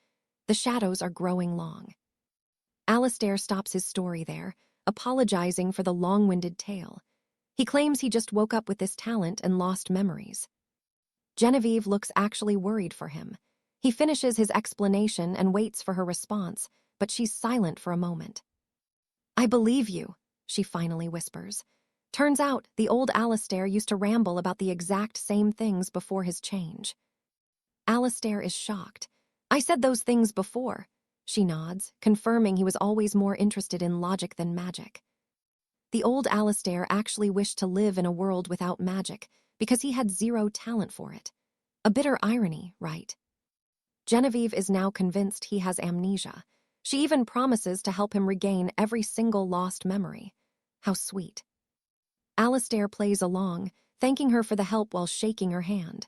The shadows are growing long. Alistair stops his story there, apologizing for the long-winded tale. He claims he just woke up with this talent and lost memories. Genevieve looks actually worried for him. He finishes his explanation and waits for her response, but she's silent for a moment. I believe you, she finally whispers. Turns out, the old Alistair used to ramble about the exact same things before his change. Alistair is shocked. I said those things before. She nods, confirming he was always more interested in logic than magic. The old Alistair actually wished to live in a world without magic because he had zero talent for it. A bitter irony, right? Genevieve is now convinced he has amnesia. She even promises to help him regain every single lost memory. How sweet. Alistair plays along, thanking her for the help while shaking her hand.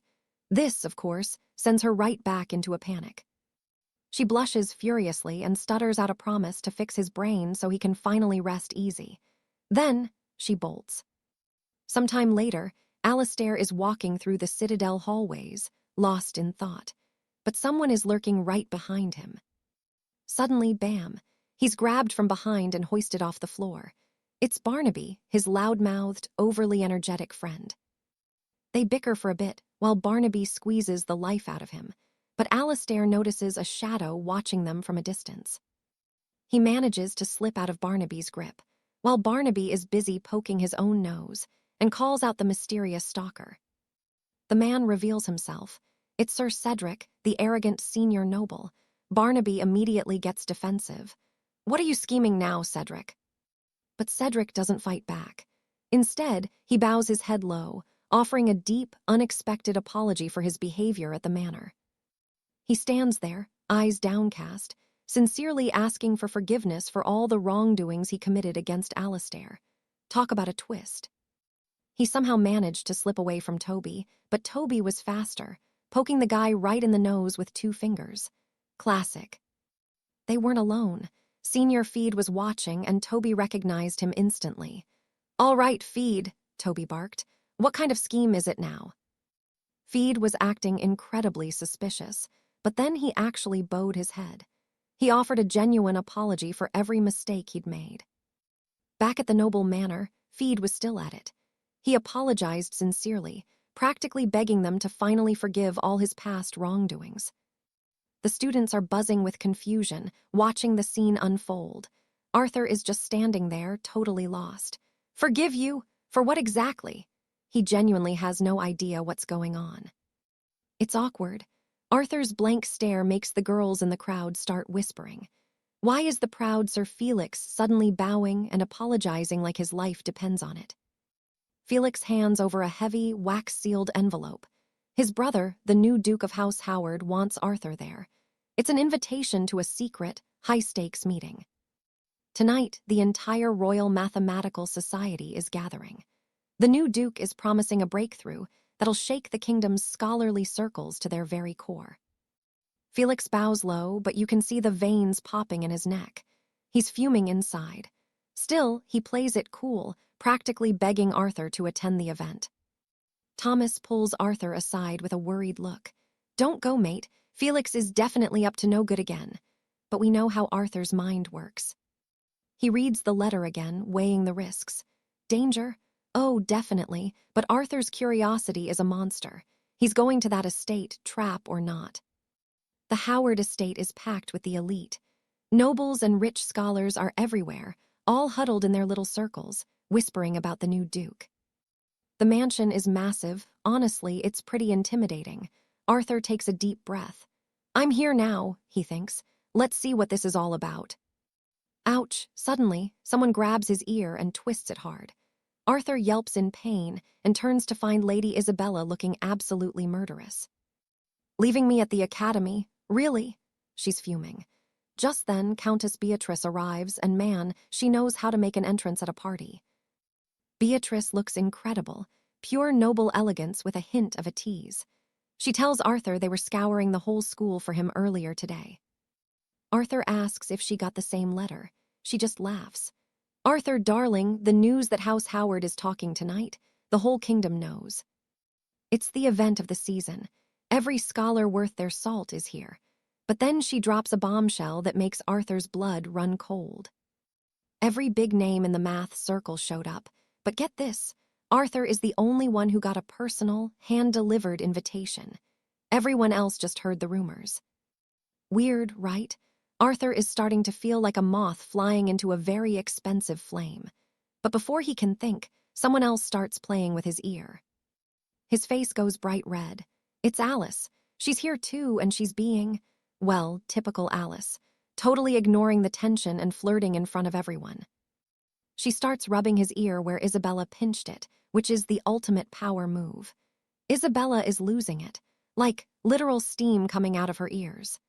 This, of course, sends her right back into a panic. She blushes furiously and stutters out a promise to fix his brain so he can finally rest easy. Then, she bolts. Sometime later, Alistair is walking through the citadel hallways, lost in thought. But someone is lurking right behind him. Suddenly, bam, he's grabbed from behind and hoisted off the floor. It's Barnaby, his loud-mouthed, overly energetic friend. They bicker for a bit, while Barnaby squeezes the life out of him, but Alistair notices a shadow watching them from a distance. He manages to slip out of Barnaby's grip, while Barnaby is busy poking his own nose, and calls out the mysterious stalker. The man reveals himself. It's Sir Cedric, the arrogant senior noble. Barnaby immediately gets defensive. What are you scheming now, Cedric? But Cedric doesn't fight back. Instead, he bows his head low, offering a deep, unexpected apology for his behavior at the manor. He stands there, eyes downcast, sincerely asking for forgiveness for all the wrongdoings he committed against Alistair. Talk about a twist. He somehow managed to slip away from Toby, but Toby was faster, poking the guy right in the nose with 2 fingers. Classic. They weren't alone. Senior Feed was watching, and Toby recognized him instantly. All right, Feed, Toby barked. What kind of scheme is it now? Feed was acting incredibly suspicious, but then he actually bowed his head. He offered a genuine apology for every mistake he'd made. Back at the noble manor, Feed was still at it. He apologized sincerely, practically begging them to finally forgive all his past wrongdoings. The students are buzzing with confusion, watching the scene unfold. Arthur is just standing there, totally lost. Forgive you? For what exactly? He genuinely has no idea what's going on. It's awkward. Arthur's blank stare makes the girls in the crowd start whispering. Why is the proud Sir Felix suddenly bowing and apologizing like his life depends on it? Felix hands over a heavy, wax-sealed envelope. His brother, the new Duke of House Howard, wants Arthur there. It's an invitation to a secret, high-stakes meeting. Tonight, the entire Royal Mathematical Society is gathering. The new Duke is promising a breakthrough that'll shake the kingdom's scholarly circles to their very core. Felix bows low, but you can see the veins popping in his neck. He's fuming inside. Still, he plays it cool, practically begging Arthur to attend the event. Thomas pulls Arthur aside with a worried look. "Don't go, mate. Felix is definitely up to no good again." But we know how Arthur's mind works. He reads the letter again, weighing the risks. Danger? Oh, definitely, but Arthur's curiosity is a monster. He's going to that estate, trap or not. The Howard estate is packed with the elite. Nobles and rich scholars are everywhere, all huddled in their little circles, whispering about the new Duke. The mansion is massive. Honestly, it's pretty intimidating. Arthur takes a deep breath. "I'm here now," he thinks. "Let's see what this is all about." Ouch! Suddenly, someone grabs his ear and twists it hard. Arthur yelps in pain and turns to find Lady Isabella looking absolutely murderous. "Leaving me at the academy? Really?" She's fuming. Just then, Countess Beatrice arrives, and man, she knows how to make an entrance at a party. Beatrice looks incredible, pure noble elegance with a hint of a tease. She tells Arthur they were scouring the whole school for him earlier today. Arthur asks if she got the same letter. She just laughs. "Arthur, darling, the news that House Howard is talking tonight, the whole kingdom knows. It's the event of the season. Every scholar worth their salt is here." But then she drops a bombshell that makes Arthur's blood run cold. Every big name in the math circle showed up, but get this, Arthur is the only one who got a personal, hand-delivered invitation. Everyone else just heard the rumors. Weird, right? Arthur is starting to feel like a moth flying into a very expensive flame. But before he can think, someone else starts playing with his ear. His face goes bright red. It's Alice. She's here too, and she's being, well, typical Alice, totally ignoring the tension and flirting in front of everyone. She starts rubbing his ear where Isabella pinched it, which is the ultimate power move. Isabella is losing it, like literal steam coming out of her ears.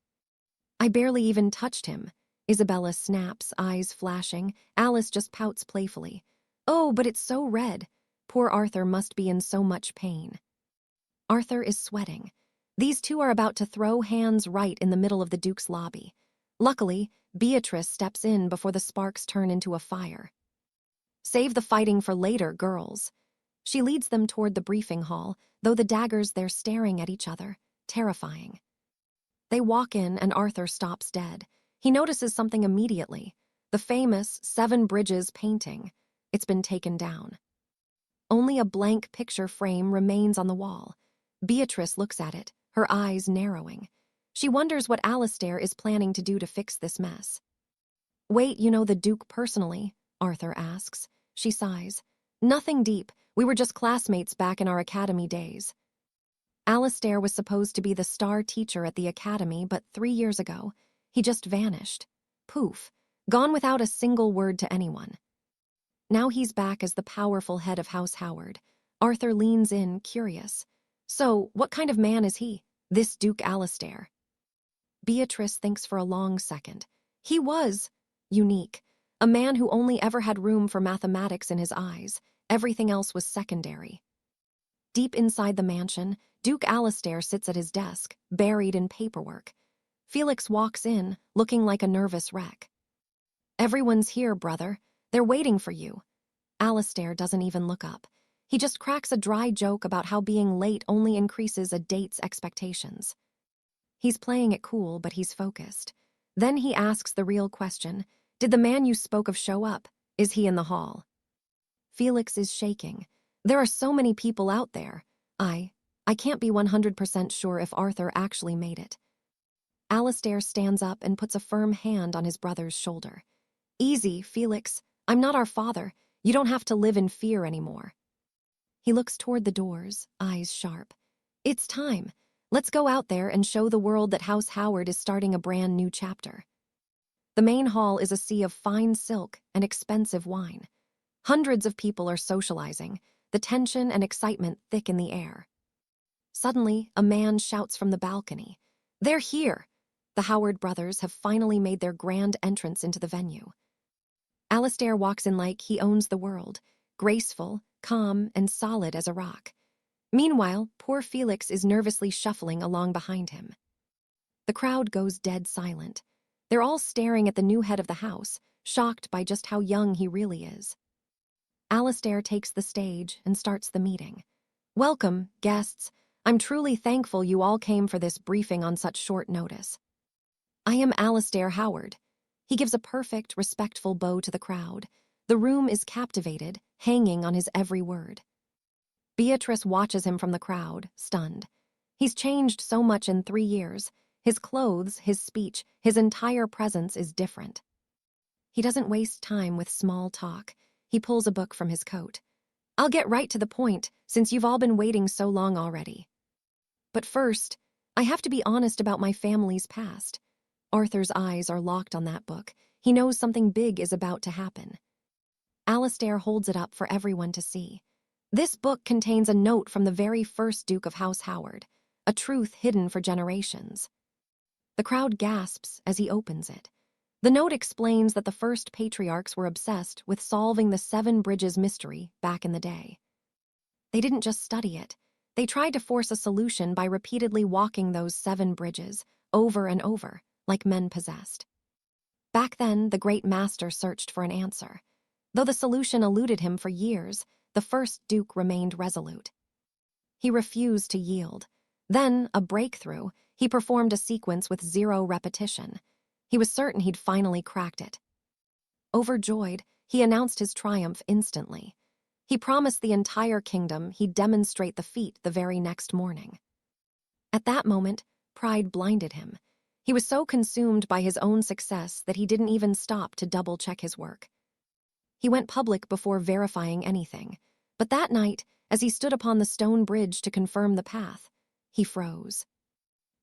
"I barely even touched him," Isabella snaps, eyes flashing. Alice just pouts playfully. "Oh, but it's so red." Poor Arthur must be in so much pain. Arthur is sweating. These two are about to throw hands right in the middle of the Duke's lobby. Luckily, Beatrice steps in before the sparks turn into a fire. "Save the fighting for later, girls." She leads them toward the briefing hall, though the daggers they're staring at each other, terrifying. They walk in and Arthur stops dead. He notices something immediately. The famous 7 Bridges painting. It's been taken down. Only a blank picture frame remains on the wall. Beatrice looks at it, her eyes narrowing. She wonders what Alistair is planning to do to fix this mess. "Wait, you know the Duke personally?" Arthur asks. She sighs. "Nothing deep. We were just classmates back in our academy days." Alistair was supposed to be the star teacher at the academy, but 3 years ago, he just vanished. Poof. Gone without a single word to anyone. Now he's back as the powerful head of House Howard. Arthur leans in, curious. "So, what kind of man is he, this Duke Alistair?" Beatrice thinks for a long second. He was unique. A man who only ever had room for mathematics in his eyes. Everything else was secondary. Deep inside the mansion, Duke Alistair sits at his desk, buried in paperwork. Felix walks in, looking like a nervous wreck. "Everyone's here, brother. They're waiting for you." Alistair doesn't even look up. He just cracks a dry joke about how being late only increases a date's expectations. He's playing it cool, but he's focused. Then he asks the real question. "Did the man you spoke of show up? Is he in the hall?" Felix is shaking. There are so many people out there. I can't be 100% sure if Arthur actually made it. Alistair stands up and puts a firm hand on his brother's shoulder. "Easy, Felix. I'm not our father. You don't have to live in fear anymore." He looks toward the doors, eyes sharp. "It's time. Let's go out there and show the world that House Howard is starting a brand new chapter." The main hall is a sea of fine silk and expensive wine. Hundreds of people are socializing, the tension and excitement thick in the air. Suddenly, a man shouts from the balcony, "They're here!" The Howard brothers have finally made their grand entrance into the venue. Alastair walks in like he owns the world, graceful, calm, and solid as a rock. Meanwhile, poor Felix is nervously shuffling along behind him. The crowd goes dead silent. They're all staring at the new head of the house, shocked by just how young he really is. Alastair takes the stage and starts the meeting. "Welcome, guests. I'm truly thankful you all came for this briefing on such short notice. I am Alastair Howard." He gives a perfect, respectful bow to the crowd. The room is captivated, hanging on his every word. Beatrice watches him from the crowd, stunned. He's changed so much in 3 years. His clothes, his speech, his entire presence is different. He doesn't waste time with small talk. He pulls a book from his coat. "I'll get right to the point, since you've all been waiting so long already. But first, I have to be honest about my family's past." Arthur's eyes are locked on that book. He knows something big is about to happen. Alastair holds it up for everyone to see. This book contains a note from the very first Duke of House Howard, a truth hidden for generations. The crowd gasps as he opens it. The note explains that the first patriarchs were obsessed with solving the 7 bridges mystery back in the day. They didn't just study it. They tried to force a solution by repeatedly walking those 7 bridges over and over, like men possessed. Back then, the great master searched for an answer. Though the solution eluded him for years, the first Duke remained resolute. He refused to yield. Then, a breakthrough, he performed a sequence with 0 repetition. He was certain he'd finally cracked it. Overjoyed, he announced his triumph instantly. He promised the entire kingdom he'd demonstrate the feat the very next morning. At that moment, pride blinded him. He was so consumed by his own success that he didn't even stop to double-check his work. He went public before verifying anything. But that night, as he stood upon the stone bridge to confirm the path, he froze.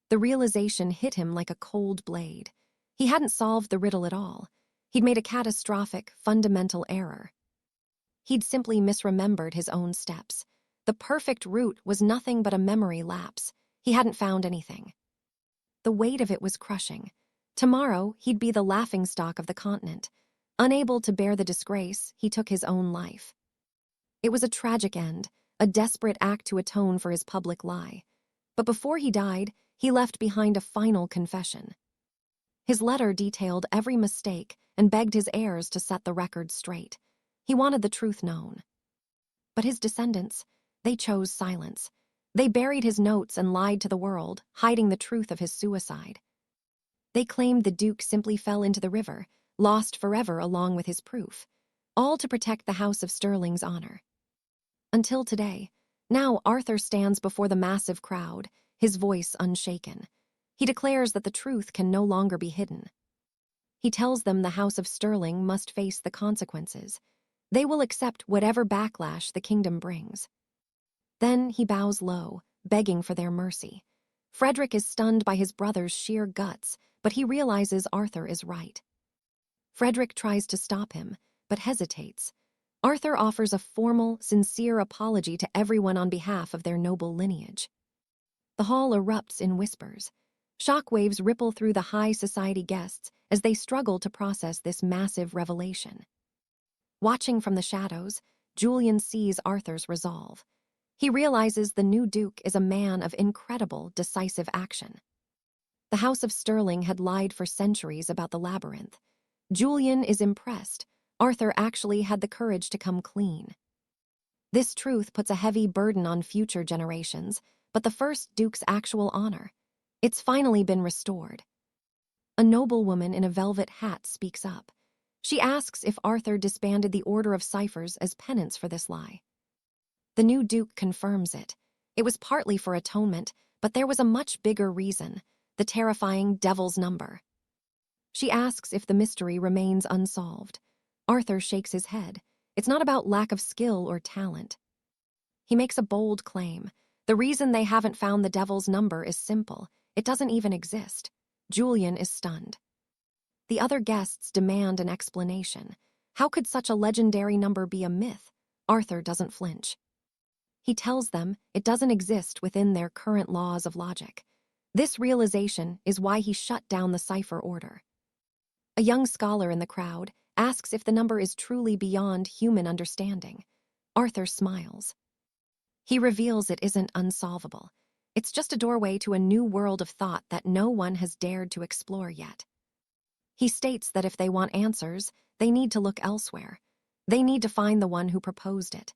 The realization hit him like a cold blade. He hadn't solved the riddle at all. He'd made a catastrophic, fundamental error. He'd simply misremembered his own steps. The perfect route was nothing but a memory lapse. He hadn't found anything. The weight of it was crushing. Tomorrow, he'd be the laughingstock of the continent. Unable to bear the disgrace, he took his own life. It was a tragic end, a desperate act to atone for his public lie. But before he died, he left behind a final confession. His letter detailed every mistake and begged his heirs to set the record straight. He wanted the truth known. But his descendants, they chose silence. They buried his notes and lied to the world, hiding the truth of his suicide. They claimed the Duke simply fell into the river, lost forever along with his proof, all to protect the House of Stirling's honor. Until today, now Arthur stands before the massive crowd, his voice unshaken. He declares that the truth can no longer be hidden. He tells them the House of Stirling must face the consequences. They will accept whatever backlash the kingdom brings. Then he bows low, begging for their mercy. Frederick is stunned by his brother's sheer guts, but he realizes Arthur is right. Frederick tries to stop him, but hesitates. Arthur offers a formal, sincere apology to everyone on behalf of their noble lineage. The hall erupts in whispers. Shockwaves ripple through the high society guests as they struggle to process this massive revelation. Watching from the shadows, Julian sees Arthur's resolve. He realizes the new Duke is a man of incredible, decisive action. The House of Stirling had lied for centuries about the labyrinth. Julian is impressed. Arthur actually had the courage to come clean. This truth puts a heavy burden on future generations, but the first Duke's actual honor, it's finally been restored. A noblewoman in a velvet hat speaks up. She asks if Arthur disbanded the Order of Ciphers as penance for this lie. The new Duke confirms it. It was partly for atonement, but there was a much bigger reason, the terrifying devil's number. She asks if the mystery remains unsolved. Arthur shakes his head. It's not about lack of skill or talent. He makes a bold claim. The reason they haven't found the devil's number is simple. It doesn't even exist. Julian is stunned. The other guests demand an explanation. How could such a legendary number be a myth? Arthur doesn't flinch. He tells them it doesn't exist within their current laws of logic. This realization is why he shut down the cipher order. A young scholar in the crowd asks if the number is truly beyond human understanding. Arthur smiles. He reveals it isn't unsolvable. It's just a doorway to a new world of thought that no one has dared to explore yet. He states that if they want answers, they need to look elsewhere. They need to find the one who proposed it.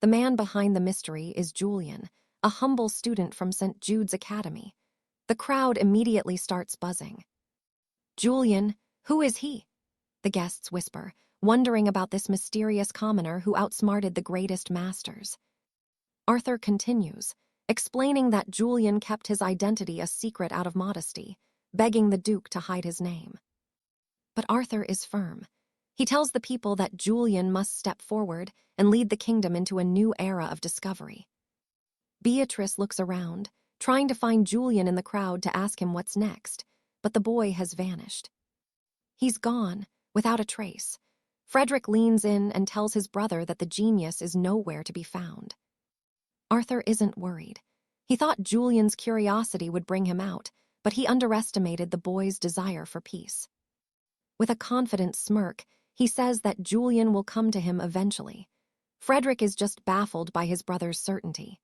The man behind the mystery is Julian, a humble student from St. Jude's Academy. The crowd immediately starts buzzing. Julian, who is he? The guests whisper, wondering about this mysterious commoner who outsmarted the greatest masters. Arthur continues, explaining that Julian kept his identity a secret out of modesty, begging the Duke to hide his name. But Arthur is firm. He tells the people that Julian must step forward and lead the kingdom into a new era of discovery. Beatrice looks around, trying to find Julian in the crowd to ask him what's next, but the boy has vanished. He's gone, without a trace. Frederick leans in and tells his brother that the genius is nowhere to be found. Arthur isn't worried. He thought Julian's curiosity would bring him out, but he underestimated the boy's desire for peace. With a confident smirk, he says that Julian will come to him eventually. Frederick is just baffled by his brother's certainty.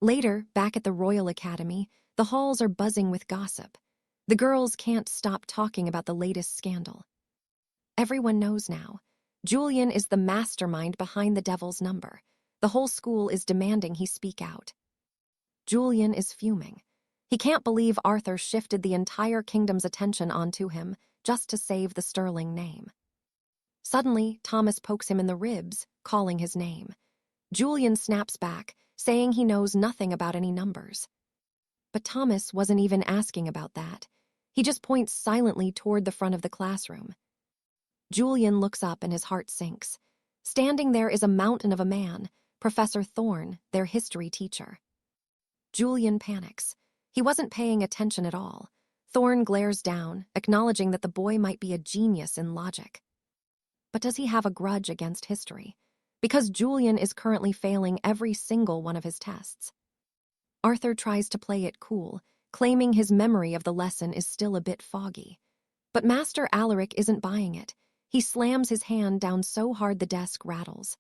Later, back at the Royal Academy, the halls are buzzing with gossip. The girls can't stop talking about the latest scandal. Everyone knows now. Julian is the mastermind behind the devil's number. The whole school is demanding he speak out. Julian is fuming. He can't believe Arthur shifted the entire kingdom's attention onto him just to save the sterling name. Suddenly, Thomas pokes him in the ribs, calling his name. Julian snaps back, saying he knows nothing about any numbers. But Thomas wasn't even asking about that. He just points silently toward the front of the classroom. Julian looks up and his heart sinks. Standing there is a mountain of a man, Professor Thorne, their history teacher. Julian panics. He wasn't paying attention at all. Thorne glares down, acknowledging that the boy might be a genius in logic. But does he have a grudge against history? Because Julian is currently failing every single one of his tests. Arthur tries to play it cool, claiming his memory of the lesson is still a bit foggy. But Master Alaric isn't buying it. He slams his hand down so hard the desk rattles.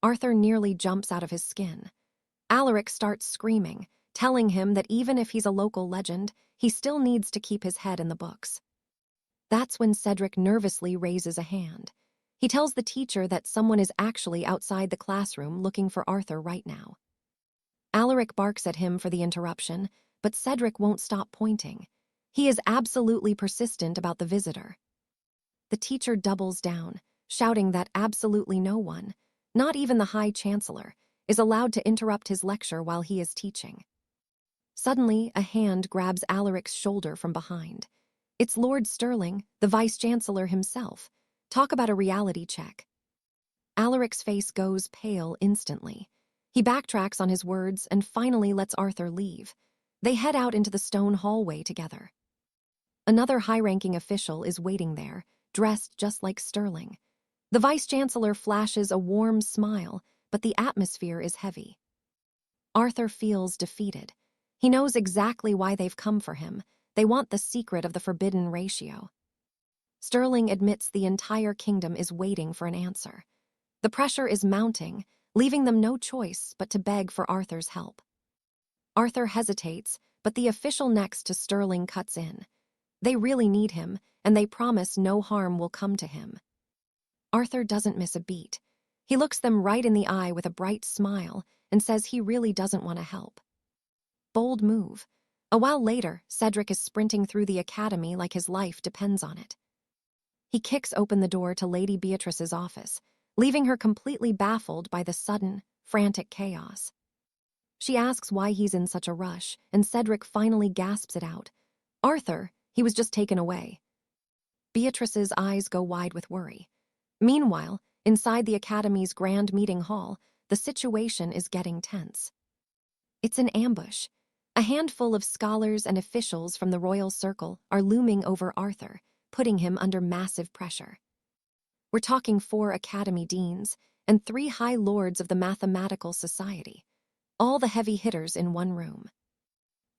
Arthur nearly jumps out of his skin. Alaric starts screaming, telling him that even if he's a local legend, he still needs to keep his head in the books. That's when Cedric nervously raises a hand. He tells the teacher that someone is actually outside the classroom looking for Arthur right now. Alaric barks at him for the interruption, but Cedric won't stop pointing. He is absolutely persistent about the visitor. The teacher doubles down, shouting that absolutely no one, not even the High Chancellor, is allowed to interrupt his lecture while he is teaching. Suddenly, a hand grabs Alaric's shoulder from behind. It's Lord Stirling, the Vice-Chancellor himself. Talk about a reality check. Alaric's face goes pale instantly. He backtracks on his words and finally lets Arthur leave. They head out into the stone hallway together. Another high-ranking official is waiting there, dressed just like Stirling. The Vice-Chancellor flashes a warm smile, but the atmosphere is heavy. Arthur feels defeated. He knows exactly why they've come for him. They want the secret of the forbidden ratio. Stirling admits the entire kingdom is waiting for an answer. The pressure is mounting, leaving them no choice but to beg for Arthur's help. Arthur hesitates, but the official next to Stirling cuts in. They really need him, and they promise no harm will come to him. Arthur doesn't miss a beat. He looks them right in the eye with a bright smile and says he really doesn't want to help. Bold move. A while later, Cedric is sprinting through the academy like his life depends on it. He kicks open the door to Lady Beatrice's office, leaving her completely baffled by the sudden, frantic chaos. She asks why he's in such a rush, and Cedric finally gasps it out. Arthur, he was just taken away. Beatrice's eyes go wide with worry. Meanwhile, inside the Academy's grand meeting hall, the situation is getting tense. It's an ambush. A handful of scholars and officials from the royal circle are looming over Arthur, putting him under massive pressure. We're talking 4 academy deans and 3 high lords of the mathematical society, all the heavy hitters in one room.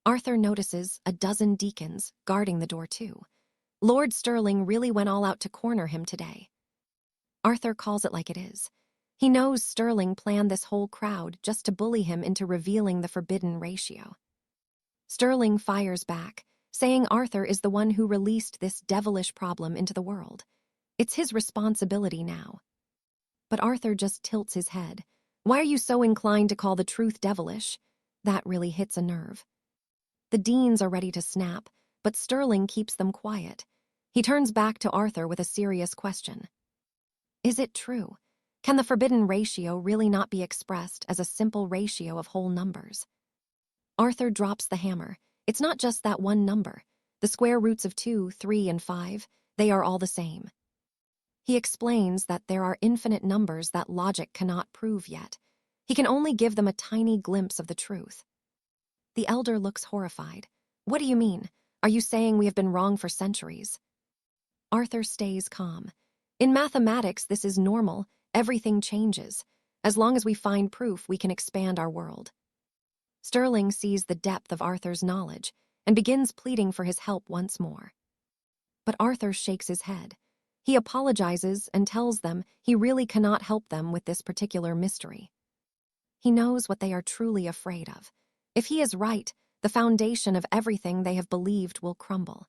Arthur notices a dozen deacons guarding the door too. Lord Sterling really went all out to corner him today. Arthur calls it like it is. He knows Sterling planned this whole crowd just to bully him into revealing the forbidden ratio. Sterling fires back, saying Arthur is the one who released this devilish problem into the world. It's his responsibility now. But Arthur just tilts his head. Why are you so inclined to call the truth devilish? That really hits a nerve. The deans are ready to snap, but Sterling keeps them quiet. He turns back to Arthur with a serious question. Is it true? Can the forbidden ratio really not be expressed as a simple ratio of whole numbers? Arthur drops the hammer. It's not just that one number. The square roots of 2, 3, and 5, they are all the same. He explains that there are infinite numbers that logic cannot prove yet. He can only give them a tiny glimpse of the truth. The elder looks horrified. What do you mean? Are you saying we have been wrong for centuries? Arthur stays calm. In mathematics, this is normal. Everything changes. As long as we find proof, we can expand our world. Sterling sees the depth of Arthur's knowledge and begins pleading for his help once more. But Arthur shakes his head. He apologizes and tells them he really cannot help them with this particular mystery. He knows what they are truly afraid of. If he is right, the foundation of everything they have believed will crumble.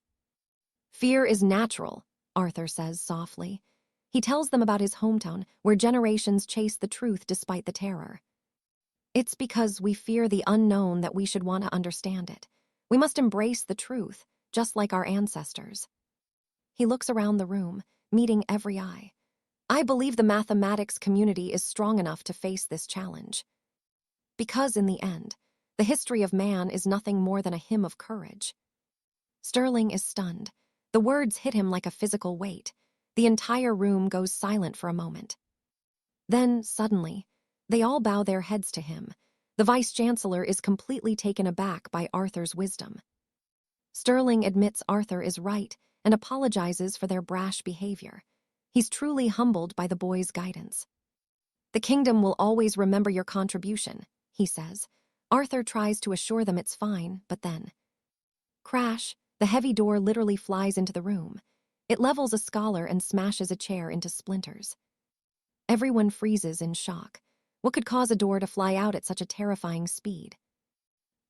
Fear is natural, Arthur says softly. He tells them about his hometown, where generations chase the truth despite the terror. It's because we fear the unknown that we should want to understand it. We must embrace the truth, just like our ancestors. He looks around the room, meeting every eye. I believe the mathematics community is strong enough to face this challenge. Because in the end, the history of man is nothing more than a hymn of courage. Sterling is stunned. The words hit him like a physical weight. The entire room goes silent for a moment. Then, suddenly, they all bow their heads to him. The vice-chancellor is completely taken aback by Arthur's wisdom. Sterling admits Arthur is right and apologizes for their brash behavior. He's truly humbled by the boys' guidance. The kingdom will always remember your contribution, he says. Arthur tries to assure them it's fine, but then... Crash, the heavy door literally flies into the room. It levels a scholar and smashes a chair into splinters. Everyone freezes in shock. What could cause a door to fly out at such a terrifying speed?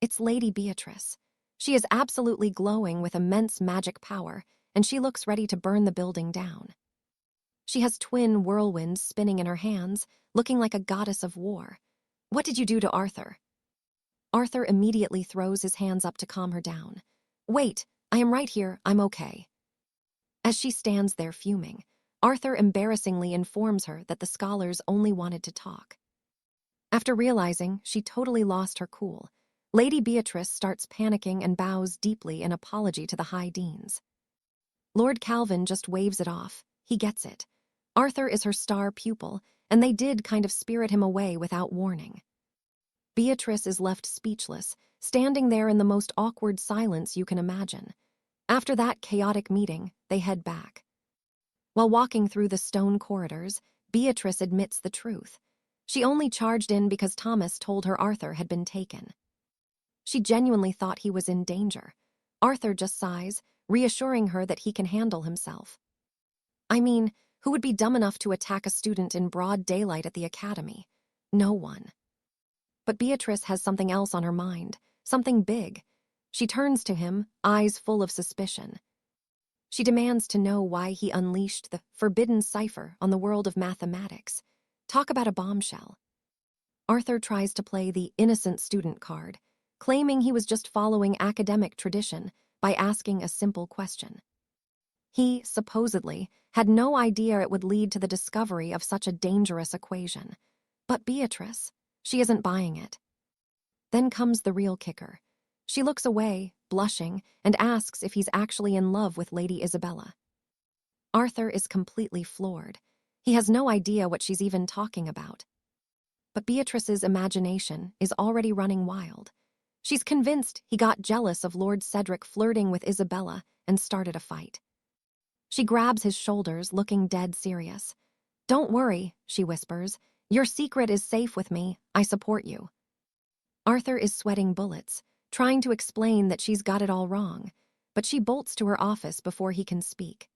It's Lady Beatrice. She is absolutely glowing with immense magic power, and she looks ready to burn the building down. She has twin whirlwinds spinning in her hands, looking like a goddess of war. What did you do to Arthur? Arthur immediately throws his hands up to calm her down. Wait, I am right here, I'm okay. As she stands there fuming, Arthur embarrassingly informs her that the scholars only wanted to talk. After realizing she totally lost her cool, Lady Beatrice starts panicking and bows deeply in apology to the high deans. Lord Calvin just waves it off. He gets it. Arthur is her star pupil, and they did kind of spirit him away without warning. Beatrice is left speechless, standing there in the most awkward silence you can imagine. After that chaotic meeting, they head back. While walking through the stone corridors, Beatrice admits the truth. She only charged in because Thomas told her Arthur had been taken. She genuinely thought he was in danger. Arthur just sighs, reassuring her that he can handle himself. I mean, who would be dumb enough to attack a student in broad daylight at the academy? No one. But Beatrice has something else on her mind, something big. She turns to him, eyes full of suspicion. She demands to know why he unleashed the forbidden cipher on the world of mathematics. Talk about a bombshell. Arthur tries to play the innocent student card, claiming he was just following academic tradition by asking a simple question. He, supposedly, had no idea it would lead to the discovery of such a dangerous equation. But Beatrice, she isn't buying it. Then comes the real kicker. She looks away, blushing, and asks if he's actually in love with Lady Isabella. Arthur is completely floored. He has no idea what she's even talking about. But Beatrice's imagination is already running wild. She's convinced he got jealous of Lord Cedric flirting with Isabella and started a fight. She grabs his shoulders, looking dead serious. "Don't worry," she whispers. "Your secret is safe with me. I support you." Arthur is sweating bullets, trying to explain that she's got it all wrong, but she bolts to her office before he can speak.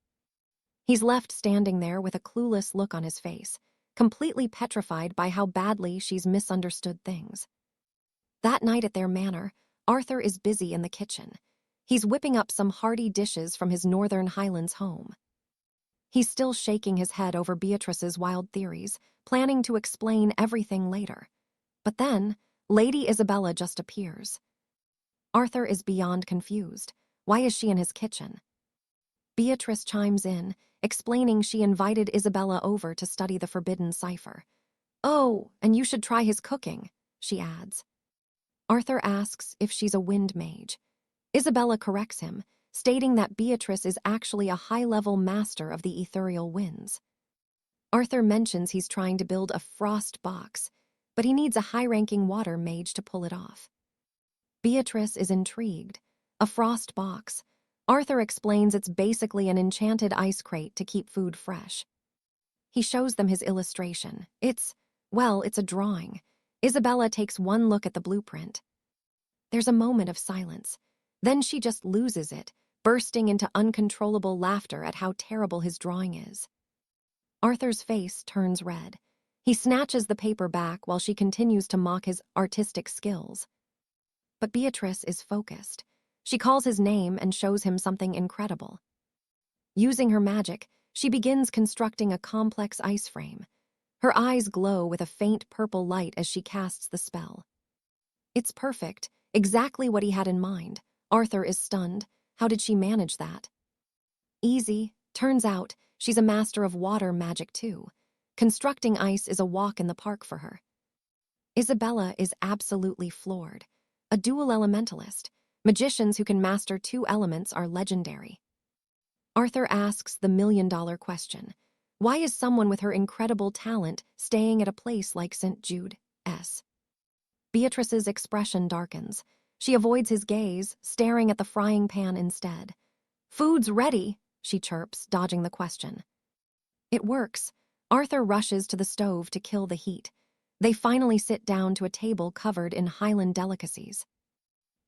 He's left standing there with a clueless look on his face, completely petrified by how badly she's misunderstood things. That night at their manor, Arthur is busy in the kitchen. He's whipping up some hearty dishes from his Northern Highlands home. He's still shaking his head over Beatrice's wild theories, planning to explain everything later. But then, Lady Isabella just appears. Arthur is beyond confused. Why is she in his kitchen? Beatrice chimes in, explaining she invited Isabella over to study the forbidden cipher. "Oh, and you should try his cooking," she adds. Arthur asks if she's a wind mage. Isabella corrects him, stating that Beatrice is actually a high-level master of the ethereal winds. Arthur mentions he's trying to build a frost box, but he needs a high-ranking water mage to pull it off. Beatrice is intrigued. A frost box. Arthur explains it's basically an enchanted ice crate to keep food fresh. He shows them his illustration. It's a drawing. Isabella takes one look at the blueprint. There's a moment of silence. Then she just loses it, bursting into uncontrollable laughter at how terrible his drawing is. Arthur's face turns red. He snatches the paper back while she continues to mock his artistic skills. But Beatrice is focused. She calls his name and shows him something incredible. Using her magic, she begins constructing a complex ice frame. Her eyes glow with a faint purple light as she casts the spell. It's perfect, exactly what he had in mind. Arthur is stunned. How did she manage that? Easy. Turns out, she's a master of water magic too. Constructing ice is a walk in the park for her. Isabella is absolutely floored. A dual elementalist. Magicians who can master two elements are legendary. Arthur asks the million-dollar question. Why is someone with her incredible talent staying at a place like St. Jude's? Beatrice's expression darkens. She avoids his gaze, staring at the frying pan instead. "Food's ready," she chirps, dodging the question. It works. Arthur rushes to the stove to kill the heat. They finally sit down to a table covered in Highland delicacies.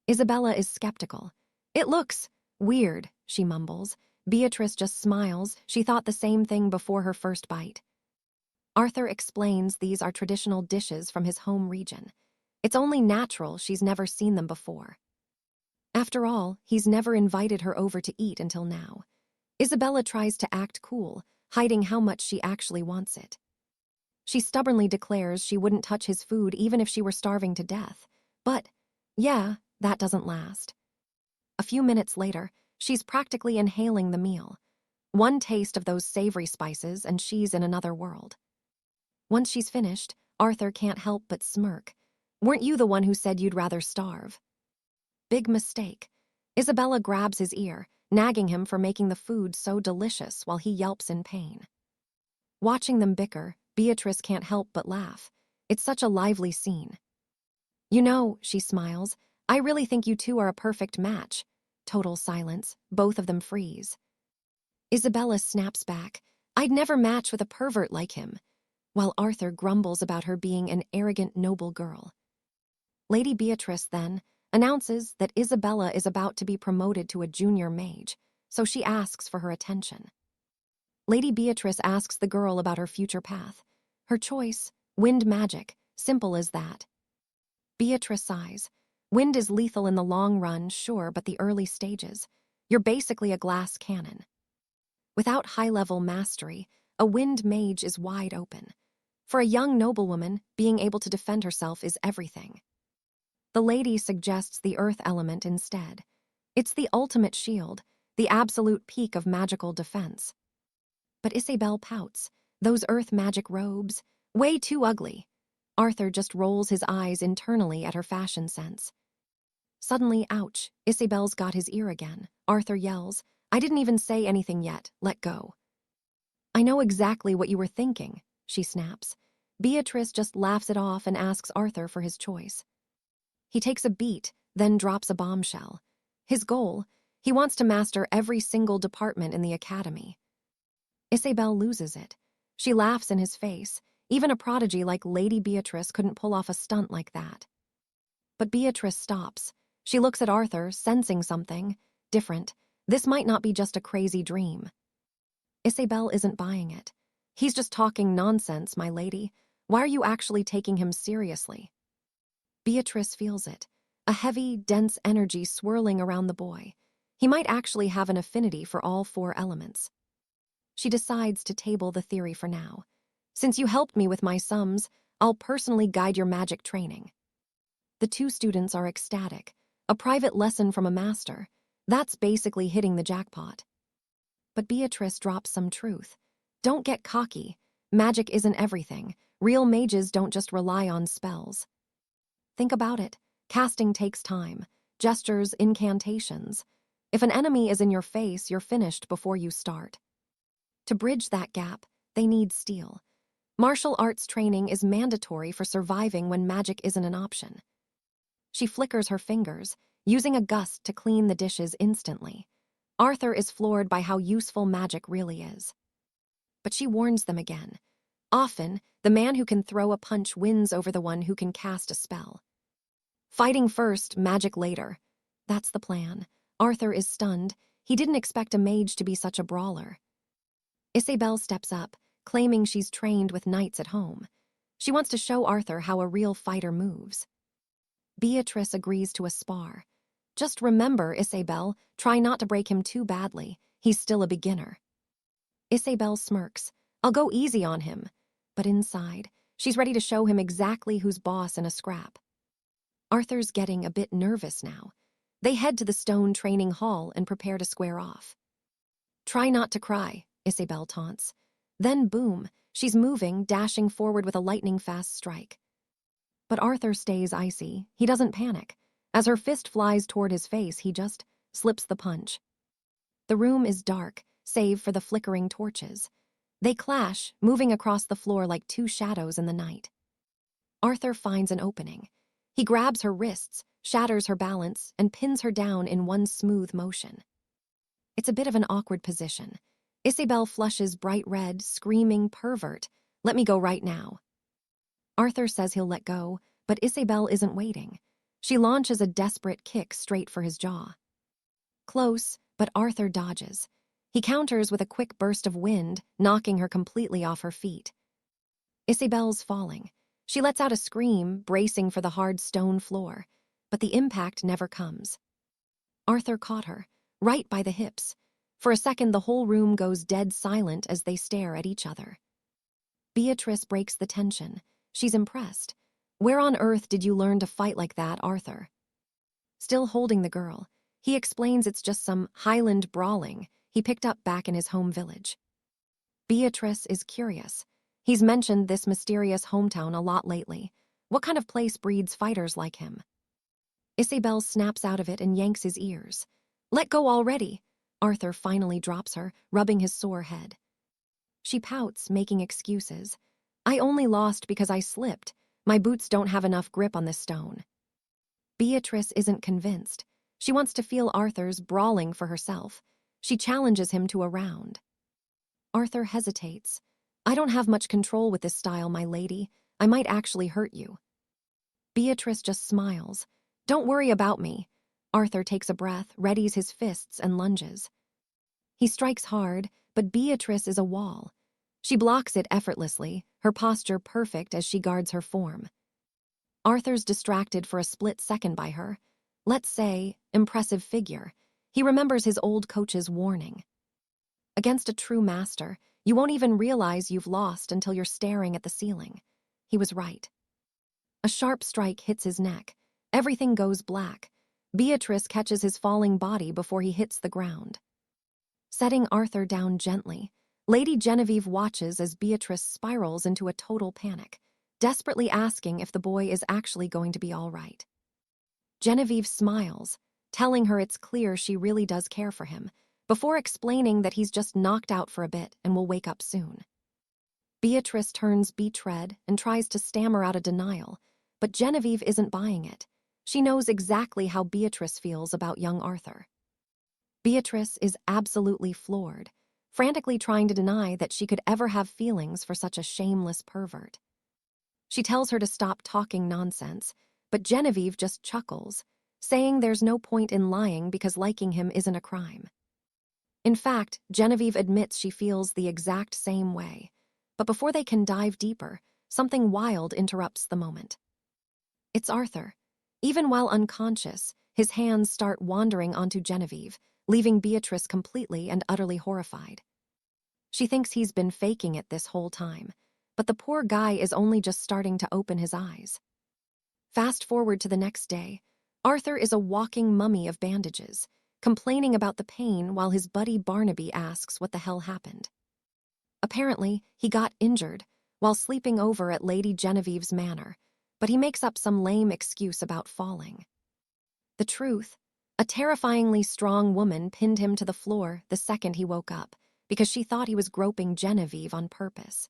Isabella is skeptical. "It looks weird," she mumbles. Beatrice just smiles. She thought the same thing before her first bite. Arthur explains these are traditional dishes from his home region. It's only natural she's never seen them before. After all, he's never invited her over to eat until now. Isabella tries to act cool, hiding how much she actually wants it. She stubbornly declares she wouldn't touch his food even if she were starving to death. But, yeah, that doesn't last. A few minutes later, she's practically inhaling the meal. One taste of those savory spices and she's in another world. Once she's finished, Arthur can't help but smirk. "Weren't you the one who said you'd rather starve?" Big mistake. Isabella grabs his ear, nagging him for making the food so delicious while he yelps in pain. Watching them bicker, Beatrice can't help but laugh. It's such a lively scene. "You know," she smiles, "I really think you two are a perfect match." Total silence. Both of them freeze. Isabella snaps back. "I'd never match with a pervert like him," while Arthur grumbles about her being an arrogant, noble girl. Lady Beatrice, then, announces that Isabella is about to be promoted to a junior mage, so she asks for her attention. Lady Beatrice asks the girl about her future path. Her choice, wind magic, simple as that. Beatrice sighs. "Wind is lethal in the long run, sure, but the early stages. You're basically a glass cannon." Without high-level mastery, a wind mage is wide open. For a young noblewoman, being able to defend herself is everything. The lady suggests the earth element instead. It's the ultimate shield, the absolute peak of magical defense. But Isabel pouts. Those earth magic robes, way too ugly. Arthur just rolls his eyes internally at her fashion sense. Suddenly, ouch, Isabel's got his ear again. Arthur yells, "I didn't even say anything yet, let go." "I know exactly what you were thinking," she snaps. Beatrice just laughs it off and asks Arthur for his choice. He takes a beat, then drops a bombshell. His goal, he wants to master every single department in the academy. 𝒂𝒊𝒄 loses it. She laughs in his face. Even a prodigy like Lady Beatrice couldn't pull off a stunt like that. But Beatrice stops. She looks at Arthur, sensing something different. This might not be just a crazy dream. 𝒂𝒊𝒄 isn't buying it. He's just talking nonsense, my lady. Why are you actually taking him seriously? Beatrice feels it. A heavy, dense energy swirling around the boy. He might actually have an affinity for all 4 elements. She decides to table the theory for now. Since you helped me with my sums, I'll personally guide your magic training. The 2 students are ecstatic. A private lesson from a master. That's basically hitting the jackpot. But Beatrice drops some truth. Don't get cocky. Magic isn't everything. Real mages don't just rely on spells. Think about it. Casting takes time. Gestures, incantations. If an enemy is in your face, you're finished before you start. To bridge that gap, they need steel. Martial arts training is mandatory for surviving when magic isn't an option. She flickers her fingers, using a gust to clean the dishes instantly. Arthur is floored by how useful magic really is. But she warns them again. Often, the man who can throw a punch wins over the one who can cast a spell. Fighting first, magic later. That's the plan. Arthur is stunned. He didn't expect a mage to be such a brawler. 𝒂𝒊𝒄 steps up, claiming she's trained with knights at home. She wants to show Arthur how a real fighter moves. Beatrice agrees to a spar. Just remember, 𝒂𝒊𝒄, try not to break him too badly. He's still a beginner. 𝒂𝒊𝒄 smirks. I'll go easy on him. But inside, she's ready to show him exactly who's boss in a scrap. Arthur's getting a bit nervous now. They head to the stone training hall and prepare to square off. Try not to cry, 𝒂𝒊𝒄 taunts. Then boom, she's moving, dashing forward with a lightning-fast strike. But Arthur stays icy. He doesn't panic. As her fist flies toward his face, he just slips the punch. The room is dark, save for the flickering torches. They clash, moving across the floor like 2 shadows in the night. Arthur finds an opening. He grabs her wrists, shatters her balance, and pins her down in one smooth motion. It's a bit of an awkward position. 𝒂𝒊𝒄 flushes bright red, screaming, "Pervert! Let me go right now." Arthur says he'll let go, but 𝒂𝒊𝒄 isn't waiting. She launches a desperate kick straight for his jaw. Close, but Arthur dodges. He counters with a quick burst of wind, knocking her completely off her feet. 𝒂𝒊𝒄's falling. She lets out a scream, bracing for the hard stone floor, but the impact never comes. Arthur caught her, right by the hips. For a second, the whole room goes dead silent as they stare at each other. Beatrice breaks the tension. She's impressed. Where on earth did you learn to fight like that, Arthur? Still holding the girl, he explains it's just some Highland brawling he picked up back in his home village. Beatrice is curious. He's mentioned this mysterious hometown a lot lately. What kind of place breeds fighters like him? 𝒂𝒊𝒄 snaps out of it and yanks his ears. Let go already! Arthur finally drops her, rubbing his sore head. She pouts, making excuses. I only lost because I slipped. My boots don't have enough grip on this stone. Beatrice isn't convinced. She wants to feel Arthur's brawling for herself. She challenges him to a round. Arthur hesitates. I don't have much control with this style, my lady. I might actually hurt you. Beatrice just smiles. Don't worry about me. Arthur takes a breath, readies his fists, and lunges. He strikes hard, but Beatrice is a wall. She blocks it effortlessly, her posture perfect as she guards her form. Arthur's distracted for a split second by her. Let's say, impressive figure. He remembers his old coach's warning. Against a true master, you won't even realize you've lost until you're staring at the ceiling. He was right. A sharp strike hits his neck. Everything goes black. Beatrice catches his falling body before he hits the ground. Setting Arthur down gently, Lady Genevieve watches as Beatrice spirals into a total panic, desperately asking if the boy is actually going to be all right. Genevieve smiles, telling her it's clear she really does care for him, before explaining that he's just knocked out for a bit and will wake up soon. Beatrice turns betrayed and tries to stammer out a denial, but Genevieve isn't buying it. She knows exactly how Beatrice feels about young Arthur. Beatrice is absolutely floored. frantically trying to deny that she could ever have feelings for such a shameless pervert. She tells her to stop talking nonsense, but Genevieve just chuckles, saying there's no point in lying because liking him isn't a crime. In fact, Genevieve admits she feels the exact same way, but before they can dive deeper, something wild interrupts the moment. It's Arthur. Even while unconscious, his hands start wandering onto Genevieve, leaving Beatrice completely and utterly horrified. She thinks he's been faking it this whole time, but the poor guy is only just starting to open his eyes. Fast forward to the next day, Arthur is a walking mummy of bandages, complaining about the pain while his buddy Barnaby asks what the hell happened. Apparently, he got injured while sleeping over at Lady Genevieve's manor, but he makes up some lame excuse about falling. The truth, a terrifyingly strong woman pinned him to the floor the second he woke up because she thought he was groping Genevieve on purpose.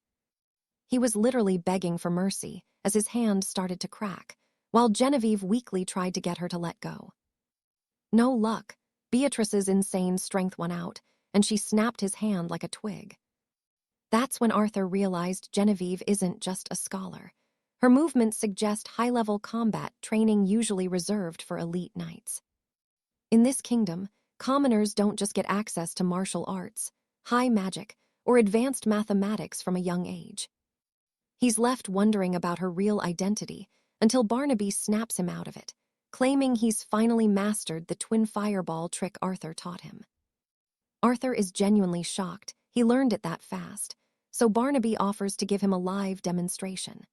He was literally begging for mercy as his hand started to crack, while Genevieve weakly tried to get her to let go. No luck. Beatrice's insane strength won out, and she snapped his hand like a twig. That's when Arthur realized Genevieve isn't just a scholar. Her movements suggest high-level combat training usually reserved for elite knights. In this kingdom, commoners don't just get access to martial arts, high magic, or advanced mathematics from a young age. He's left wondering about her real identity until Barnaby snaps him out of it, claiming he's finally mastered the twin fireball trick Arthur taught him. Arthur is genuinely shocked he learned it that fast, so Barnaby offers to give him a live demonstration.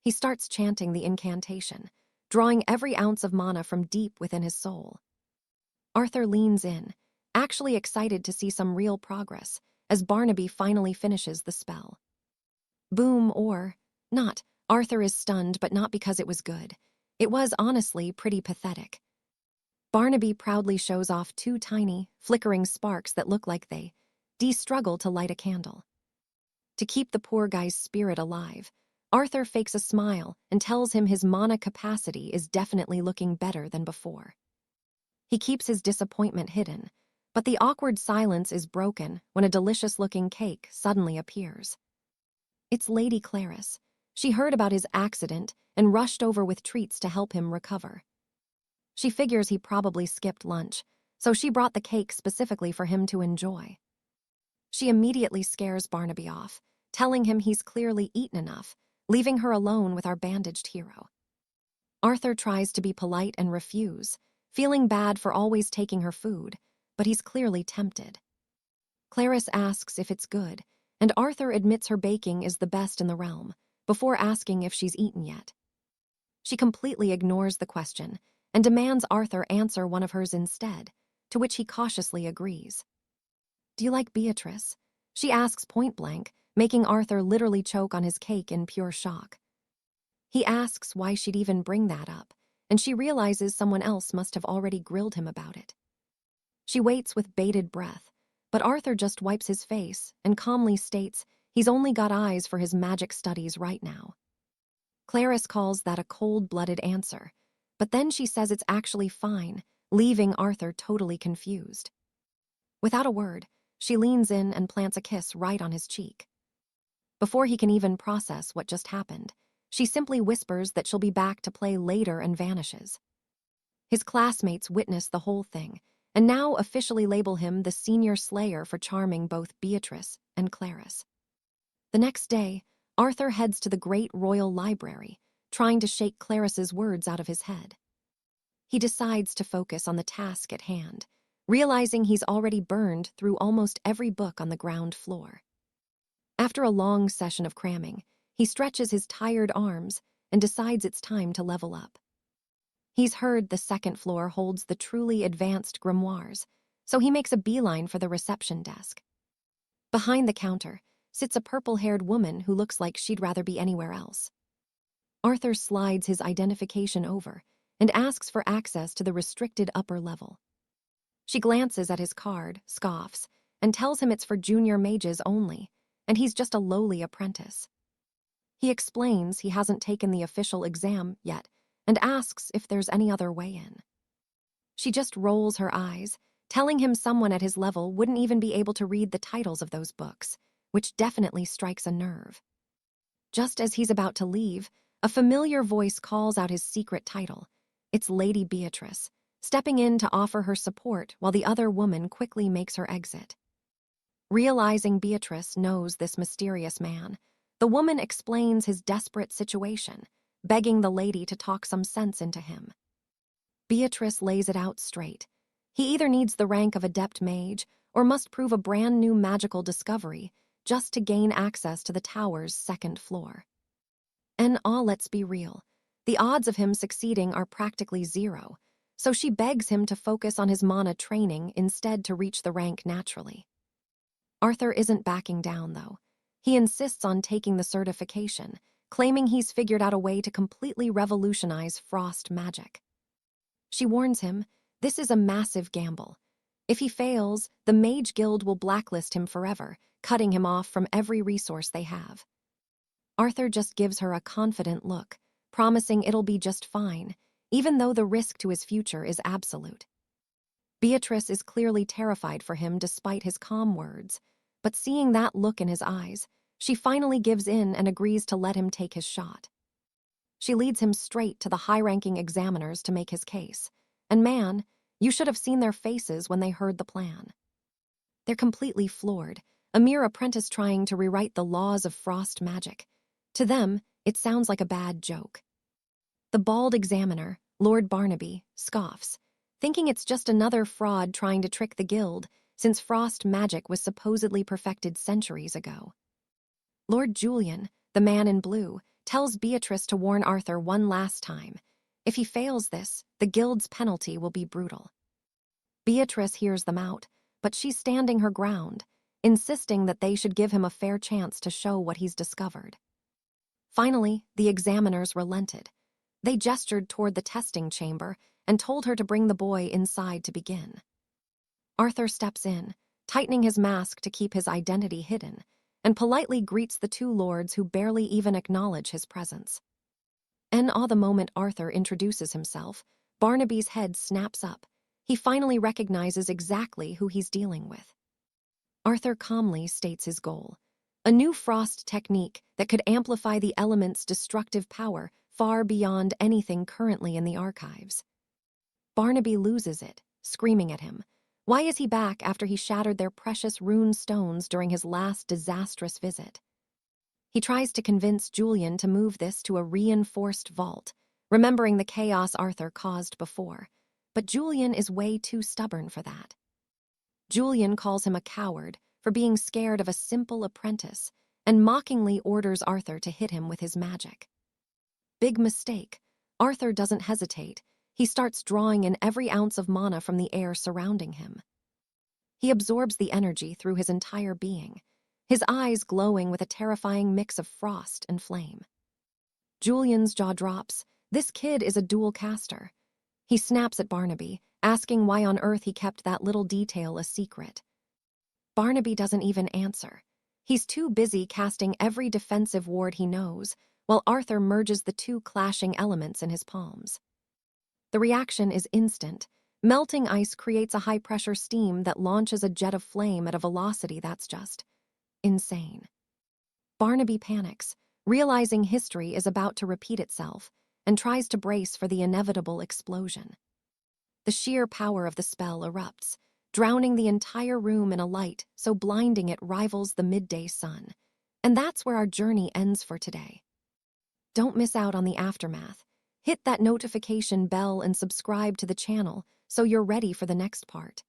He starts chanting the incantation, drawing every ounce of mana from deep within his soul. Arthur leans in, actually excited to see some real progress, as Barnaby finally finishes the spell. Boom or not, Arthur is stunned, but not because it was good. It was honestly pretty pathetic. Barnaby proudly shows off two tiny, flickering sparks that look like they struggle to light a candle. To keep the poor guy's spirit alive, Arthur fakes a smile and tells him his mana capacity is definitely looking better than before. He keeps his disappointment hidden, but the awkward silence is broken when a delicious-looking cake suddenly appears. It's Lady Clarice. She heard about his accident and rushed over with treats to help him recover. She figures he probably skipped lunch, so she brought the cake specifically for him to enjoy. She immediately scares Barnaby off, telling him he's clearly eaten enough, leaving her alone with our bandaged hero. Arthur tries to be polite and refuse, feeling bad for always taking her food, but he's clearly tempted. Clarice asks if it's good, and Arthur admits her baking is the best in the realm, before asking if she's eaten yet. She completely ignores the question and demands Arthur answer one of hers instead, to which he cautiously agrees. "Do you like Beatrice?" she asks point blank, making Arthur literally choke on his cake in pure shock. He asks why she'd even bring that up, and she realizes someone else must have already grilled him about it. She waits with bated breath, but Arthur just wipes his face and calmly states he's only got eyes for his magic studies right now. Clarice calls that a cold-blooded answer, but then she says it's actually fine, leaving Arthur totally confused. Without a word, she leans in and plants a kiss right on his cheek. Before he can even process what just happened, she simply whispers that she'll be back to play later and vanishes. His classmates witness the whole thing, and now officially label him the senior slayer for charming both Beatrice and Clarice. The next day, Arthur heads to the great royal library, trying to shake Clarice's words out of his head. He decides to focus on the task at hand, realizing he's already burned through almost every book on the ground floor. After a long session of cramming, he stretches his tired arms and decides it's time to level up. He's heard the second floor holds the truly advanced grimoires, so he makes a beeline for the reception desk. Behind the counter sits a purple-haired woman who looks like she'd rather be anywhere else. Arthur slides his identification over and asks for access to the restricted upper level. She glances at his card, scoffs, and tells him it's for junior mages only, and he's just a lowly apprentice. He explains he hasn't taken the official exam yet and asks if there's any other way in. She just rolls her eyes, telling him someone at his level wouldn't even be able to read the titles of those books, which definitely strikes a nerve. Just as he's about to leave, a familiar voice calls out his secret title. It's Lady Beatrice, stepping in to offer her support while the other woman quickly makes her exit. Realizing Beatrice knows this mysterious man, the woman explains his desperate situation, begging the lady to talk some sense into him. Beatrice lays it out straight. He either needs the rank of adept mage or must prove a brand new magical discovery just to gain access to the tower's second floor. And let's be real, the odds of him succeeding are practically zero, so she begs him to focus on his mana training instead to reach the rank naturally. Arthur isn't backing down, though. He insists on taking the certification, claiming he's figured out a way to completely revolutionize frost magic. She warns him, this is a massive gamble. If he fails, the Mage Guild will blacklist him forever, cutting him off from every resource they have. Arthur just gives her a confident look, promising it'll be just fine, even though the risk to his future is absolute. Beatrice is clearly terrified for him despite his calm words, but seeing that look in his eyes, she finally gives in and agrees to let him take his shot. She leads him straight to the high-ranking examiners to make his case, and man, you should have seen their faces when they heard the plan. They're completely floored, a mere apprentice trying to rewrite the laws of frost magic. To them, it sounds like a bad joke. The bald examiner, Lord Barnaby, scoffs, thinking it's just another fraud trying to trick the guild, since frost magic was supposedly perfected centuries ago. Lord Julian, the man in blue, tells Beatrice to warn Arthur one last time. If he fails this, the guild's penalty will be brutal. Beatrice hears them out, but she's standing her ground, insisting that they should give him a fair chance to show what he's discovered. Finally, the examiners relented. They gestured toward the testing chamber and told her to bring the boy inside to begin. Arthur steps in, tightening his mask to keep his identity hidden, and politely greets the two lords who barely even acknowledge his presence. And the moment Arthur introduces himself, Barnaby's head snaps up. He finally recognizes exactly who he's dealing with. Arthur calmly states his goal: a new frost technique that could amplify the element's destructive power far beyond anything currently in the archives. Barnaby loses it, screaming at him. Why is he back after he shattered their precious rune stones during his last disastrous visit? He tries to convince Julian to move this to a reinforced vault, remembering the chaos Arthur caused before, but Julian is way too stubborn for that. Julian calls him a coward for being scared of a simple apprentice and mockingly orders Arthur to hit him with his magic. Big mistake. Arthur doesn't hesitate. He starts drawing in every ounce of mana from the air surrounding him. He absorbs the energy through his entire being, his eyes glowing with a terrifying mix of frost and flame. Julian's jaw drops. This kid is a dual caster. He snaps at Barnaby, asking why on earth he kept that little detail a secret. Barnaby doesn't even answer. He's too busy casting every defensive ward he knows, while Arthur merges the two clashing elements in his palms. The reaction is instant. Melting ice creates a high-pressure steam that launches a jet of flame at a velocity that's just insane. Barnaby panics, realizing history is about to repeat itself, and tries to brace for the inevitable explosion. The sheer power of the spell erupts, drowning the entire room in a light so blinding it rivals the midday sun. And that's where our journey ends for today. Don't miss out on the aftermath. Hit that notification bell and subscribe to the channel so you're ready for the next part.